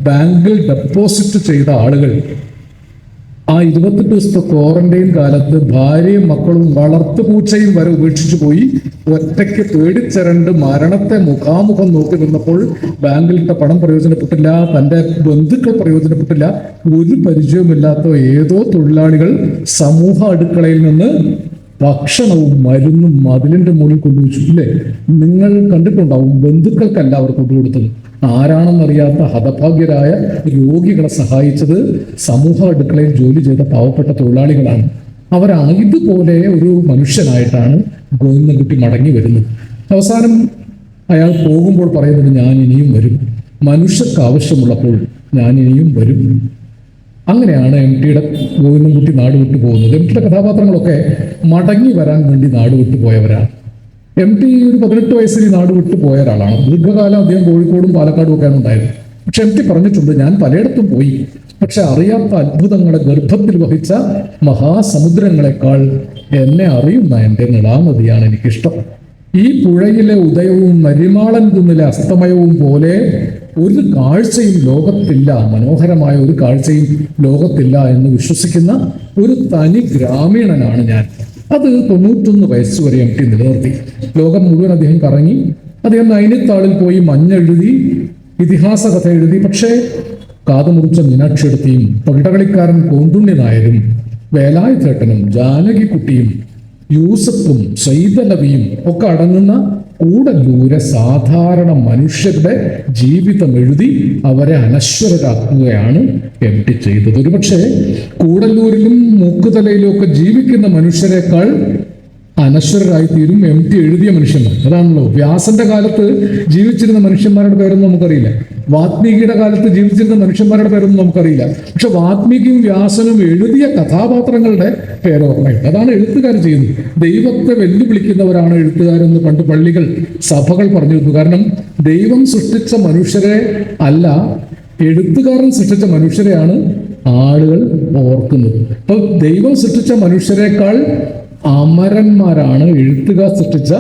ബാങ്കിൽ ഡെപ്പോസിറ്റ് ചെയ്ത ആളുകൾ ആ 28 ദിവസത്തെ ക്വാറന്റൈൻ കാലത്ത് ഭാര്യയും മക്കളും വളർത്തുപൂച്ചയും വരെ ഉപേക്ഷിച്ചു പോയി ഒറ്റയ്ക്ക് പേടിച്ചരണ്ട് മരണത്തെ മുഖാമുഖം നോക്കി നിന്നപ്പോൾ ബാങ്കിലിട്ട പണം പ്രയോജനപ്പെട്ടില്ല, തൻ്റെ ബന്ധുക്കൾ പ്രയോജനപ്പെട്ടില്ല. ഒരു പരിചയവുമില്ലാത്ത ഏതോ തൊഴിലാളികൾ സമൂഹ അടുക്കളയിൽ നിന്ന് ഭക്ഷണവും മരുന്നും മതിലിന്റെ മുകളിൽ കൊണ്ടുവച്ചു. ഇല്ലേ, നിങ്ങൾ കണ്ടിട്ടുണ്ടാവും. ബന്ധുക്കൾക്കല്ല അവർ കൊണ്ടുകൊടുത്തത്. ആരാണെന്നറിയാത്ത ഹതഭാഗ്യരായ രോഗികളെ സഹായിച്ചത് സമൂഹ അടുക്കളയിൽ ജോലി ചെയ്ത പാവപ്പെട്ട തൊഴിലാളികളാണ്. ഇതുപോലെ ഒരു മനുഷ്യനായിട്ടാണ് ഗോവിന്ദൻകുട്ടി മടങ്ങി വരുന്നത്. അവസാനം അയാൾ പോകുമ്പോൾ പറയുന്നത്, ഞാൻ ഇനിയും വരും, മനുഷ്യർക്ക് ആവശ്യമുള്ളപ്പോൾ ഞാൻ ഇനിയും വരും. അങ്ങനെയാണ് MTയുടെ ഗോവിന്ദൻകുട്ടി നാട് വിട്ടു പോകുന്നത്. MTയുടെ കഥാപാത്രങ്ങളൊക്കെ മടങ്ങി വരാൻ വേണ്ടി നാട് വിട്ടു പോയവരാണ്. MT ഒരു 18 വയസ്സിൽ നാട് വിട്ടു പോയ ഒരാളാണ്. ദീർഘകാലം അദ്ദേഹം കോഴിക്കോടും പാലക്കാടും ഒക്കെയാണ് ഉണ്ടായത്. പക്ഷെ MT പറഞ്ഞിട്ടുണ്ട്, ഞാൻ പലയിടത്തും പോയി, പക്ഷെ അറിയാത്ത അത്ഭുതങ്ങളെ ഗർഭത്തിൽ വഹിച്ച മഹാസമുദ്രങ്ങളെക്കാൾ എന്നെ അറിയുന്ന എൻ്റെ നിളാനദിയാണ് എനിക്കിഷ്ടം. ഈ പുഴയിലെ ഉദയവും നരിമാളൻ കുന്നിലെ അസ്തമയവും പോലെ ഒരു കാഴ്ചയും ലോകത്തില്ല, മനോഹരമായ ഒരു കാഴ്ചയും ലോകത്തില്ല എന്ന് വിശ്വസിക്കുന്ന ഒരു തനി ഗ്രാമീണനാണ് ഞാൻ. അത് 91 വയസ്സ് വരെ MT നിലനിർത്തി. ലോകം മുഴുവൻ അദ്ദേഹം കറങ്ങി. അദ്ദേഹം നൈനിത്താളിൽ പോയി മഞ്ഞെഴുതി, ഇതിഹാസ കഥ എഴുതി. പക്ഷേ കാതുമുറിച്ച മീനാക്ഷിയെടുത്തിയും പകിടകളിക്കാരൻ കോന്തുണ്ണി നായരും വേലായുധേട്ടനും ജാനകിക്കുട്ടിയും യൂസഫും സൈതലവിയും ഒക്കെ അടങ്ങുന്ന കൂടല്ലൂരെ സാധാരണ മനുഷ്യരുടെ ജീവിതം എഴുതി അവരെ അനശ്വരരാക്കുകയാണ് MT ചെയ്തത്. ഒരുപക്ഷെ കൂടല്ലൂരിലും മൂക്കുതലയിലും ഒക്കെ ജീവിക്കുന്ന മനുഷ്യരെക്കാൾ അനശ്വരരായി തീരും MT എഴുതിയ മനുഷ്യന്മാർ. അതാണല്ലോ, വ്യാസന്റെ കാലത്ത് ജീവിച്ചിരുന്ന മനുഷ്യന്മാരുടെ പേരൊന്നും നമുക്കറിയില്ല, വാത്മീകിയുടെ കാലത്ത് ജീവിച്ചിരുന്ന മനുഷ്യന്മാരുടെ പേരൊന്നും നമുക്കറിയില്ല. പക്ഷെ വാത്മീകിയും വ്യാസനും എഴുതിയ കഥാപാത്രങ്ങളുടെ പേരോർമ്മയുണ്ട്. അതാണ് എഴുത്തുകാർ ചെയ്യുന്നത്. ദൈവത്തെ വെല്ലുവിളിക്കുന്നവരാണ് എഴുത്തുകാരെന്ന് പണ്ട് പള്ളികൾ, സഭകൾ പറഞ്ഞിരുന്നു. കാരണം ദൈവം സൃഷ്ടിച്ച മനുഷ്യരെ അല്ല, എഴുത്തുകാരൻ സൃഷ്ടിച്ച മനുഷ്യരെയാണ് ആളുകൾ ഓർക്കുന്നത്. അപ്പൊ ദൈവം സൃഷ്ടിച്ച മനുഷ്യരെക്കാൾ അമരന്മാരാണ് എഴുത്തുകാർ സൃഷ്ടിച്ച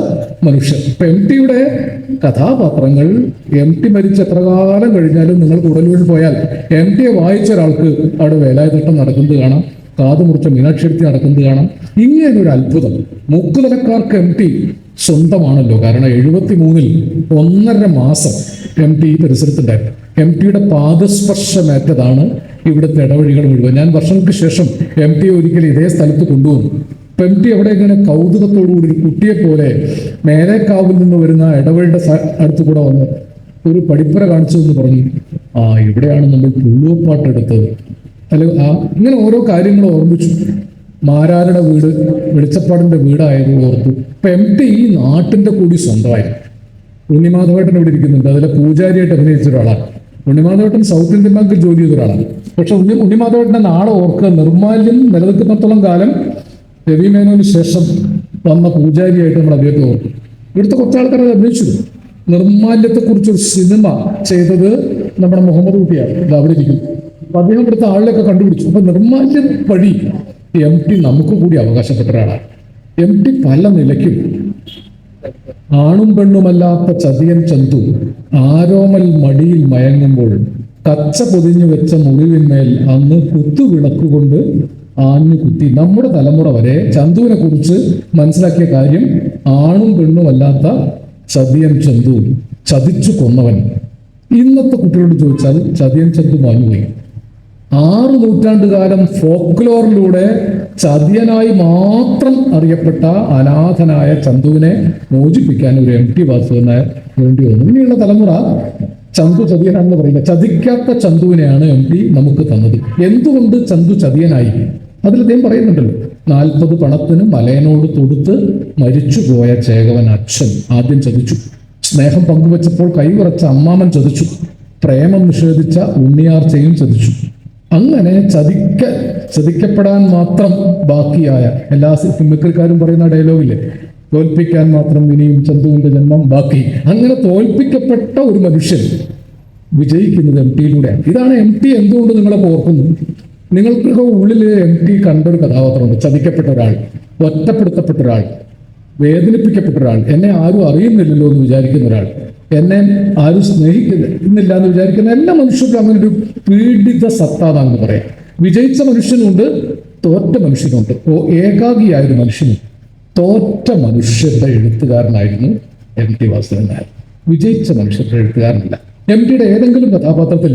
മനുഷ്യർ. ഇപ്പൊ MTയുടെ കഥാപാത്രങ്ങൾ, MT മരിച്ച എത്ര കാലം കഴിഞ്ഞാലും നിങ്ങൾ കൂടല്ലൂരിൽ പോയാൽ MTയെ വായിച്ച ഒരാൾക്ക് അവിടെ വേലായുധേട്ടൻ നടക്കുന്നത് കാണാം, കാതുമുറിച്ച മീനാക്ഷിയെടുത്തി നടക്കുന്നത് കാണാം. ഇങ്ങനൊരു അത്ഭുതം മൂക്കുതലക്കാർക്ക് MT സ്വന്തമാണല്ലോ. കാരണം 73-ൽ 1.5 മാസം MT ഈ പരിസരത്തുണ്ടായിരുന്നു. MTയുടെ പാദസ്പർശമേറ്റതാണ് ഇവിടുത്തെ ഇടവഴികൾ മുഴുവൻ. ഞാൻ വർഷങ്ങൾക്ക് ശേഷം MTയെ ഒരിക്കലും ഇതേ സ്ഥലത്ത് കൊണ്ടുവന്നു. MT അവിടെ ഇങ്ങനെ കൗതുകത്തോടുകൂടി ഒരു കുട്ടിയെ പോലെ മേലേക്കാവിൽ നിന്ന് വരുന്ന ഇടവഴിയുടെ അടുത്ത് കൂടെ വന്ന് ഒരു പടിപ്പുര കാണിച്ചു എന്ന് പറഞ്ഞു, ഇവിടെയാണ് നമ്മൾ പുള്ളുവപ്പാട്ട് എടുത്തത്. ഇങ്ങനെ ഓരോ കാര്യങ്ങളും ഓർമ്മിച്ചു. മാരാരുടെ വീട് വെളിച്ചപ്പാടിന്റെ വീടായത് ഓർത്തു. ഇപ്പൊ MT ഈ നാട്ടിന്റെ കൂടി സ്വന്തമായിരുന്നു. ഉണ്ണിമാധവേട്ടൻ ഇവിടെ ഇരിക്കുന്നുണ്ട്, അതിലെ പൂജാരിയായിട്ട് അഭിനയിച്ച ഒരാളാണ്. ഉണ്ണിമാധവേട്ടൻ സൗത്ത് ഇന്ത്യൻ ബാങ്കിൽ ജോലി ചെയ്ത ഒരാളാണ്. പക്ഷെ ഉണ്ണിമാധവേട്ടന്റെ നാളെ ഓർക്കുക, നിർമ്മാല്യം നിലനിൽക്കുന്നിടത്തോളം കാലം രവി മേനോന് ശേഷം വന്ന പൂജാരിയായിട്ട് നമ്മൾ അദ്ദേഹത്തെ ഓർക്കും. ഇവിടുത്തെ കുറച്ച് ആൾക്കാർ അത് അഭിനയിച്ചു. നിർമ്മാല്യത്തെക്കുറിച്ചൊരു സിനിമ ചെയ്തത് നമ്മുടെ മുഹമ്മദ് കുട്ടിയാണ്, ഇത് അവിടെ ഇരിക്കുന്നു. അപ്പൊ അദ്ദേഹം ഇവിടുത്തെ ആളിലൊക്കെ കണ്ടുപിടിച്ചു. അപ്പൊ നിർമ്മാല്യം വഴി MT നമുക്ക് കൂടി അവകാശപ്പെട്ട ഒരാളാണ്. MT പല നിലയ്ക്കും ആണും പെണ്ണുമല്ലാത്ത ചതിയൻ ചന്തു ആരോമൽ മടിയിൽ മയങ്ങുമ്പോൾ കച്ച പൊതിഞ്ഞു വെച്ച മുറിവിന്മേൽ അന്ന് കുത്തുവിളക്കുകൊണ്ട് ആഞ്ഞു കുത്തി. നമ്മുടെ തലമുറ വരെ ചന്തുവിനെ കുറിച്ച് മനസ്സിലാക്കിയ കാര്യം ആണും പെണ്ണും അല്ലാത്ത ചതിയൻ ചന്തു, ചതിച്ചു കൊന്നവൻ. ഇന്നത്തെ കുട്ടികളോട് ചോദിച്ചാൽ ചതിയൻ ചന്തു മാഞ്ഞുപോയി. 6 നൂറ്റാണ്ടുകാലം ഫോക്ലോറിലൂടെ ചതിയനായി മാത്രം അറിയപ്പെട്ട അനാഥനായ ചന്തുവിനെ മോചിപ്പിക്കാൻ ഒരു MT വാസുദേവൻ നായർ വേണ്ടി വന്നു. ഇനിയുള്ള തലമുറ ചന്തു ചതിയനാണെന്ന് പറയില്ല. ചതിക്കാത്ത ചന്തുവിനെയാണ് MT നമുക്ക് തന്നത്. എന്തുകൊണ്ട് ചന്തു ചതിയനായി? അതിൽ അദ്ദേഹം പറയുന്നുണ്ടല്ലോ, 40 പണത്തിന് മലയനോട് തൊടുത്ത് മരിച്ചുപോയ ചേകവൻ അച്ഛൻ ആദ്യം ചതിച്ചു. സ്നേഹം പങ്കുവച്ചപ്പോൾ കൈവിറച്ച ചതിച്ചു. പ്രേമം നിഷേധിച്ച ഉണ്ണിയാർച്ചയും ചതിച്ചു. അങ്ങനെ ചതിക്കപ്പെടാൻ മാത്രം ബാക്കിയായ എല്ലാ മിമിക്രിക്കാരും പറയുന്ന ഡയലോഗില്ലേ, തോൽപ്പിക്കാൻ മാത്രം ഇനിയും ചന്തുവിന്റെ ജന്മം ബാക്കി. അങ്ങനെ തോൽപ്പിക്കപ്പെട്ട ഒരു മനുഷ്യൻ വിജയിക്കുന്നത് MTയിലൂടെയാണ്. ഇതാണ് MT എന്തുകൊണ്ട് നിങ്ങളൊക്കെ ഓർക്കുന്നു? നിങ്ങൾക്കൊക്കെ ഉള്ളിൽ MT കണ്ടൊരു കഥാപാത്രമുണ്ട്. ചതിക്കപ്പെട്ട ഒരാൾ, ഒറ്റപ്പെടുത്തപ്പെട്ട ഒരാൾ, വേദനിപ്പിക്കപ്പെട്ട ഒരാൾ, എന്നെ ആരും അറിയുന്നില്ലല്ലോ എന്ന് വിചാരിക്കുന്ന ഒരാൾ, എന്നെ ആരും സ്നേഹിക്കുന്നില്ല എന്ന് വിചാരിക്കുന്ന എല്ലാ മനുഷ്യർക്കും അങ്ങനെ ഒരു പീഡിത സത്താതാണെന്ന് പറയാം. വിജയിച്ച മനുഷ്യനുണ്ട്, തോറ്റ മനുഷ്യനുണ്ട്. ഏകാഗിയായൊരു മനുഷ്യനും തോറ്റ മനുഷ്യരുടെ എഴുത്തുകാരനായിരുന്നു MT വാസുദേവൻ നായർ. വിജയിച്ച മനുഷ്യരുടെ എഴുത്തുകാരനല്ല. MTയുടെ ഏതെങ്കിലും കഥാപാത്രത്തിൽ,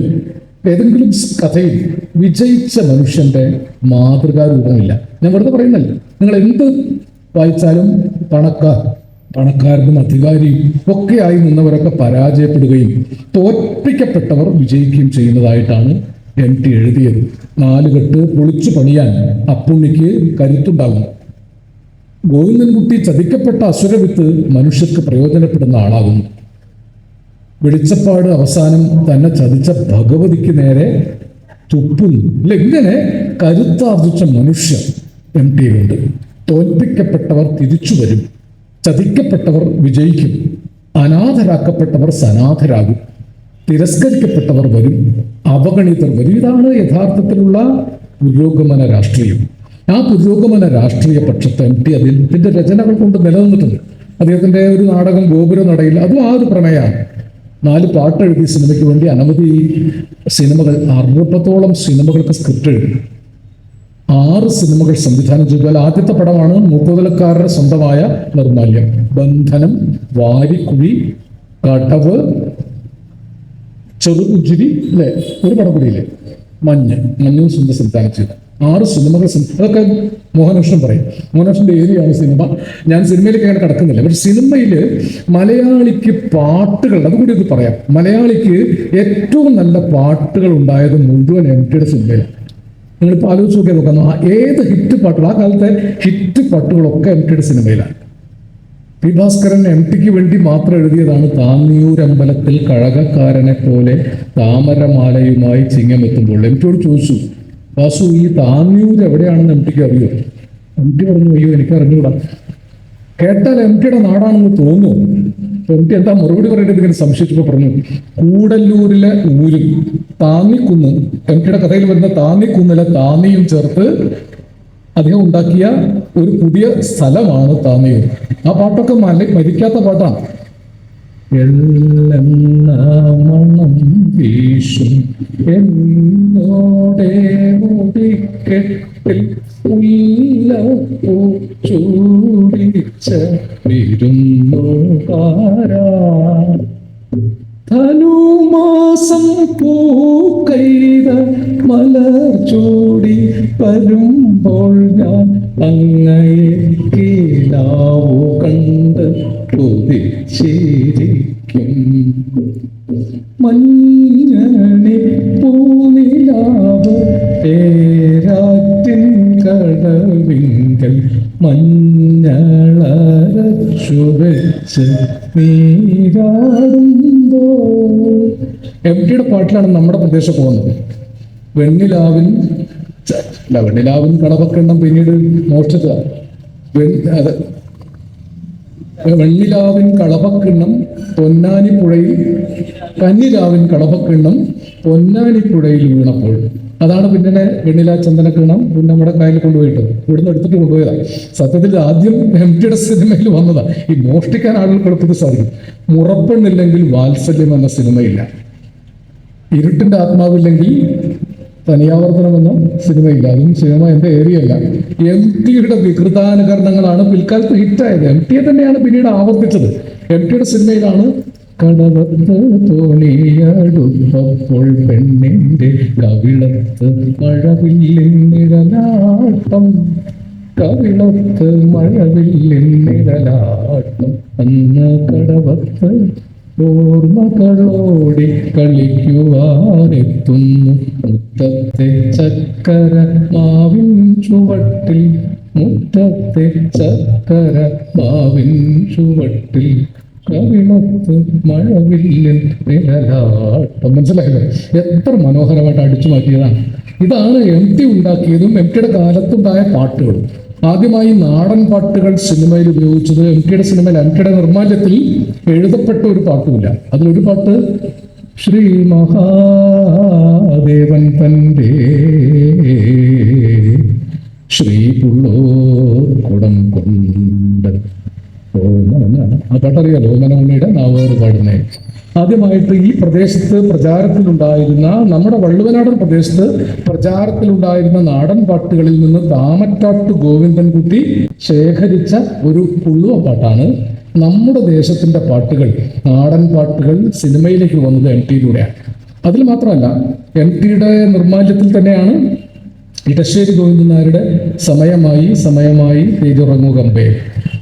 ഏതെങ്കിലും കഥയിൽ വിജയിച്ച മനുഷ്യന്റെ മാതൃകാരൂപമില്ല. ഞാൻ വെറുതെ പറയുന്നല്ല. നിങ്ങൾ എന്ത് വായിച്ചാലും പണക്കാരനും അധികാരിയും ഒക്കെയായി നിന്നവരൊക്കെ പരാജയപ്പെടുകയും തോൽപ്പിക്കപ്പെട്ടവർ വിജയിക്കുകയും ചെയ്യുന്നതായിട്ടാണ് MT എഴുതിയത്. 4 കെട്ട് പൊളിച്ചു പണിയാൻ അപ്പുണ്ണിക്ക് കരുത്തുണ്ടാകും. ഗോവിന്ദൻകുട്ടി ചതിക്കപ്പെട്ട അസുരവിത്ത് മനുഷ്യർക്ക് പ്രയോജനപ്പെടുന്ന ആളാകുന്നു. വെളിച്ചപ്പാട് അവസാനം തന്നെ ചതിച്ച ഭഗവതിക്ക് നേരെ തുപ്പുന്നു. അല്ല, ഇങ്ങനെ കരുത്താർജിച്ച മനുഷ്യർ MTയിലുണ്ട്. തോൽപ്പിക്കപ്പെട്ടവർ തിരിച്ചു വരും, ചതിക്കപ്പെട്ടവർ വിജയിക്കും, അനാഥരാക്കപ്പെട്ടവർ സനാഥരാകും, തിരസ്കരിക്കപ്പെട്ടവർ വരും, അവഗണിതർ വരും. ഇതാണ് യഥാർത്ഥത്തിലുള്ള പുരോഗമന രാഷ്ട്രീയം. ആ പുരോഗമന രാഷ്ട്രീയ പക്ഷത്ത് MT അദ്ദേഹത്തിന്റെ രചനകൾ കൊണ്ട് നിലനിന്നിട്ടുണ്ട്. അദ്ദേഹത്തിന്റെ ഒരു നാടകം ഗോപുര നടയിൽ, അതും ആ ഒരു പ്രമേയമാണ്. 4 പാട്ട് എഴുതി സിനിമയ്ക്ക് വേണ്ടി അനവധി സിനിമകൾ, 60ഓളം സിനിമകൾക്ക് സ്ക്രിപ്റ്റ് എഴുതി, 6 സിനിമകൾ സംവിധാനം ചെയ്തു. ആദ്യത്തെ പടമാണ് മുക്കുതലക്കാരുടെ സ്വന്തമായ നിർമാല്യം. ബന്ധനം, വാരിക്കുഴി, കടവ്, ചെറുകുജിരി, അല്ലെ, ഒരു പടം കൂടിയില്ലേ, മഞ്ഞും സുന്ദർ സംവിധാനം ചെയ്തു. 6 സിനിമകൾ. അതൊക്കെ മോഹനകൃഷ്ണൻ പറയും. മോഹനകൃഷ്ണന്റെ ഏരിയയാണ് സിനിമ. ഞാൻ സിനിമയിലേക്ക് അങ്ങനെ കിടക്കുന്നില്ല. പക്ഷെ സിനിമയിൽ മലയാളിക്ക് പാട്ടുകൾ, അതുകൂടി ഇത് പറയാം, മലയാളിക്ക് ഏറ്റവും നല്ല പാട്ടുകൾ ഉണ്ടായത് മുഴുവൻ MTയുടെ സിനിമയിലാണ്. നിങ്ങളിപ്പോൾ ആലോചിച്ച് നോക്കിയാൽ നോക്കാം, ഏത് ഹിറ്റ് പാട്ടുകൾ, ആ കാലത്തെ ഹിറ്റ് പാട്ടുകളൊക്കെ MTയുടെ സിനിമയിലാണ്. പി ഭാസ്കരൻ MTക്ക് വേണ്ടി മാത്രം എഴുതിയതാണ് താന്നിയൂരമ്പലത്തിൽ കഴകക്കാരനെ പോലെ താമരമാലയുമായി ചിങ്ങമെത്തുമ്പോൾ. MTയോട് ചോദിച്ചു, വാസു, ഈ താന്നിയൂർ എവിടെയാണെന്ന് MTക്ക് അറിയോ? MT പറഞ്ഞു, അയ്യോ എനിക്ക് അറിഞ്ഞുകൂടാ. കേട്ടാൽ MTയുടെ നാടാണെന്ന് തോന്നുന്നു. MT എന്താ മറുപടി പറയേണ്ടത് ഇങ്ങനെ സംശയിച്ചപ്പോൾ പറഞ്ഞു, കൂടല്ലൂരിലെ ഊരും താന്നിക്കുന്നും, MTയുടെ കഥയിൽ വരുന്ന താന്നിക്കുന്നിലെ താന്നിയും ചേർത്ത് അദ്ദേഹം ഉണ്ടാക്കിയ ഒരു പുതിയ സ്ഥലമാണ് താന്നിയൂർ. ആ പാട്ടൊക്കെ മരിക്കാത്ത പാട്ടാണ്. എള്ളെണ്ണ മണം വീശും എന്നോടെ മുടിക്കെട്ടിൽ ഉല്ലപ്പൂ ചൂടിച്ച വിരുന്നുകാരാ, ധനുമാസം പൂക്കൈത മലർ ചൂടി വരുമ്പോൾ ഞാൻ അങ്ങയെ കിനാവു കണ്ട് കൊതിച്ചിരിക്കും. മഞ്ഞണി പൂനിലാവ് പേരാറ്റിൻ കടവിങ്കൽ മഞ്ഞളരച്ചു വെച്ച് നീരാടുമ്പോ. MTയുടെ പാട്ടിലാണ് നമ്മുടെ പ്രദേശം പോകുന്നത്. വെണ്ണിലാവിൻ കളവക്കെണ്ണം പിന്നീട് മോഷ്ടിച്ചതാ. വെണ്ണിലാവിൻ കളവക്കിണ്ണം പൊന്നാനിപ്പുഴയിൽ, കന്നിലാവിൻ കളവക്കിണ്ണം പൊന്നാനിപ്പുഴയിൽ വീണപ്പോൾ. അതാണ് പിന്നെ വെണ്ണിലാ ചന്ദനക്കിണ്ണം പിന്നെ നമ്മുടെ കയ്യിൽ കൊണ്ടുപോയിട്ട് ഇവിടുന്ന് എടുത്തിട്ട് കൊണ്ടുപോയതാണ്. സത്യത്തിൽ ആദ്യം MTയുടെ സിനിമയിൽ വന്നതാ. ഈ മോഷ്ടിക്കാൻ ആളുകൾക്ക് എളുപ്പത്തിൽ സാധിക്കും. മുറപ്പെണ്ണില്ലെങ്കിൽ വാത്സല്യം എന്ന സിനിമയില്ല, ഇരുട്ടിന്റെ ആത്മാവില്ലെങ്കിൽ തനിയാവർത്തനം എന്ന സിനിമയില്ല, അതും സിനിമ എൻ്റെ ഏരിയ അല്ല. MTയുടെ വികൃതാനുകരണങ്ങളാണ് പിൽക്കാലത്ത് ഹിറ്റായത്. MTയെ തന്നെയാണ് പിന്നീട് ആവർത്തിച്ചത്. MTയുടെ സിനിമയിലാണ് കടവത്ത് തോണിയടുത്തപ്പോൾ പെണ്ണിന്റെ കവിളത്ത് മഴവില്ലിൻ നിഴലാട്ടം, കവിളത്ത് മഴവില്ലിൻ നിഴലാട്ടം, അന്ന് കടവത്ത് ഓർമ്മകളോടി കളിക്കുവാനെത്തുന്നു മുറ്റത്തെ ചക്കര മാവിൻ ചുവട്ടിൽ, മുറ്റത്തെ ചക്കര മാവിൻ ചുവട്ടിൽ, കവിളത്ത് മഴവില്ലിൻ നിഴലാട്ടം. മനസ്സിലായല്ലോ? എത്ര മനോഹരമായിട്ട് അടിച്ചു മാറ്റിയതാണ്. ഇതാണ് MT ഉണ്ടാക്കിയതും MTയുടെ കാലത്തുണ്ടായ പാട്ടുകളും. ആദ്യമായി നാടൻ പാട്ടുകൾ സിനിമയിൽ ഉപയോഗിച്ചത് MTയുടെ സിനിമയിൽ, MTയുടെ നിർമ്മാല്യത്തിൽ എഴുതപ്പെട്ട ഒരു പാട്ടുമില്ല. അതിലൊരു പാട്ട് ശ്രീ മഹാദേവൻ തൻ്റെ ശ്രീ പുള്ളോർ കുടം കൊണ്ട് ഓമന, ആ പാട്ടറിയാലോ, ഓമന ഉണ്ണിയുടെ നാവേറ് പാടുന്നേ. ആദ്യമായിട്ട് ഈ പ്രദേശത്ത് പ്രചാരത്തിലുണ്ടായിരുന്ന, നമ്മുടെ വള്ളുവനാടൻ പ്രദേശത്ത് പ്രചാരത്തിലുണ്ടായിരുന്ന നാടൻ പാട്ടുകളിൽ നിന്ന് താമറ്റാട്ട് ഗോവിന്ദൻകുട്ടി ശേഖരിച്ച ഒരു പുള്ളുവ പാട്ടാണ്. നമ്മുടെ ദേശത്തിന്റെ പാട്ടുകൾ, നാടൻ പാട്ടുകൾ സിനിമയിലേക്ക് വന്നത് MTയിലൂടെയാണ്. അതിൽ മാത്രമല്ല, MTയുടെ നിർമ്മാല്യത്തിൽ തന്നെയാണ് ഇടശ്ശേരി ഗോവിന്ദൻ നായരുടെ സമയമായി തേജുറങ്ങു കമ്പേ.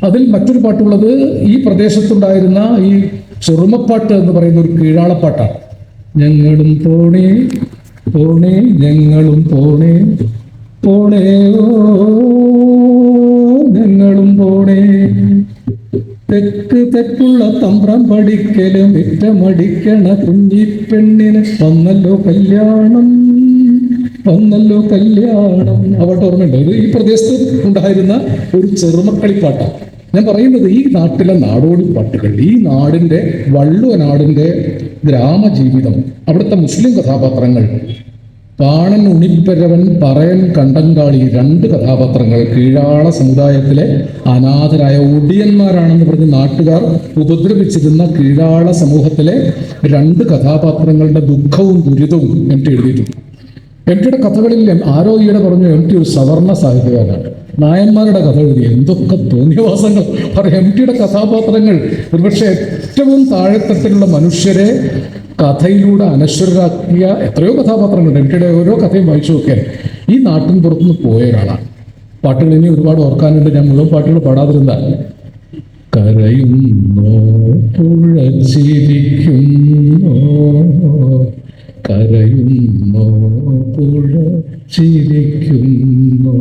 അതിൽ മറ്റൊരു പാട്ടുള്ളത് ഈ പ്രദേശത്തുണ്ടായിരുന്ന ഈ ചെറുമപ്പാട്ട് എന്ന് പറയുന്ന ഒരു കീഴാളപ്പാട്ടാണ്. ഞങ്ങളും പോണേ പോണേ ഞങ്ങളും പോണേ പോണേ ഓ ഞങ്ങളും പോണേ, തെക്കുള്ള തമ്പ്രം പഠിക്കലും ഏറ്റമടിക്കണ കുഞ്ഞിപ്പെണ്ണിന് വന്നല്ലോ കല്യാണം, വന്നല്ലോ കല്യാണം. അവിടെ ഓർമ്മയുണ്ടോ? ഇത് ഈ പ്രദേശത്ത് ഉണ്ടായിരുന്ന ഒരു ചെറുമക്കളിപ്പാട്ടാണ്. ഞാൻ പറയുന്നത് ഈ നാട്ടിലെ നാടോടി പാട്ടുകൾ, ഈ നാടിൻ്റെ വള്ളുവനാടിൻ്റെ ഗ്രാമജീവിതം, അവിടുത്തെ മുസ്ലിം കഥാപാത്രങ്ങൾ, പാണൻ, ഉണിപ്പരവൻ, പറയൻ, കണ്ടങ്കാളി, 2 കഥാപാത്രങ്ങൾ കീഴാള സമുദായത്തിലെ അനാഥരായ ഒടിയന്മാരാണെന്ന് പറഞ്ഞ് നാട്ടുകാർ ഉപദ്രവിച്ചിരുന്ന കീഴാള സമൂഹത്തിലെ 2 കഥാപാത്രങ്ങളുടെ ദുഃഖവും ദുരിതവും MT എഴുതിയിട്ടുണ്ട്. MTയുടെ കഥകളിൽ ആരോ ഈയിടെ പറഞ്ഞു MT ഒരു സവർണ സാഹിത്യകാരനാണ്. നായന്മാരുടെ കഥ എഴുതി എന്തൊക്കെ തോന്നിയവാസങ്ങൾ പറയും. MTയുടെ കഥാപാത്രങ്ങൾ ഒരുപക്ഷെ ഏറ്റവും താഴെത്തട്ടിലുള്ള മനുഷ്യരെ കഥയിലൂടെ അനശ്വരരാക്കിയ എത്രയോ കഥാപാത്രങ്ങളുണ്ട്. MTയുടെ ഓരോ കഥയും വായിച്ചു നോക്കിയാൽ ഈ നാട്ടിൻ പുറത്തുനിന്ന് പോയ ഒരാളാണ്. പാട്ടുകൾ ഇനി ഒരുപാട് ഓർക്കാനുണ്ട്, ഞാൻ മുഴുവൻ പാട്ടുകൾ പാടാതിരുന്നാൽ. കരയുന്നോ പുഴച്ചിരിക്കുന്നോ, കരയുന്നോ പുഴ ചിരിക്കുന്നോ,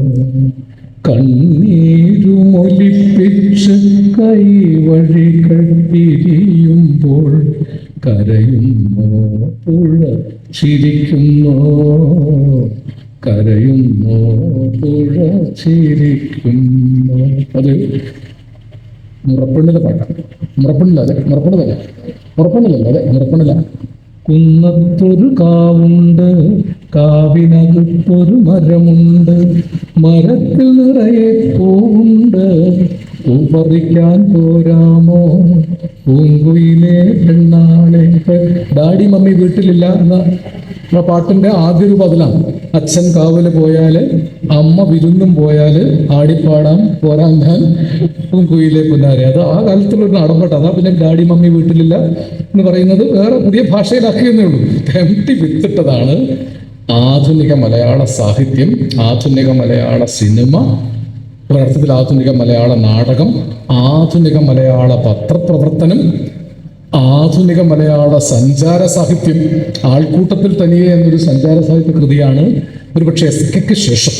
കണ്ണീരുമൊലിപ്പിച്ച് കൈവഴികൾ പിരിയുമ്പോൾ, കരയുന്നോ പുഴ ചിരിക്കുന്നോ, കരയുന്നോ പുഴ ചിരിക്കുന്നോ. അത് മുറപ്പെണ്ണിലെ പാട്ടാണ്. മുറപ്പെണ്ണില്ല. കുന്നത്തൊരു കാവുണ്ട്, കാവിനകത്തൊരു മരമുണ്ട്, മരത്തിൽ നിറയെ പൂവുണ്ട്, പൂ പറിക്കാൻ പോരാമോ പൂങ്കുയിലെ പെണ്ണാളെ. ഡാഡി മമ്മി വീട്ടിലില്ല എന്ന പാട്ടിന്റെ ആദ്യ രൂപം അതിലാണ്. അച്ഛൻ കാവല് പോയാല്, അമ്മ വിരുന്നും പോയാല് ആടിപ്പാടാം പോരാൻ ഞാൻ പൂങ്കുയിലെ പുന്നാരെ. അത് ആ കാലത്തുള്ളൊരു നാടൻപാട്ട്. അതാ പിന്നെ ഡാഡി മമ്മി വീട്ടിലില്ല എന്ന് പറയുന്നത് വേറെ പുതിയ ഭാഷയിലാക്കിയെന്നേ ഉള്ളൂ. MT വിത്തിട്ടതാണ് ആധുനിക മലയാള സാഹിത്യം, ആധുനിക മലയാള സിനിമ, ഒരർത്ഥത്തിൽ ആധുനിക മലയാള നാടകം, ആധുനിക മലയാള പത്രപ്രവർത്തനം, ആധുനിക മലയാള സഞ്ചാര സാഹിത്യം. ആൾക്കൂട്ടത്തിൽ തനിയെ എന്നൊരു സഞ്ചാര സാഹിത്യ കൃതിയാണ് ഒരുപക്ഷെ SKക്ക് ശേഷം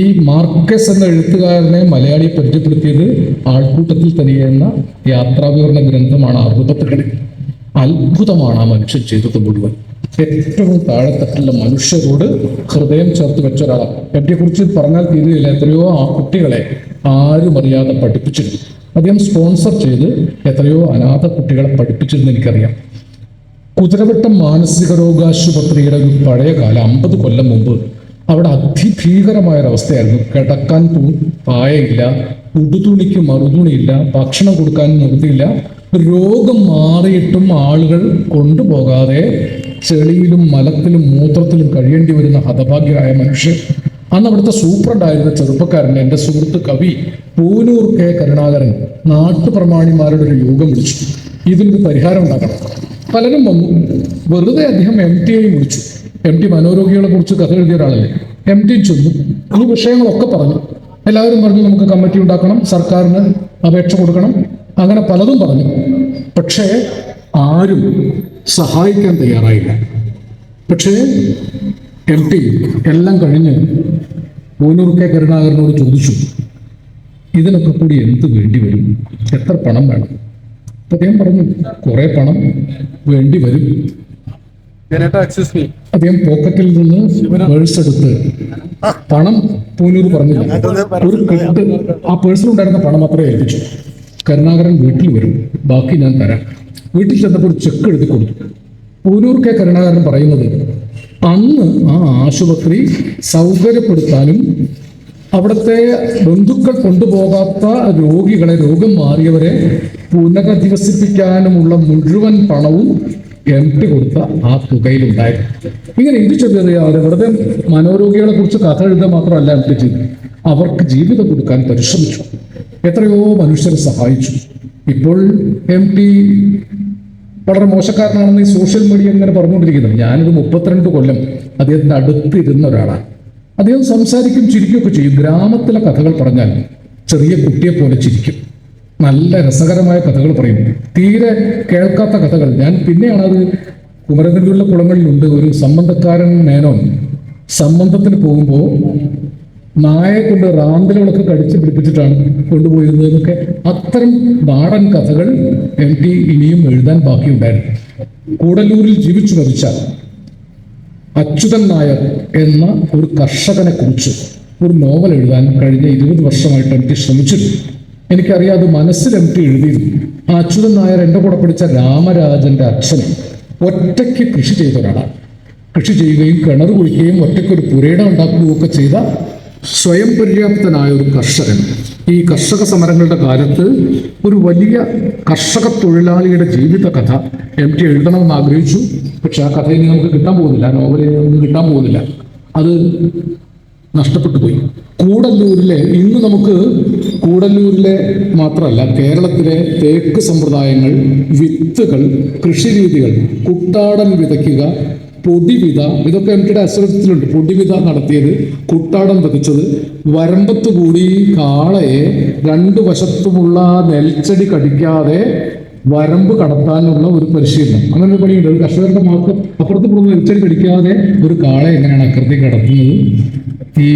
ഈ മാർക്കസ് എന്ന എഴുത്തുകാരനെ മലയാളിയെ പരിചയപ്പെടുത്തിയത്. ആൾക്കൂട്ടത്തിൽ തനിയെ എന്ന യാത്രാവിവരണ ഗ്രന്ഥമാണ് 60കളിൽ. അത്ഭുതമാണ് ആ മനുഷ്യൻ ചെയ്തത് മുഴുവൻ. ഏറ്റവും താഴെത്തട്ടിലുള്ള മനുഷ്യരോട് ഹൃദയം ചേർത്ത് വെച്ച ഒരാളാണ്. MTയെക്കുറിച്ച് പറഞ്ഞാൽ തീരുകയില്ല. എത്രയോ ആ കുട്ടികളെ ആരും അറിയാതെ പഠിപ്പിച്ചിരുന്നു. അദ്ദേഹം സ്പോൺസർ ചെയ്ത് എത്രയോ അനാഥ കുട്ടികളെ പഠിപ്പിച്ചിരുന്നു എനിക്കറിയാം. കുതിരവട്ടം മാനസിക രോഗാശുപത്രിയുടെ ഒരു പഴയ കാലം 50 കൊല്ലം മുമ്പ് അവിടെ അതിഭീകരമായൊരവസ്ഥയായിരുന്നു. കിടക്കാൻ പായയില്ല, ഉടുതുണിക്ക് മറുതുണിയില്ല, ഭക്ഷണം കൊടുക്കാൻ നിർത്തിയില്ല. രോഗം മാറിയിട്ടും ആളുകൾ കൊണ്ടുപോകാതെ ചെളിയിലും മലത്തിലും മൂത്രത്തിലും കഴിയേണ്ടി വരുന്ന ഹതഭാഗ്യരായ മനുഷ്യർ. അന്ന് അവിടുത്തെ സൂപ്രണ്ടായിരുന്ന ചെറുപ്പക്കാരൻ, എൻ്റെ സുഹൃത്ത് കവി പൂനൂർ കെ കരുണാകരൻ, നാട്ടുപ്രമാണിമാരുടെ ഒരു യോഗം വിളിച്ചു. ഇതിനൊരു പരിഹാരം ഉണ്ടാക്കണം. പലരും വന്നു. വെറുതെ അദ്ദേഹം MT വിളിച്ചു. MT മനോരോഗികളെ കുറിച്ച് കഥ എഴുതിയ ഒരാളല്ലേ. MT ചെന്നു. ഈ വിഷയങ്ങളൊക്കെ പറഞ്ഞു. എല്ലാവരും പറഞ്ഞു നമുക്ക് കമ്മിറ്റി ഉണ്ടാക്കണം, സർക്കാരിന് അപേക്ഷ കൊടുക്കണം, അങ്ങനെ പലതും പറഞ്ഞു. പക്ഷേ ആരും സഹായിക്കാൻ തയ്യാറായില്ല. പക്ഷേ MT എല്ലാം കഴിഞ്ഞ് പൂനൂർ കെ കരുണാകരനോട് ചോദിച്ചു, ഇതിനൊക്കെ കൂടി എന്ത് വേണ്ടി വരും, എത്ര പണം വേണം? അപ്പൊ അദ്ദേഹം പറഞ്ഞു, കുറെ പണം വേണ്ടി വരും. അദ്ദേഹം പോക്കറ്റിൽ നിന്ന് പേഴ്സ് എടുത്ത് പണം പൂനൂർ പറഞ്ഞില്ല, ഒരു കെട്ട് ആ പേഴ്സിലുണ്ടായിരുന്ന പണം അത്രയും ഏൽപ്പിച്ചു. കരുണാകരൻ വീട്ടിൽ വരും, ബാക്കി ഞാൻ തരാം. വീട്ടിൽ ചെന്നപ്പോൾ ഒരു ചെക്ക് എഴുതി കൊടുത്തു. പൂനൂർ കെ കരുണാകരൻ പറയുന്നത്, അന്ന് ആ ആശുപത്രി സൗകര്യപ്പെടുത്താനും അവിടുത്തെ ബന്ധുക്കൾ കൊണ്ടുപോകാത്ത രോഗികളെ, രോഗം മാറിയവരെ പുനരധിവസിപ്പിക്കാനുമുള്ള മുഴുവൻ പണവും MT കൊടുത്ത ആ തുകയിലുണ്ടായിരുന്നു. ഇങ്ങനെ ഇത് ചെയ്തത് അവർ വെറുതെ മനോരോഗികളെ കുറിച്ച് കഥ എഴുതുക മാത്രമല്ല MT ചെയ്തു, അവർക്ക് ജീവിതം കൊടുക്കാൻ പരിശ്രമിച്ചു. എത്രയോ മനുഷ്യരെ സഹായിച്ചു. ഇപ്പോൾ MT വളരെ മോശക്കാരനാണെന്ന് ഈ സോഷ്യൽ മീഡിയ ഇങ്ങനെ പറഞ്ഞുകൊണ്ടിരിക്കുന്നത്. ഞാനിത് 32 കൊല്ലം അദ്ദേഹത്തിൻ്റെ അടുത്തിരുന്ന ഒരാളാണ്. അദ്ദേഹം സംസാരിക്കും, ചിരിക്കുകയൊക്കെ ചെയ്യും. ഗ്രാമത്തിലെ കഥകൾ പറഞ്ഞാൽ ചെറിയ കുട്ടിയെ പോലെ ചിരിക്കും. നല്ല രസകരമായ കഥകൾ പറയും. തീരെ കേൾക്കാത്ത കഥകൾ. ഞാൻ പിന്നെയാണ് അത് കുമരനെല്ലൂരിലെ കുളങ്ങളിലുണ്ട്. ഒരു സംബന്ധക്കാരൻ മേനോൻ സംബന്ധത്തിന് പോകുമ്പോൾ നായെ കൊണ്ട് റാന്തലുകളൊക്കെ കടിച്ച് പിടിപ്പിച്ചിട്ടാണ് കൊണ്ടുപോയിരുന്നത് എന്നൊക്കെ. അത്തരം നാടൻ കഥകൾ MT ഇനിയും എഴുതാൻ ബാക്കിയുണ്ടായിരുന്നു. കൂടല്ലൂരിൽ ജീവിച്ചു മരിച്ച അച്യുതൻ നായർ എന്ന ഒരു കർഷകനെ കുറിച്ച് ഒരു നോവൽ എഴുതാൻ കഴിഞ്ഞ 20 വർഷമായിട്ട് MT ശ്രമിച്ചിട്ടുണ്ട്. എനിക്കറിയാം, അത് മനസ്സിൽ MT എഴുതിയിരുന്നു. ആ അച്യുതൻ നായർ എൻ്റെ കൂടെ പഠിച്ച രാമരാജന്റെ അച്ഛൻ ഒറ്റയ്ക്ക് കൃഷി ചെയ്ത ഒരാളാണ്. കൃഷി ചെയ്യുകയും കിണർ കുഴിക്കുകയും ഒറ്റയ്ക്കൊരു പുരയിടം ഉണ്ടാക്കുകയും ഒക്കെ ചെയ്ത സ്വയം പര്യാപ്തനായ ഒരു കർഷകൻ. ഈ കർഷക സമരങ്ങളുടെ കാലത്ത് ഒരു വലിയ കർഷക തൊഴിലാളിയുടെ ജീവിത കഥ MT എഴുതണമെന്ന് ആഗ്രഹിച്ചു. പക്ഷെ ആ കഥ ഇനി നമുക്ക് കിട്ടാൻ പോകുന്നില്ല, നോവലിൽ ഒന്നും കിട്ടാൻ പോകുന്നില്ല, അത് നഷ്ടപ്പെട്ടു പോയി. കൂടല്ലൂരിലെ ഇന്ന് നമുക്ക് കൂടല്ലൂരിലെ മാത്രമല്ല കേരളത്തിലെ തേക്ക് സമ്പ്രദായങ്ങൾ, വിത്തുകൾ, കൃഷിരീതികൾ, കുട്ടാടൻ വിതയ്ക്കുക, പൊടിവിത, ഇതൊക്കെ MTയുടെ അസുരത്തിലുണ്ട്. പൊടിവിത നടത്തിയത്, കുട്ടാടൻ വിതച്ചത്, വരമ്പത്തുകൂടി കാളയെ 2 വശത്തുമുള്ള നെൽച്ചെടി കടിക്കാതെ വരമ്പ് കടത്താനുള്ള ഒരു പരിശീലനം. അങ്ങനെ ഒരു പണിയുണ്ട്. ഒരു കർഷകരുടെ മാർക്ക് അപ്പുറത്ത് പോകുന്ന നെൽച്ചെടി കടിക്കാതെ ഒരു കാള എങ്ങനെയാണ് അക്കരത്തിൽ കടത്തുന്നത്, ഈ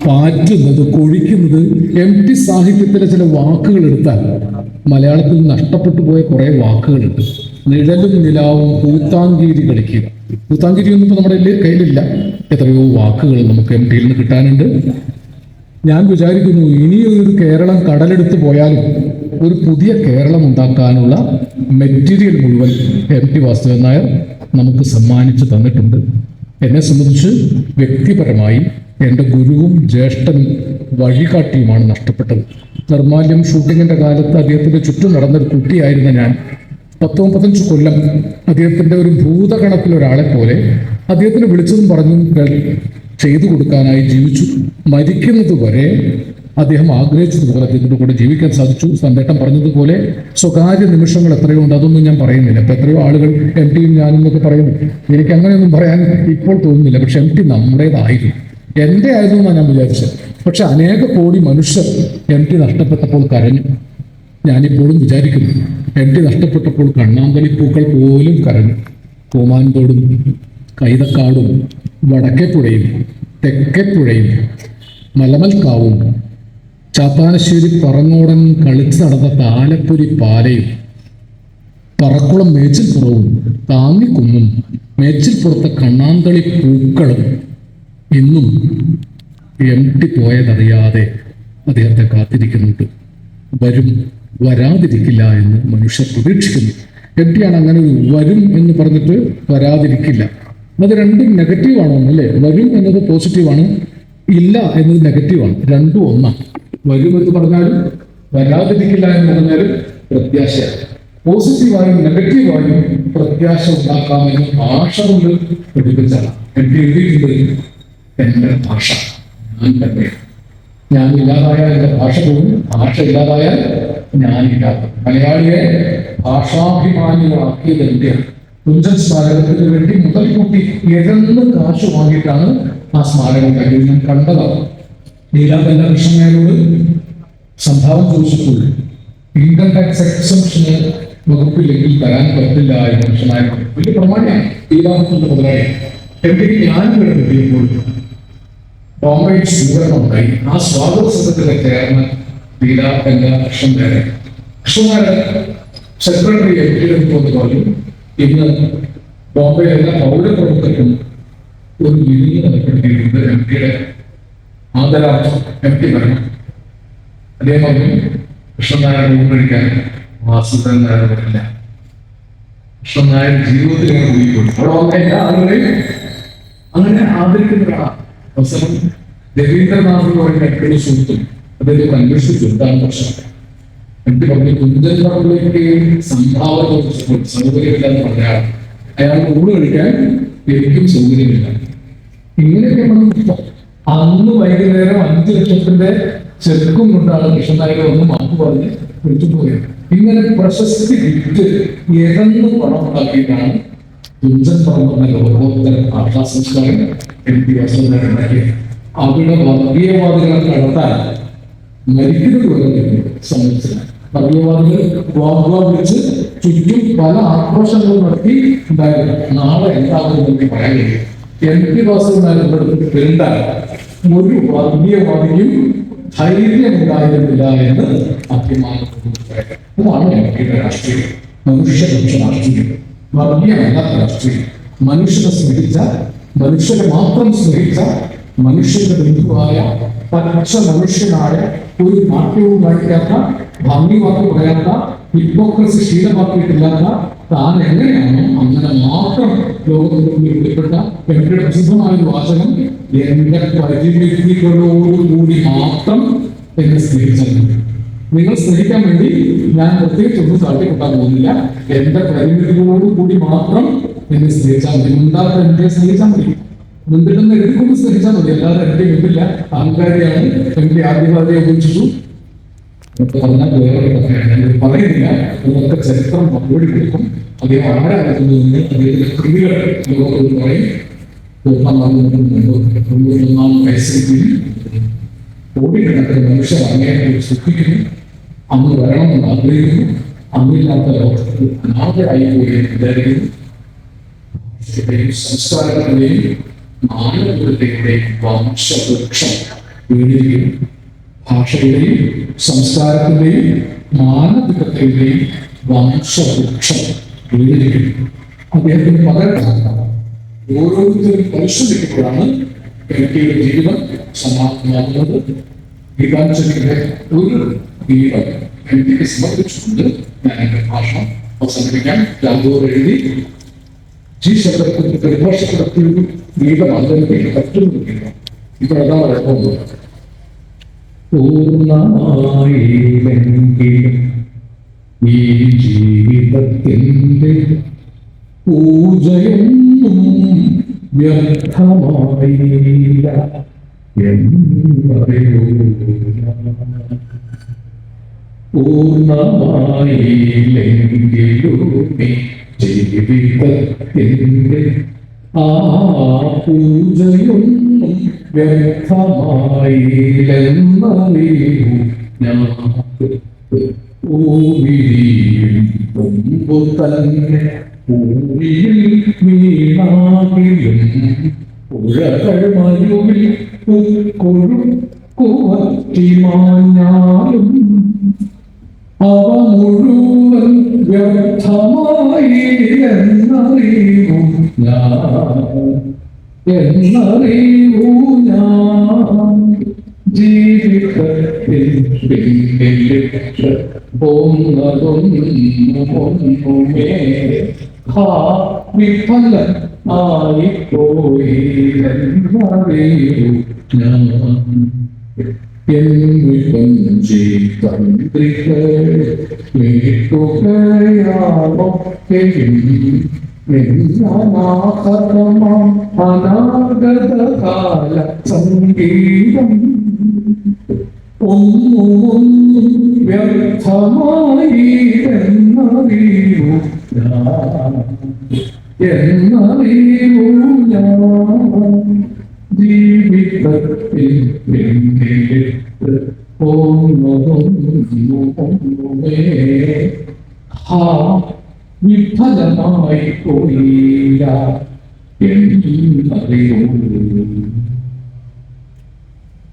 പാറ്റുന്നത്, കൊഴിക്കുന്നത്. MT സാഹിത്യത്തിലെ ചില വാക്കുകൾ എടുത്താൽ മലയാളത്തിൽ നഷ്ടപ്പെട്ടു പോയ കുറേ വാക്കുകളുണ്ട്. നിഴലും നിലാവും, കൂത്താങ്കീരി കളിക്കുക. കൂത്താങ്കീരി ഒന്നും ഇപ്പോൾ നമ്മുടെ കയ്യിലില്ല. എത്രയോ വാക്കുകൾ നമുക്ക് MTയിൽ നിന്ന് കിട്ടാനുണ്ട്. ഞാൻ വിചാരിക്കുന്നു ഇനിയൊരു കേരളം കടലെടുത്ത് പോയാലും ഒരു പുതിയ കേരളം ഉണ്ടാക്കാനുള്ള മെറ്റീരിയൽ മുഴുവൻ MT വാസുദേവൻ നായർ നമുക്ക് സമ്മാനിച്ചു തന്നിട്ടുണ്ട്. എന്നെ സംബന്ധിച്ച് വ്യക്തിപരമായി എൻ്റെ ഗുരുവും ജ്യേഷ്ഠനും വഴികാട്ടിയുമാണ് നഷ്ടപ്പെട്ടത്. നിർമാല്യം ഷൂട്ടിങ്ങിൻ്റെ കാലത്ത് അദ്ദേഹത്തിൻ്റെ ചുറ്റും നടന്നൊരു കുട്ടിയായിരുന്ന ഞാൻ 10-15 കൊല്ലം അദ്ദേഹത്തിൻ്റെ ഒരു ഭൂതഗണത്തിൽ ഒരാളെ പോലെ അദ്ദേഹത്തിന് വിളിച്ചതും പറഞ്ഞും ചെയ്തു കൊടുക്കാനായി ജീവിച്ചു. മരിക്കുന്നത് വരെ അദ്ദേഹം ആഗ്രഹിച്ചതുപോലെ അദ്ദേഹത്തിൻ്റെ കൂടെ ജീവിക്കാൻ സാധിച്ചു. സന്ദേട്ടം പറഞ്ഞതുപോലെ സ്വകാര്യ നിമിഷങ്ങൾ എത്രയോ ഉണ്ട്, അതൊന്നും ഞാൻ പറയുന്നില്ല. ഇപ്പം എത്രയോ ആളുകൾ MTയും ഞാനും എന്നൊക്കെ പറയുന്നു. എനിക്ക് അങ്ങനെയൊന്നും പറയാൻ ഇപ്പോൾ തോന്നുന്നില്ല. പക്ഷെ MT നമ്മുടേതായിരുന്നു, എൻ്റെ ആയിരുന്നു എന്നാണ് ഞാൻ വിചാരിച്ചത്. പക്ഷെ അനേക കോടി മനുഷ്യർ MT നഷ്ടപ്പെട്ടപ്പോൾ കരഞ്ഞു. ഞാനിപ്പോഴും വിചാരിക്കുന്നു, MT നഷ്ടപ്പെട്ടപ്പോൾ കണ്ണാന്തളിപ്പൂക്കൾ പോലും കരഞ്ഞു. കൂമാൻതോടും കൈതക്കാടും വടക്കേപ്പുഴയും തെക്കേപ്പുഴയും മലമൽക്കാവും ചാത്താനശ്ശേരി പറങ്ങോടൻ കളിച്ച് നടന്ന താലപ്പൊരി പാലയും പറക്കുളം മേച്ചിൽപ്പുറവും താങ്ങിക്കുന്നും മേച്ചിൽപ്പുറത്തെ കണ്ണാന്തളി പൂക്കളും ഇന്നും MT പോയതറിയാതെ അദ്ദേഹത്തെ കാത്തിരിക്കുന്നുണ്ട്. വരും, വരാതിരിക്കില്ല എന്ന് മനുഷ്യർ പ്രതീക്ഷിക്കുന്നു. MTയാണ് അങ്ങനെ ഒരു വരും എന്ന് പറഞ്ഞിട്ട് വരാതിരിക്കില്ല. അത് രണ്ടും നെഗറ്റീവാണ് അല്ലേ? വരും എന്നത് പോസിറ്റീവാണ്, ഇല്ല എന്നത് നെഗറ്റീവാണ്. രണ്ടും ഒന്നാണ്. വരും എന്ന് പറഞ്ഞാലും വരാതിരിക്കില്ല എന്ന് പറഞ്ഞാലും പ്രത്യാശയാണ്. പോസിറ്റീവായും നെഗറ്റീവായും പ്രത്യാശ ഉണ്ടാക്കാമെന്ന് ഭാഷ കൊണ്ട് പഠിപ്പിച്ചാണ്. എനിക്ക് എഴുതിയിട്ടുണ്ട് എന്റെ ഭാഷ ഞാൻ തന്നെ. ഞാൻ ഇല്ലാതായാൽ എന്റെ ഭാഷ പോകും, ഭാഷ ഇല്ലാതായാൽ ഞാനില്ലാതെ. മലയാളിയെ ഭാഷാഭിമാനികളാക്കിയത് എന്റെയാണ്. തുഞ്ചൻ സ്മാരകത്തിന് വേണ്ടി മുതൽക്കൂട്ടി ഇഴന്ന് കാശ് വാങ്ങിയിട്ടാണ് ആ സ്മാരകം കഴിഞ്ഞ് ഞാൻ കണ്ടതാണ്. നീലാബല്ല കൃഷ്ണനോട് സംഭാവന ചോദിച്ചപ്പോൾ ഇൻകം ടാക്സ് എക്സംഷന് വകുപ്പില്ലെങ്കിൽ തരാൻ പറ്റില്ല എന്ന് കൃഷ്ണനായിരുന്നു. വലിയ പ്രമാണിയാണ് നീലാബത്തിന്റെ മുതലാളി. എനിക്ക് ഞാനും കിട്ടിയപ്പോൾ ബോംബെ സ്വീകരണം ഉണ്ടായി. ആ സ്വാഗത സംഘത്തിലെ ചെയർമാൻ നീലാബല്ല കൃഷ്ണനാരായണൻ. കൃഷ്ണനാരായണൻ സെക്രട്ടറി എത്തിയെന്ന് പറഞ്ഞു, ഇന്ന് ബോംബെയിലെ എല്ലാ പൗരപ്രവർത്തകർക്കും ഒരു വിരുന്ന് ഏർപ്പെടുത്തിയിട്ടുണ്ട്. എംപിയുടെ ആദരാർത്ഥം എംപി വരണം. അദ്ദേഹം പറഞ്ഞു കൃഷ്ണനാരായണൻ ഊണ് കഴിക്കാൻ വാസുദേവൻ നായർ വരില്ല. കൃഷ്ണനായർ ജീവിതത്തിൽ പോയിക്കൊള്ളു. അവിടെ വന്ന എല്ലാ ആളുകളെയും അങ്ങനെ ആദരിക്കുന്ന അവസരം രവീന്ദ്രനാഥ് എന്ന് പറയുന്ന എപ്പോഴും സുഹൃത്തും അദ്ദേഹം അന്വേഷിച്ചു എന്താണ് പ്രശ്നം. എനിക്ക് പറഞ്ഞു തുഞ്ചൻ പറമ്പിലേക്ക് സംഭാവന സൗകര്യമില്ലെന്ന് പറഞ്ഞാൽ അയാൾക്ക് ഊണ് കഴിക്കാൻ എനിക്കും സൗകര്യമില്ല. ഇങ്ങനെയൊക്കെ നമ്മൾ അന്ന് വൈകുന്നേരം 5 ലക്ഷത്തിന്റെ ചെറുക്കും കൊണ്ടാണ് കൃഷ്ണനായർ വന്ന് മാപ്പ് പറഞ്ഞ് വിളിച്ചിട്ട് പോയത്. ഇങ്ങനെ പ്രശസ്തി വിറ്റ് ഇറന്ന് പണം ഉണ്ടാക്കിയിട്ടാണ് തുഞ്ചൻ പറമ്പ് എന്ന ലോകോത്തര ഭാഷാ സംസ്കാരം MP വാസുദേവൻ ഉണ്ടാക്കിയത്. അവിടെ വർഗീയവാദികളെ നടത്താൻ മരിക്കുന്നത് പോലെ സംബന്ധിച്ചില്ല. വർഗീയവാദികൾ വാഗ്വാ വിളിച്ച് ചുറ്റും പല ആക്രോശങ്ങളും നടത്തി ഉണ്ടായിരുന്നു. നാളെ എന്താണെന്ന് എനിക്ക് പറയാൻ കഴിയും. MP വാസുദേവൻ പെരുണ്ടാൽ ഒരു വർഗീയവാദിയും ധൈര്യമുണ്ടായിരുന്നില്ല എന്ന് അഭിമാനമാണ് എംപിയുടെ രാഷ്ട്രീയം. മനുഷ്യപക്ഷ രാഷ്ട്രീയം, വർഗീയമല്ലാത്ത രാഷ്ട്രീയം. മനുഷ്യനെ സ്നേഹിച്ച, മനുഷ്യരെ മാത്രം സ്നേഹിച്ച, മനുഷ്യന്റെ ബന്ധുവായ പച്ച മനുഷ്യനായ, ഒരു നാട്യവും കാണിക്കാത്ത, ഭംഗി വാക്ക് പറയാത്ത, ഹിപ്പോക്രസി ശീലമാക്കിയിട്ടില്ലാത്ത താൻ എങ്ങനെയാണോ അങ്ങനെ മാത്രം ലോകത്തിന് മുന്നിൽ വെളിപ്പെട്ട എംപിയുടെ പ്രസിദ്ധമായ ഒരു വാചകം, എന്റെ പരിമിതികളോടുകൂടി മാത്രം എന്നെ സ്നേഹിച്ചാൽ മതി. നിങ്ങൾ സ്നേഹിക്കാൻ വേണ്ടി ഞാൻ പ്രത്യേകിച്ച് ഒന്നും കാട്ടിക്കൊട്ടാൻ പോകുന്നില്ല. എന്റെ പരിമിതികളോടുകൂടി മാത്രം എന്നെ സ്നേഹിച്ചാൽ മതി. മുണ്ടാത്ത എന്നെ സ്നേഹിച്ചാൽ മതി. മുമ്പിൽ എഴുതിക്കൊണ്ട് സ്നേഹിച്ചാൽ മതി. അല്ലാതെ എന്റെ മുമ്പില്ല. അഹങ്കാരിയാണ്. എന്റെ ആദ്യവാദിയെ ഉപയോഗിച്ചു പറഞ്ഞാൽ വേറെ കഥയാണ്. പറയുന്നില്ല. ഇതൊക്കെ ചരിത്രം മറുപടി കൊടുക്കും. അദ്ദേഹം ആരാകുന്നു എന്ന് അദ്ദേഹത്തിന്റെ കൃതികൾ ലോകത്തോട് പറയും. 91 വയസ്സിൽ കോടിക്കണക്കിന് മനുഷ്യർ അങ്ങേയറ്റം സുഖിക്കുന്നു. അന്ന് വരണമെന്ന് ആഗ്രഹിക്കുന്നു. അന്നില്ലാത്ത ലോകത്തിൽ അനാഥരായി പോയി വിചാരിക്കുന്നു. സംസ്കാരത്തിന്റെയും മാനവികതയുടെയും വംശവൃക്ഷം വീഴുകയും ഭാഷയുടെയും സംസ്കാരത്തിന്റെയും മാനവികതയുടെയും വംശവൃക്ഷം വീഴുകയും അദ്ദേഹത്തിന് പകരം ഓരോരുത്തരും പരിശ്രമിക്കുമ്പോഴാണ് എംപിയുടെ ജീവിതം സമാപ്തമാകുന്നത്. ഗീതാഞ്ജലിയുടെ ഒരു ഗീതം എംപിക്ക് സമർപ്പിച്ചുകൊണ്ട് ഞാൻ എന്റെ ഭാഷണം അവസാനിപ്പിക്കാൻ ടാഗോർ എഴുതി ജി ശബ്ദത്തിന്റെ പരിഭാഷപ്പെടുത്തിയ ഒരു ഗീതമാണ്. എനിക്ക് പറ്റുന്ന ഗീതം. ഇപ്പോഴെല്ലാം കുഴപ്പമൊന്നും പൂർണ്ണമായില്ലെങ്കിൽ ഈ ജീവിതത്തിന്റെ പൂജയൊന്നും വ്യർത്ഥമായില്ല പൂർണ്ണമായില്ലെങ്കിലും ജീവിതത്തിന്റെ ആ പൂജയൊന്നും വ്യർത്ഥമായില്ലെന്നറിയൂ ഞാൻ. പൂവിരിയും മുമ്പ് തന്നെ പൂവിയിൽ വീണാകിലും പുഴകൾ മരുവിൽ കുവറ്റിമാഞ്ഞാലും അവ മുഴുവൻ വ്യർത്ഥമായി എന്നറിയൂ ഞാൻ. ജീവിതത്തിൽ ഒന്നുമേ വിഫലം ആയിപ്പോയി എന്നറിയൂ ഞാൻ. അനാഗതകാല സംഗീതം ഒന്നും വ്യർത്ഥമായി എന്നറിയൂ ഞാൻ ജീവിതത്തിൽ പിന്നിട്ട് ഒന്നുമേ വിഫലമായി പോയില്ല എന്നറിയൂ.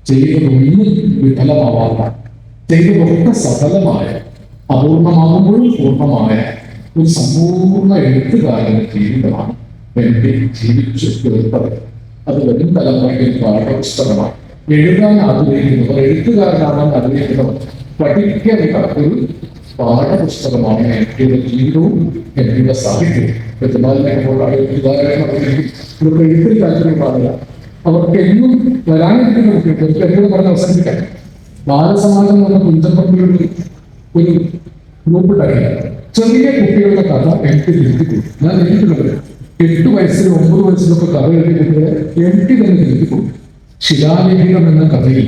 ചെയ്തതൊന്നും വിഫലമാവാത്ത, ചെയ്തതൊക്കെ സഫലമായ, അപൂർണമാകുമ്പോഴും പൂർണ്ണമായ ഒരു സമ്പൂർണ്ണ എഴുത്തുകാരന്റെ ജീവിതമാണ് എന്റെ ജീവിച്ചു തീർത്തത്. അത് വരും തലമുറയ്ക്ക് പാഠപുസ്തകമാണ്. എഴുതാൻ ആഗ്രഹിക്കുന്നവർ, എഴുത്തുകാരനാകാൻ ആഗ്രഹിക്കുന്നവർ പഠിക്കേണ്ട ഒരു പാഠപുസ്തകമാണ് എന്റെ ജീവിതവും എന്റെ സാഹിത്യവും. പെരുമാറിനെപ്പോഴാണ് എഴുത്തുകാരനെ ഇവർക്ക് എഴുത്തിൽ താല്പര്യം പാടില്ല. അവർക്ക് എന്നും വരാനിരിക്കുന്ന കുട്ടികൾക്ക് എപ്പോഴും പറഞ്ഞ് അവസാനിപ്പിക്കാം. ബാലസമാജം എന്ന കുഞ്ചപ്പള്ളിയുടെ ഒരു ഗ്രൂപ്പ് ഉണ്ടാക്കില്ല. ചെറിയ കുട്ടികളുടെ കഥ എനിക്ക് തിരുത്തിക്കൊടുക്കും. ഞാൻ എഴുതിയിട്ടുള്ളത് 8 വയസ്സിലും 9 വയസ്സിലൊക്കെ കഥ എഴുതിയ കുട്ടികളെ എനിക്ക് തന്നെ തിരുത്തിക്കൊടുക്കും. ശിലാലിഖിതം എന്ന കഥയിൽ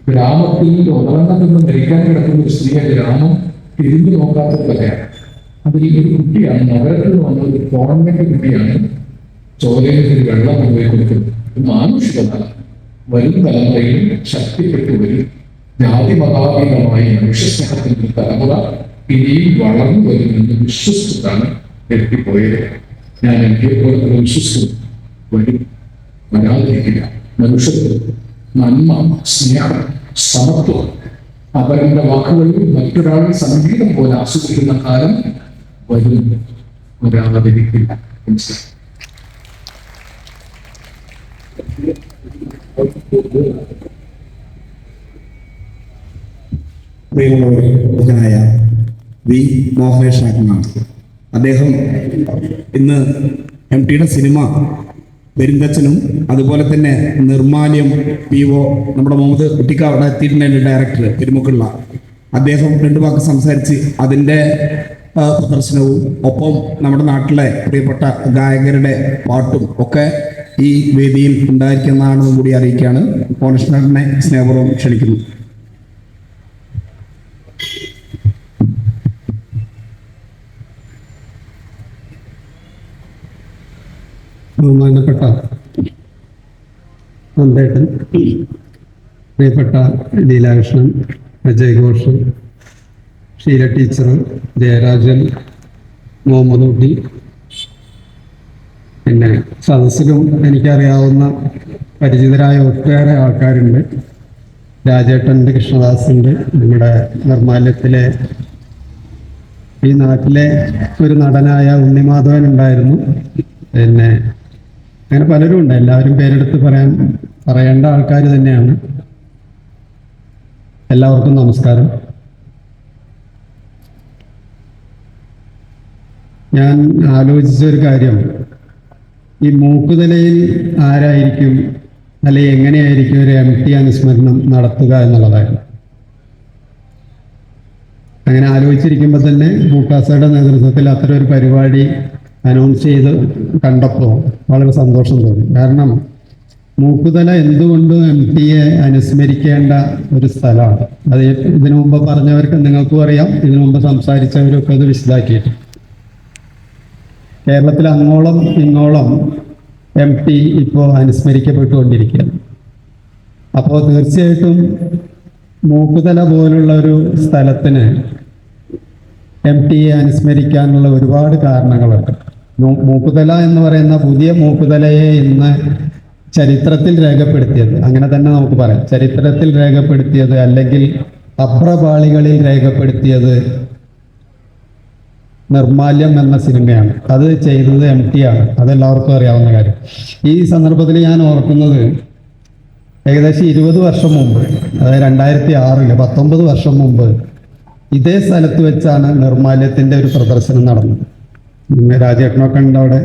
ഗ്രാമത്തിൽ ഉറങ്ങത്തിൽ നിന്ന് മരിക്കാൻ കിടക്കുന്ന ഒരു സ്ത്രീയെ ഗ്രാമം തിരിഞ്ഞു നോക്കാത്ത കഥയാണ്. അതിൽ ഒരു കുട്ടിയാണ്, നഗരത്തിൽ നിന്ന് വന്ന ഒരു കോൺവെന്റ് കുട്ടിയാണ് ചോരയിൽ വെള്ളം കൊണ്ടുപോയി കൊടുക്കുന്നത്. മാനുഷികത വരും തലമുറയിൽ ശക്തിപ്പെട്ടു വരും. ജാതി മതാതീതമായി മനുഷ്യസ്നേഹത്തിന്റെ തലമുറ ഇനിയും വളർന്നു വരുമെന്ന് വിശ്വസിച്ചിട്ടാണ് എത്തിപ്പോയത്. ഞാൻ എനിക്ക് വിശ്വസിക്കുന്നു. വരും, വരാതിരിക്കില്ല. മനുഷ്യത്വം, നന്മ, സ്നേഹം, സമത്വം അവരുടെ വാക്കുകളിൽ മറ്റൊരാൾ സംഗീതം പോലെ ആസ്വദിക്കുന്ന കാലം വരും, വരാതിരിക്കില്ല. പ്രിയമുള്ളവരായ വി മോഹനേഷ് ആത്മാണ് അദ്ദേഹം. ഇന്ന് MTയുടെ സിനിമ പെരുന്തച്ചനും അതുപോലെ തന്നെ നിർമാല്യം PO നമ്മുടെ മുഹമ്മദ് കുട്ടിക്ക അവിടെ എത്തിയിട്ടുണ്ടായിരുന്നു, ഡയറക്ടർ പെരുമുക്കുള്ള. അദ്ദേഹം 2 വാക്ക് സംസാരിച്ച് അതിൻ്റെ പ്രദർശനവും ഒപ്പം നമ്മുടെ നാട്ടിലെ പ്രിയപ്പെട്ട ഗായകരുടെ പാട്ടും ഒക്കെ ഈ വേദിയിൽ ഉണ്ടായിരിക്കുന്നതാണെന്നും കൂടി അറിയിക്കുകയാണ്. കോൺസ്റ്റന്റിനെ സ്നേഹപൂർവ്വം ക്ഷണിക്കുന്നു. ബഹുമാനപ്പെട്ട നന്ദേട്ടൻ, പ്രിയപ്പെട്ട ലീലാകൃഷ്ണൻ, അജയ് ഘോഷ്, ഷീല ടീച്ചർ, ജയരാജൻ, മുഹമ്മദ് കുട്ടി, പിന്നെ സദസ്സിലും എനിക്കറിയാവുന്ന പരിചിതരായ ഒട്ടേറെ ആൾക്കാരുണ്ട്. രാജേട്ടൻ്റെ, കൃഷ്ണദാസുണ്ട്, നമ്മുടെ നിർമാല്യത്തിലെ ഈ നാട്ടിലെ ഒരു നടനായ ഉണ്ണിമാധവൻ ഉണ്ടായിരുന്നു. പിന്നെ അങ്ങനെ പലരും ഉണ്ട്. എല്ലാവരും പേരെടുത്ത് പറയേണ്ട ആൾക്കാർ തന്നെയാണ്. എല്ലാവർക്കും നമസ്കാരം. ഞാൻ ആലോചിച്ചൊരു കാര്യം, ഈ മൂക്കുതലയിൽ ആരായിരിക്കും അല്ലെങ്കിൽ എങ്ങനെയായിരിക്കും ഒരു MT അനുസ്മരണം നടത്തുക എന്നുള്ളതായിരുന്നു. അങ്ങനെ ആലോചിച്ചിരിക്കുമ്പോൾ തന്നെ മൂക്കാസയുടെ നേതൃത്വത്തിൽ അത്തരം ഒരു പരിപാടി അനൗൺസ് ചെയ്ത് കണ്ടപ്പോൾ വളരെ സന്തോഷം തോന്നി. കാരണം മൂക്കുതല എന്തുകൊണ്ടും MTയെ അനുസ്മരിക്കേണ്ട ഒരു സ്ഥലമാണ്. അത് ഇതിനു മുമ്പ് പറഞ്ഞവർക്ക് നിങ്ങൾക്കും അറിയാം, ഇതിനു മുമ്പ് സംസാരിച്ചവരൊക്കെ അത് വിശദാക്കിയിട്ട്. കേരളത്തിൽ അങ്ങോളം ഇങ്ങോളം MT ഇപ്പോൾ അനുസ്മരിക്കപ്പെട്ടുകൊണ്ടിരിക്കുകയാണ്. അപ്പോൾ തീർച്ചയായിട്ടും മൂക്കുതല പോലുള്ള ഒരു സ്ഥലത്തിന് MTയെ അനുസ്മരിക്കാനുള്ള ഒരുപാട് കാരണങ്ങളുണ്ട്. മൂക്കുതല എന്ന് പറയുന്ന പുതിയ മൂക്കുതലയെ ഇന്ന് ചരിത്രത്തിൽ രേഖപ്പെടുത്തിയത്, അങ്ങനെ തന്നെ നമുക്ക് പറയാം, ചരിത്രത്തിൽ രേഖപ്പെടുത്തിയത് അല്ലെങ്കിൽ അഭ്രപാളികളിൽ രേഖപ്പെടുത്തിയത് നിർമാല്യം എന്ന സിനിമയാണ്. അത് ചെയ്തത് MT ആണ്. അതെല്ലാവർക്കും അറിയാവുന്ന കാര്യം. ഈ സന്ദർഭത്തിൽ ഞാൻ ഓർക്കുന്നത്, ഏകദേശം 20 വർഷം മുമ്പ്, അതായത് 2006 19 വർഷം മുമ്പ് ഇതേ സ്ഥലത്ത് വെച്ചാണ് നിർമാല്യത്തിൻ്റെ ഒരു പ്രദർശനം നടന്നത്. രാജേട്ടനൊക്കെ ഉണ്ട് അവിടെ.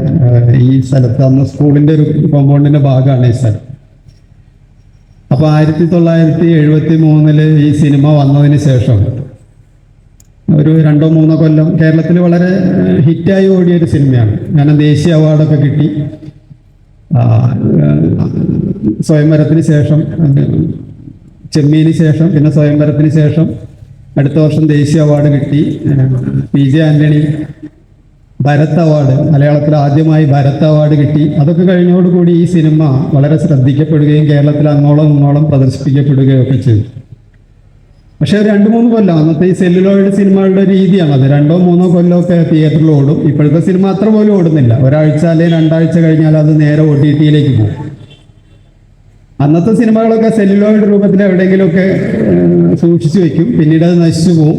ഈ സ്ഥലത്ത് അന്ന് സ്കൂളിൻ്റെ ഒരു കോമ്പൗണ്ടിൻ്റെ ഭാഗമാണ് ഈ സ്ഥലം. അപ്പോൾ 1973 ഈ സിനിമ വന്നതിന് ശേഷം ഒരു 2-3 കൊല്ലം കേരളത്തിൽ വളരെ ഹിറ്റായി ഓടിയൊരു സിനിമയാണ്. കാരണം ദേശീയ അവാർഡൊക്കെ കിട്ടി. സ്വയംവരത്തിന് ശേഷം, ചെമ്മീന് ശേഷം, പിന്നെ സ്വയംവരത്തിന് ശേഷം അടുത്ത വർഷം ദേശീയ അവാർഡ് കിട്ടി. PJ ആന്റണി ഭരത് അവാർഡ്, മലയാളത്തിൽ ആദ്യമായി ഭരത് അവാർഡ് കിട്ടി. അതൊക്കെ കഴിഞ്ഞോടുകൂടി ഈ സിനിമ വളരെ ശ്രദ്ധിക്കപ്പെടുകയും കേരളത്തിൽ അങ്ങോളം ഇങ്ങോളം പ്രദർശിപ്പിക്കപ്പെടുകയും ഒക്കെ ചെയ്തു. പക്ഷേ 2-3 കൊല്ലം, അന്നത്തെ ഈ സെല്ലുലോയിഡ് സിനിമകളുടെ രീതിയാണ് അത്. 2-3 കൊല്ലമൊക്കെ തിയേറ്ററിൽ ഓടും. ഇപ്പോഴത്തെ സിനിമ അത്ര പോലും ഓടുന്നില്ല. ഒരാഴ്ച അല്ലെങ്കിൽ 2 ആഴ്ച കഴിഞ്ഞാൽ അത് നേരെ OTT-യിലേക്ക് പോകും. അന്നത്തെ സിനിമകളൊക്കെ സെല്ലുലോയിഡ് രൂപത്തിൽ എവിടെയെങ്കിലുമൊക്കെ സൂക്ഷിച്ചു വെക്കും, പിന്നീട് അത് നശിച്ചു പോകും.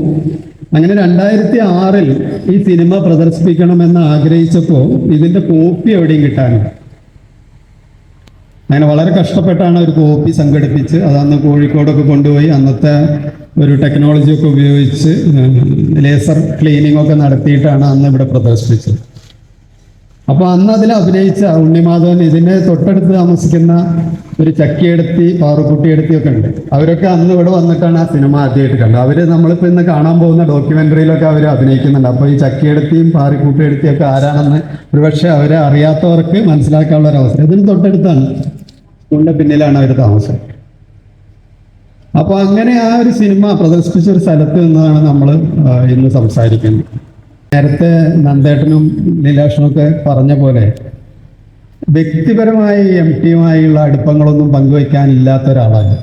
അങ്ങനെ 2006 ഈ സിനിമ പ്രദർശിപ്പിക്കണമെന്ന് ആഗ്രഹിച്ചപ്പോൾ ഇതിൻ്റെ കോപ്പി എവിടെയും കിട്ടാനില്ല. അങ്ങനെ വളരെ കഷ്ടപ്പെട്ടാണ് ഒരു കോപ്പി സംഘടിപ്പിച്ച് അതന്ന് കോഴിക്കോടൊക്കെ കൊണ്ടുപോയി അന്നത്തെ ഒരു ടെക്നോളജിയൊക്കെ ഉപയോഗിച്ച് ലേസർ ക്ലീനിങ് ഒക്കെ നടത്തിയിട്ടാണ് അന്ന് ഇവിടെ പ്രദർശിപ്പിച്ചത്. അപ്പോൾ അന്ന് അതിൽ അഭിനയിച്ച ഉണ്ണിമാധവൻ, ഇതിൻ്റെ തൊട്ടടുത്ത് താമസിക്കുന്ന ഒരു ചക്കിയെടുത്തി, പാറുക്കുട്ടിയെടുത്തിയൊക്കെ ഉണ്ട്. അവരൊക്കെ അന്ന് ഇവിടെ വന്നിട്ടാണ് ആ സിനിമ ആദ്യമായിട്ട് കണ്ടത്. അവർ നമ്മളിപ്പോൾ ഇന്ന് കാണാൻ പോകുന്ന ഡോക്യുമെൻ്ററിയിലൊക്കെ അവർ അഭിനയിക്കുന്നുണ്ട്. അപ്പോൾ ഈ ചക്കിയെടുത്തിയും പാറുക്കുട്ടിയെടുത്തിയൊക്കെ ആരാണെന്ന് ഒരുപക്ഷെ അവരെ അറിയാത്തവർക്ക് മനസ്സിലാക്കാനുള്ള ഒരു അവസരം. ഇതിന് തൊട്ടടുത്താണ്, സ്കൂളിൻ്റെ പിന്നിലാണ് അവർ താമസം. അപ്പോൾ അങ്ങനെ ആ ഒരു സിനിമ പ്രദർശിപ്പിച്ച ഒരു സ്ഥലത്ത് നിന്നാണ് നമ്മൾ ഇന്ന് സംസാരിക്കുന്നത്. നേരത്തെ നന്ദേട്ടനും ലീലാക്ഷനൊക്കെ പറഞ്ഞ പോലെ വ്യക്തിപരമായി MT-യുമായുള്ള അടുപ്പങ്ങളൊന്നും പങ്കുവയ്ക്കാനില്ലാത്ത ഒരാളാണ്.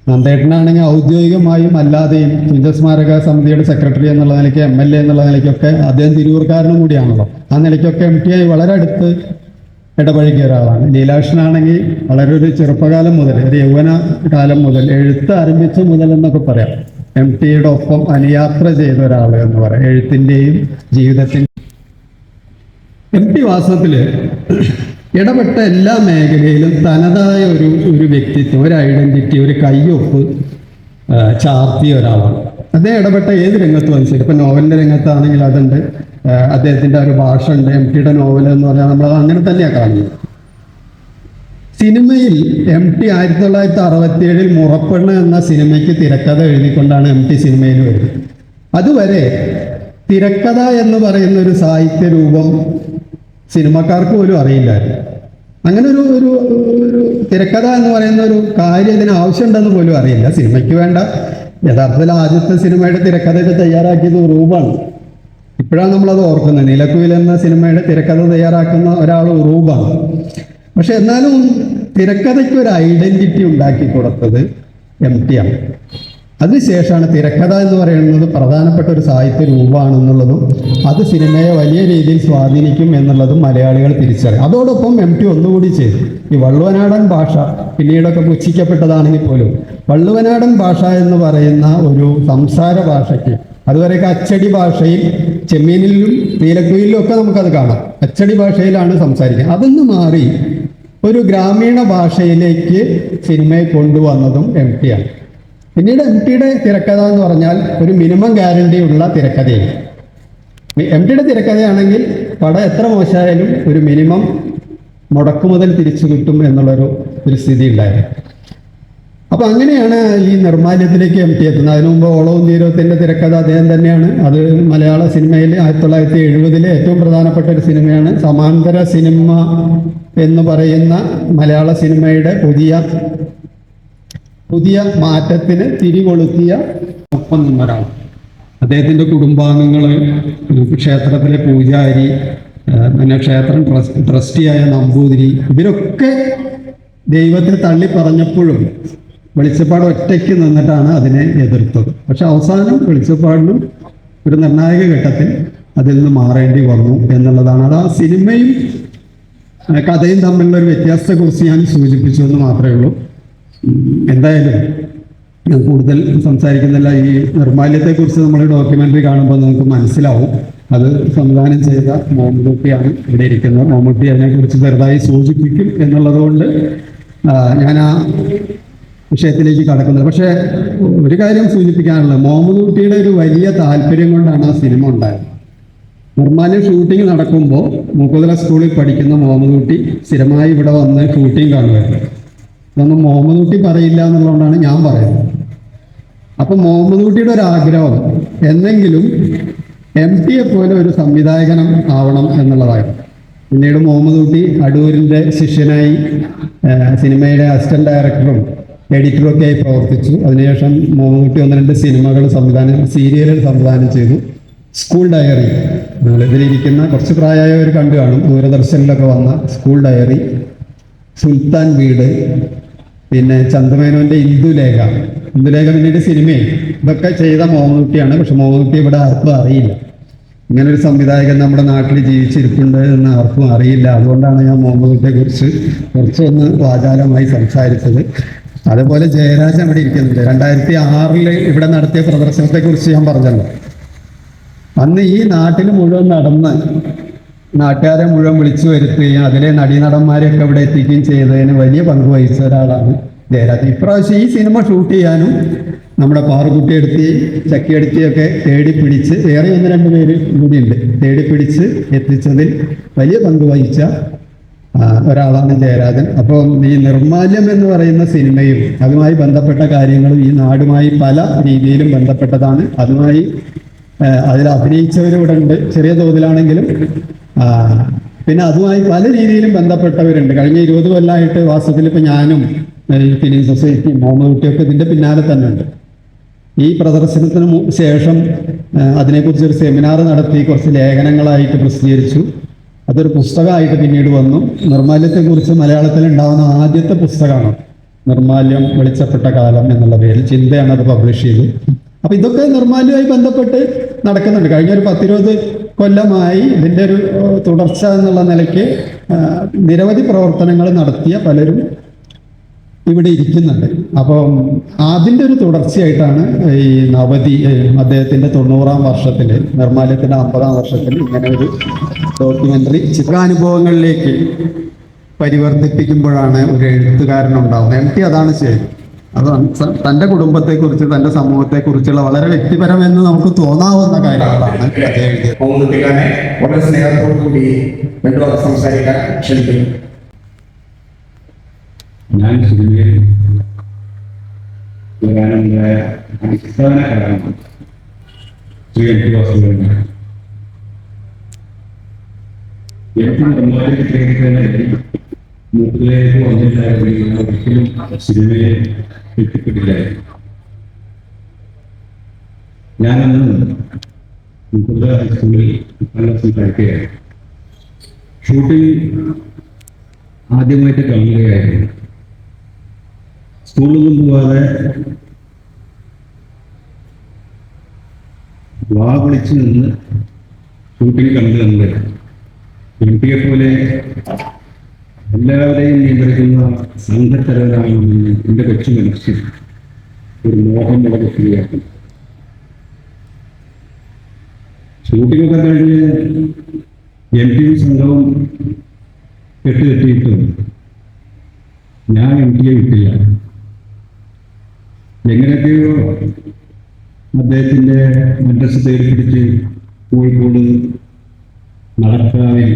നന്ദേട്ടനാണെങ്കിൽ ഔദ്യോഗികമായും അല്ലാതെയും തുഞ്ചസ്മാരക സമിതിയുടെ സെക്രട്ടറി എന്നുള്ള നിലയ്ക്ക്, MLA എന്നുള്ള നിലയ്ക്കൊക്കെ അദ്ദേഹം തിരൂർക്കാരനും കൂടിയാണല്ലോ. ആ നിലയ്ക്കൊക്കെ MT-യായി വളരെ അടുത്ത് ഇടപഴകിയ ഒരാളാണ്. ലീലാക്ഷനാണെങ്കിൽ വളരെ ഒരു ചെറുപ്പകാലം മുതൽ, ഒരു യൗവന കാലം മുതൽ, എഴുത്ത് ആരംഭിച്ച മുതൽ എന്നൊക്കെ പറയാം MT-യുടെ ഒപ്പം അനുയാത്ര ചെയ്ത ഒരാൾ എന്ന് പറയാം. എഴുത്തിൻ്റെയും ജീവിതത്തിൻ്റെ MT വാസ്തവത്തിൽ ഇടപെട്ട എല്ലാ മേഖലയിലും തനതായ ഒരു വ്യക്തിത്വം, ഒരു ഐഡന്റിറ്റി, ഒരു കയ്യൊപ്പ് ചാർത്തിയ ഒരാളാണ്. അദ്ദേഹം ഇടപെട്ട ഏത് രംഗത്തും അനുസരിച്ച്, ഇപ്പം നോവലിൻ്റെ രംഗത്താണെങ്കിൽ അതുണ്ട്, അദ്ദേഹത്തിൻ്റെ ഒരു ഭാഷ ഉണ്ട്. MT-യുടെ നോവൽ എന്ന് പറഞ്ഞാൽ നമ്മൾ അങ്ങനെ തന്നെയാണ് കാണുന്നത്. സിനിമയിൽ MT 1967 മുറപ്പെണ്ണ് എന്ന സിനിമയ്ക്ക് തിരക്കഥ എഴുതിക്കൊണ്ടാണ് MT സിനിമയിൽ വരുന്നത്. അതുവരെ തിരക്കഥ എന്ന് പറയുന്ന ഒരു സാഹിത്യ രൂപം സിനിമക്കാർക്ക് പോലും അറിയില്ലായിരുന്നു. അങ്ങനെ ഒരു തിരക്കഥ എന്ന് പറയുന്ന ഒരു കാര്യം ഇതിന് ആവശ്യമുണ്ടെന്ന് പോലും അറിയില്ല. സിനിമയ്ക്ക് വേണ്ട, യഥാർത്ഥത്തിൽ ആദ്യത്തെ സിനിമയുടെ തിരക്കഥയൊക്കെ തയ്യാറാക്കിയത് ഉറൂബാണ്. ഇപ്പോഴാണ് നമ്മളത് ഓർക്കുന്നത്. നീലക്കുയിൽ എന്ന സിനിമയുടെ തിരക്കഥ തയ്യാറാക്കുന്ന ഒരാൾ ഉറൂബാണ്. പക്ഷെ എന്നാലും തിരക്കഥയ്ക്ക് ഒരു ഐഡന്റിറ്റി ഉണ്ടാക്കി കൊടുത്തത് MT-യാണ്. അതിനുശേഷമാണ് തിരക്കഥ എന്ന് പറയുന്നത് പ്രധാനപ്പെട്ട ഒരു സാഹിത്യ രൂപമാണെന്നുള്ളതും അത് സിനിമയെ വലിയ രീതിയിൽ സ്വാധീനിക്കും എന്നുള്ളതും മലയാളികൾ തിരിച്ചറിയും. അതോടൊപ്പം MT ഒന്നുകൂടി ചെയ്തു. ഈ വള്ളുവനാടൻ ഭാഷ പിന്നീടൊക്കെ പുച്ഛിക്കപ്പെട്ടതാണെങ്കിൽ പോലും വള്ളുവനാടൻ ഭാഷ എന്ന് പറയുന്ന ഒരു സംസാര ഭാഷയ്ക്ക്, അതുവരെയൊക്കെ അച്ചടി ഭാഷയിൽ, ചെമ്മീനിലും നീലക്കുയിലും ഒക്കെ നമുക്കത് കാണാം, അച്ചടി ഭാഷയിലാണ് സംസാരിക്കുക. അതൊന്ന് മാറി ഒരു ഗ്രാമീണ ഭാഷയിലേക്ക് സിനിമയെ കൊണ്ടുവന്നതും MT-യാണ്. പിന്നീട് MT-യുടെ തിരക്കഥ എന്ന് പറഞ്ഞാൽ ഒരു മിനിമം ഗ്യാരണ്ടി ഉള്ള തിരക്കഥയാണ്. MT-യുടെ തിരക്കഥയാണെങ്കിൽ പടം എത്ര മോശമായാലും ഒരു മിനിമം മുടക്കുമുതൽ തിരിച്ചു കിട്ടും എന്നുള്ളൊരു സ്ഥിതി ഉണ്ടായിരുന്നു. അപ്പൊ അങ്ങനെയാണ് ഈ നിർമ്മാല്യത്തിലേക്ക് MT എത്തുന്നത്. അതിനു മുമ്പ് ഓളവും തീരത്തിന്റെ തിരക്കഥ അദ്ദേഹം തന്നെയാണ്. അത് മലയാള സിനിമയിൽ 1970 ഏറ്റവും പ്രധാനപ്പെട്ട ഒരു സിനിമയാണ്. സമാന്തര സിനിമ എന്ന് പറയുന്ന മലയാള സിനിമയുടെ പുതിയ മാറ്റത്തിന് തിരികൊളുത്തിയ ഒപ്പം നിന്നൊരാൾ. അദ്ദേഹത്തിൻ്റെ കുടുംബാംഗങ്ങൾ, ക്ഷേത്രത്തിലെ പൂജാരി, പിന്നെ ക്ഷേത്രം ട്രസ്റ്റിയായ നമ്പൂതിരി, ഇവരൊക്കെ ദൈവത്തെ തള്ളി പറഞ്ഞപ്പോഴും വെളിച്ചപ്പാട് ഒറ്റയ്ക്ക് നിന്നിട്ടാണ് അതിനെ എതിർത്തത്. പക്ഷെ അവസാനം വെളിച്ചപ്പാടിനും ഒരു നിർണായക ഘട്ടത്തിൽ അതിൽ നിന്ന് മാറേണ്ടി വന്നു എന്നുള്ളതാണ്. അത് ആ സിനിമയും കഥയും തമ്മിലുള്ള ഒരു വ്യത്യാസത്തെക്കുറിച്ച് ഞാൻ സൂചിപ്പിച്ചു എന്ന് മാത്രമേ ഉള്ളൂ. എന്തായാലും ഞാൻ കൂടുതൽ സംസാരിക്കുന്നില്ല. ഈ നിർമ്മാല്യത്തെക്കുറിച്ച് നമ്മൾ ഡോക്യുമെൻ്ററി കാണുമ്പോൾ നമുക്ക് മനസ്സിലാവും. അത് സംവിധാനം ചെയ്ത മമ്മൂട്ടിയാണ് ഇവിടെ ഇരിക്കുന്നത്. മമ്മൂട്ടി അതിനെക്കുറിച്ച് ചെറുതായി സൂചിപ്പിക്കും എന്നുള്ളതുകൊണ്ട് ഞാൻ ആ വിഷയത്തിലേക്ക് കടക്കുന്നത്. പക്ഷേ ഒരു കാര്യം സൂചിപ്പിക്കാനുള്ളത്, മമ്മൂട്ടിയുടെ ഒരു വലിയ താല്പര്യം കൊണ്ടാണ് ആ സിനിമ ഉണ്ടായത്. നിർമ്മാല്യം ഷൂട്ടിംഗ് നടക്കുമ്പോൾ മൂക്കുതല സ്കൂളിൽ പഠിക്കുന്ന മമ്മൂട്ടി സ്ഥിരമായി ഇവിടെ വന്ന് ഷൂട്ടിംഗ് കാണുമായിരുന്നു. ഇതൊന്നും മുഹമ്മദ് കുട്ടി പറയില്ല എന്നുള്ളതുകൊണ്ടാണ് ഞാൻ പറയുന്നത്. അപ്പൊ മുഹമ്മദ് കുട്ടിയുടെ ഒരു ആഗ്രഹം എന്തെങ്കിലും MT പോലെ ഒരു സംവിധായകനം ആവണം എന്നുള്ളതായിരുന്നു. പിന്നീട് മുഹമ്മദ് കുട്ടി അടൂരിന്റെ ശിഷ്യനായി സിനിമയുടെ അസിസ്റ്റന്റ് ഡയറക്ടറും എഡിറ്ററും ഒക്കെ ആയി പ്രവർത്തിച്ചു. അതിനുശേഷം മുഹമ്മദ് കുട്ടി 1-2 സിനിമകൾ സീരിയലുകൾ സംവിധാനം ചെയ്തു. സ്കൂൾ ഡയറി, നിങ്ങൾ ഇതിലിരിക്കുന്ന കുറച്ച് പ്രായമായവർ കണ്ടു കാണും, ദൂരദർശനിലൊക്കെ വന്ന സ്കൂൾ ഡയറി, സുൽത്താൻ വീട്, പിന്നെ ചന്ദ്രമേനോന്റെ ഇന്ദുലേഖ പിന്നീട് സിനിമയും ഇതൊക്കെ ചെയ്ത മുഹമ്മദ് കുട്ടിയാണ്. പക്ഷെ മുഹമ്മദ് കുട്ടി ഇവിടെ ആർക്കും അറിയില്ല. ഇങ്ങനൊരു സംവിധായകൻ നമ്മുടെ നാട്ടിൽ ജീവിച്ചിരിപ്പുണ്ട് എന്ന് ആർക്കും അറിയില്ല. അതുകൊണ്ടാണ് ഞാൻ മുഹമ്മദ് കുട്ടിയെ കുറിച്ച് കുറച്ചൊന്ന് വാചാലമായി സംസാരിച്ചത്. അതുപോലെ ജയരാജൻ അവിടെ ഇരിക്കുന്നുണ്ട്. 2006 ഇവിടെ നടത്തിയ പ്രദർശനത്തെ കുറിച്ച് ഞാൻ പറഞ്ഞല്ലോ. അന്ന് ഈ നാട്ടിൽ മുഴുവൻ നടന്ന് നാട്ടുകാരെ മുഴുവൻ വിളിച്ചു വരുത്തുകയും അതിലെ നടീനടന്മാരെയൊക്കെ ഇവിടെ എത്തിക്കുകയും ചെയ്തതിന് വലിയ പങ്ക് വഹിച്ച ഒരാളാണ് ജയരാജൻ. ഇപ്രാവശ്യം ഈ സിനിമ ഷൂട്ട് ചെയ്യാനും നമ്മുടെ പാറുകുട്ടിയെടുത്തി ചക്കിയെടുത്തിയൊക്കെ തേടി പിടിച്ച് വേറെ 1-2 പേര് കൂടിയുണ്ട് തേടി പിടിച്ച് എത്തിച്ചതിൽ വലിയ പങ്ക് വഹിച്ച ഒരാളാണ് ജയരാജൻ. അപ്പോൾ ഈ നിർമ്മാല്യം എന്ന് പറയുന്ന സിനിമയും അതുമായി ബന്ധപ്പെട്ട കാര്യങ്ങളും ഈ നാടുമായി പല രീതിയിലും ബന്ധപ്പെട്ടതാണ്. അതുമായി അതിൽ അഭിനയിച്ചവരിവിടെ ഉണ്ട്, ചെറിയ തോതിലാണെങ്കിലും. പിന്നെ അതുമായി പല രീതിയിലും ബന്ധപ്പെട്ടവരുണ്ട്. കഴിഞ്ഞ 20 കൊല്ലമായിട്ട് വാസ്തവത്തിൽ ഇപ്പം ഞാനും ഫിലിം സൊസൈറ്റി മുഹമ്മദ് കുട്ടിയൊക്കെ ഇതിൻ്റെ പിന്നാലെ തന്നെ ഉണ്ട്. ഈ പ്രദർശനത്തിന് ശേഷം അതിനെക്കുറിച്ചൊരു സെമിനാർ നടത്തി കുറച്ച് ലേഖനങ്ങളായിട്ട് പ്രസിദ്ധീകരിച്ചു. അതൊരു പുസ്തകമായിട്ട് പിന്നീട് വന്നു. നിർമ്മാല്യത്തെക്കുറിച്ച് മലയാളത്തിൽ ഉണ്ടാകുന്ന ആദ്യത്തെ പുസ്തകമാണ് നിർമ്മാല്യം വെളിച്ചപ്പെട്ട കാലം എന്നുള്ള പേരിൽ. ചിന്തയാണ് അത് പബ്ലിഷ് ചെയ്ത്. അപ്പൊ ഇതൊക്കെ നിർമ്മാല്യവുമായി ബന്ധപ്പെട്ട് നടക്കുന്നുണ്ട്. കഴിഞ്ഞ ഒരു 10-20 കൊല്ലമായി ഇതിൻ്റെ ഒരു തുടർച്ച എന്നുള്ള നിലയ്ക്ക് നിരവധി പ്രവർത്തനങ്ങൾ നടത്തിയ പലരും ഇവിടെ ഇരിക്കുന്നുണ്ട്. അപ്പം അതിൻ്റെ ഒരു തുടർച്ചയായിട്ടാണ് ഈ നവതി അദ്ദേഹത്തിൻ്റെ 90-ാം വർഷത്തിൽ നിർമ്മാല്യത്തിൻ്റെ 50-ാം വർഷത്തിൽ ഇങ്ങനെ ഒരു ഡോക്യുമെൻ്ററി ചിത്രാനുഭവങ്ങളിലേക്ക് പരിവർത്തിപ്പിക്കുമ്പോഴാണ് ഒരു എഴുത്തുകാരനുണ്ടാവുന്നത്. MT അതാണ് ചെയ്യുന്നത്. അത് തൻ്റെ കുടുംബത്തെക്കുറിച്ച് തൻ്റെ സമൂഹത്തെക്കുറിച്ചുള്ള വളരെ വ്യക്തിപരമെന്ന് നമുക്ക് തോന്നാവുന്ന കാര്യങ്ങളാണ് അദ്ദേഹം എഴുതിയത്. വളരെ സ്നേഹത്തോടു കൂടി 2 വാക്ക് സംസാരിക്കാൻ ക്ഷണിക്കുന്നു. ഞാൻ സിനിമയിൽ വരാനുണ്ടായ അടിസ്ഥാന കാരണം ശ്രീ MT വാസുദേവനാണ്. മൂക്കിലേക്ക് വന്നിട്ടായിരുന്നു ഒരിക്കലും സിനിമയെ എത്തിപ്പെട്ടില്ലായിരുന്നു. ഞാനന്ന് മുക്കുന്ദ ഹൈസ്കൂളിൽ പഠിക്കുകയായിരുന്നു. ഷൂട്ടിംഗ് ആദ്യമായിട്ട് കാണുകയായിരുന്നു. സ്കൂളിലൊന്നും പോകാതെ വാ വിളിച്ച് നിന്ന് ഷൂട്ടിംഗ് കണ്ടു തന്നത് MT പോലെ എല്ലാവരെയും നിയന്ത്രിക്കുന്ന സംഘത്തലവനാണെന്ന് എൻ്റെ കൊച്ചു മനസ്സിൽ ഒരു മോഹം വളർത്തുകയായിരുന്നു. ഷൂട്ടിങ്ങൊക്കെ കഴിഞ്ഞ് MT സംഘവും കെട്ടുകെട്ടിയിട്ടും ഞാൻ MT വിട്ടില്ല. എങ്ങനെയൊക്കെയോ അദ്ദേഹത്തിൻ്റെ അഡ്രസ് തേടി പിടിച്ച് കോഴിക്കോട് നടക്കാവിൽ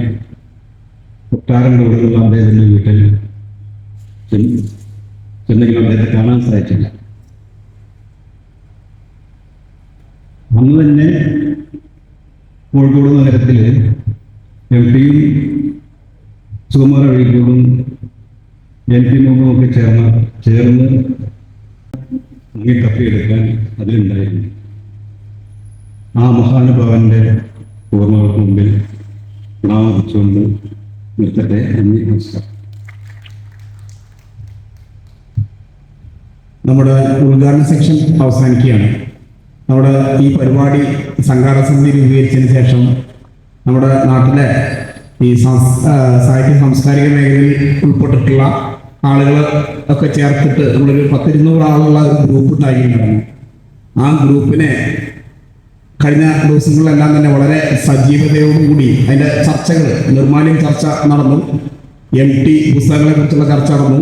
കൊട്ടാരം കൊടുക്കുന്ന അദ്ദേഹത്തിൻ്റെ വീട്ടിൽ ചെന്നെങ്കിലും അദ്ദേഹത്തെ കാണാൻ സാധിച്ചില്ല. അന്ന് തന്നെ കോഴിക്കോട് നഗരത്തിൽ MTയും സുകുമാര വഴിക്കോടും MT മുഖമൊക്കെ ചേർന്ന് അങ്ങേ തപ്പിയെടുക്കാൻ അതിലുണ്ടായിരുന്നു. ആ മഹാനുഭാവന്റെ ഓർമ്മകൾക്ക് മുമ്പിൽ പ്രണാമിച്ചുകൊണ്ട് നിർത്തട്ടെ. നമസ്കാരം. നമ്മുടെ ഉദ്ഘാടന സെക്ഷൻ അവസാനിക്കുകയാണ്. നമ്മുടെ ഈ പരിപാടി സംഘാടക സമിതി രൂപീകരിച്ചതിന് ശേഷം നമ്മുടെ നാട്ടിലെ ഈ സാഹിത്യ സാംസ്കാരിക മേഖലയിൽ ഉൾപ്പെട്ടിട്ടുള്ള ആളുകൾ ഒക്കെ ചേർത്തിട്ട് നമ്മളൊരു 10-200 ആളുള്ള ഗ്രൂപ്പ് ഉണ്ടാക്കിയിട്ടുണ്ടായിരുന്നു. ആ ഗ്രൂപ്പിനെ കഴിഞ്ഞ ദിവസങ്ങളിലെല്ലാം തന്നെ വളരെ സജീവതയോടുകൂടി അതിൻ്റെ ചർച്ചകൾ, നിർമ്മാല്യം ചർച്ച നടന്നു. MT പുസ്തകങ്ങളെ കുറിച്ചുള്ള ചർച്ച നടന്നു.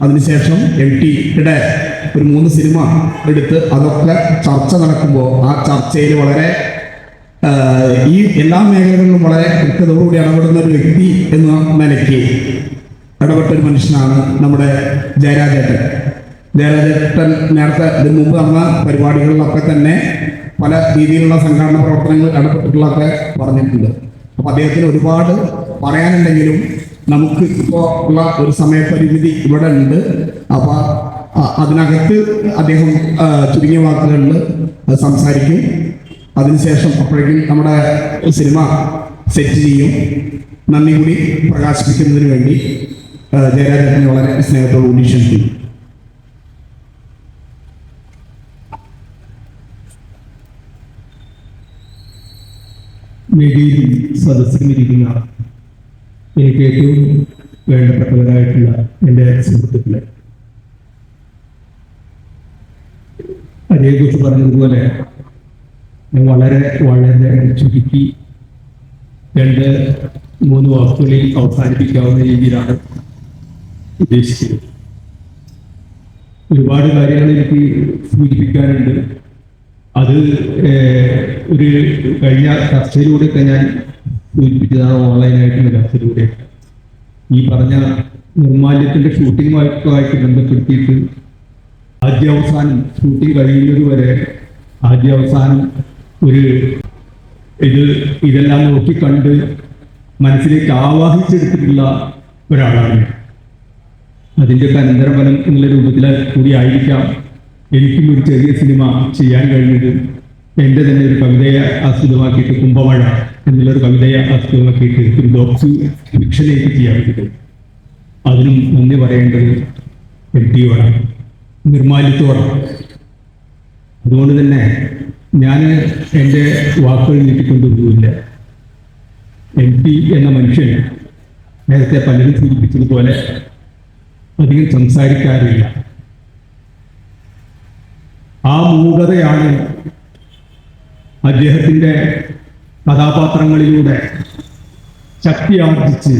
അതിനുശേഷം MTയുടെ ഒരു 3 സിനിമ എടുത്ത് അതൊക്കെ ചർച്ച നടക്കുമ്പോൾ ആ ചർച്ചയിൽ വളരെ ഈ എല്ലാ മേഖലകളിലും വളരെ കൃത്യതയോടുകൂടി ഇടപെടുന്ന ഒരു വ്യക്തി എന്ന നിലയ്ക്ക് ഇടപെട്ട ഒരു മനുഷ്യനാണ് നമ്മുടെ ജയരാജേട്ടൻ. ജയരാജേട്ടൻ നേരത്തെ ഇതിനു മുമ്പ് നടന്ന പരിപാടികളിലൊക്കെ തന്നെ പല രീതിയിലുള്ള സംഘടന പ്രവർത്തനങ്ങൾ ഇടപെട്ടിട്ടുള്ളതൊക്കെ പറഞ്ഞിട്ടുണ്ട്. അപ്പൊ അദ്ദേഹത്തിന് ഒരുപാട് പറയാനുണ്ടെങ്കിലും നമുക്ക് ഇപ്പോൾ ഉള്ള ഒരു സമയപരിമിതി ഇവിടെ ഉണ്ട്. അപ്പൊ അതിനകത്ത് അദ്ദേഹം ചുരുങ്ങിയ വാക്കുകളിൽ സംസാരിക്കും. അതിനുശേഷം അപ്പോഴേക്കും നമ്മുടെ സിനിമ സെറ്റ് ചെയ്യും. നന്ദി കൂടി പ്രകാശിപ്പിക്കുന്നതിന് വേണ്ടി ജയരാജനെ വളരെ സ്നേഹത്തോടു കൂടി ക്ഷണിക്കുന്നു. വേദിയിൽ സദസ്സിലിരിക്കുന്ന എനിക്ക് ഏറ്റവും വേണ്ടപ്പെട്ടവരായിട്ടുള്ള എൻ്റെ സുഹൃത്തുക്കളെ, അതേക്കുറിച്ച് പറഞ്ഞതുപോലെ ഞാൻ വളരെ ചുരുക്കി 2-3 വാക്കുകളിൽ അവസാനിപ്പിക്കാവുന്ന രീതിയിലാണ് ഉദ്ദേശിച്ചത്. ഒരുപാട് കാര്യങ്ങൾ എനിക്ക് സൂചിപ്പിക്കാനുണ്ട്. അത് ഒരു കഴിഞ്ഞ ചർച്ചയിലൂടെയൊക്കെ ഞാൻ സൂചിപ്പിച്ചതാണ്, ഓൺലൈനായിട്ടുള്ള ചർച്ചയിലൂടെ. ഈ പറഞ്ഞ നിർമ്മാല്യത്തിൻ്റെ ഷൂട്ടിങ്ങുമായിട്ട് ബന്ധപ്പെടുത്തിയിട്ട് ആദ്യാവസാനം ഷൂട്ടിംഗ് കഴിയുന്നത് വരെ ആദ്യാവസാനം ഇതെല്ലാം നോക്കിക്കണ്ട് മനസ്സിലേക്ക് ആവാഹിച്ചെടുത്തിട്ടുള്ള ഒരാളാണ്. അതിൻ്റെയൊക്കെ അനന്തരഫലം എന്നുള്ള രൂപത്തിൽ കൂടി ആയിരിക്കാം എനിക്കും ഒരു ചെറിയ സിനിമ ചെയ്യാൻ കഴിഞ്ഞത്. എൻ്റെ തന്നെ ഒരു കവിതയെ ആസ്പദമാക്കിയിട്ട്, കുംഭമഴ എന്നുള്ളൊരു കവിതയെ ആസ്പദമാക്കിയിട്ട് ഒരു ഡോക്സ് ഫിക്ഷനിലേക്ക് ചെയ്യാൻ പറ്റും. അതിനും നന്ദി പറയേണ്ടത് MTയോടാണ്, നിർമ്മാല്യത്തോടാണ്. അതുകൊണ്ട് തന്നെ ഞാൻ എൻ്റെ വാക്കുകൾ നീട്ടിക്കൊണ്ടൊന്നുമില്ല. MP എന്ന മനുഷ്യൻ നേരത്തെ പലരും സൂചിപ്പിച്ചതുപോലെ അധികം സംസാരിക്കാറില്ല. ആ മൂകതയാണ് അദ്ദേഹത്തിൻ്റെ കഥാപാത്രങ്ങളിലൂടെ ശക്തി ആർജിച്ച്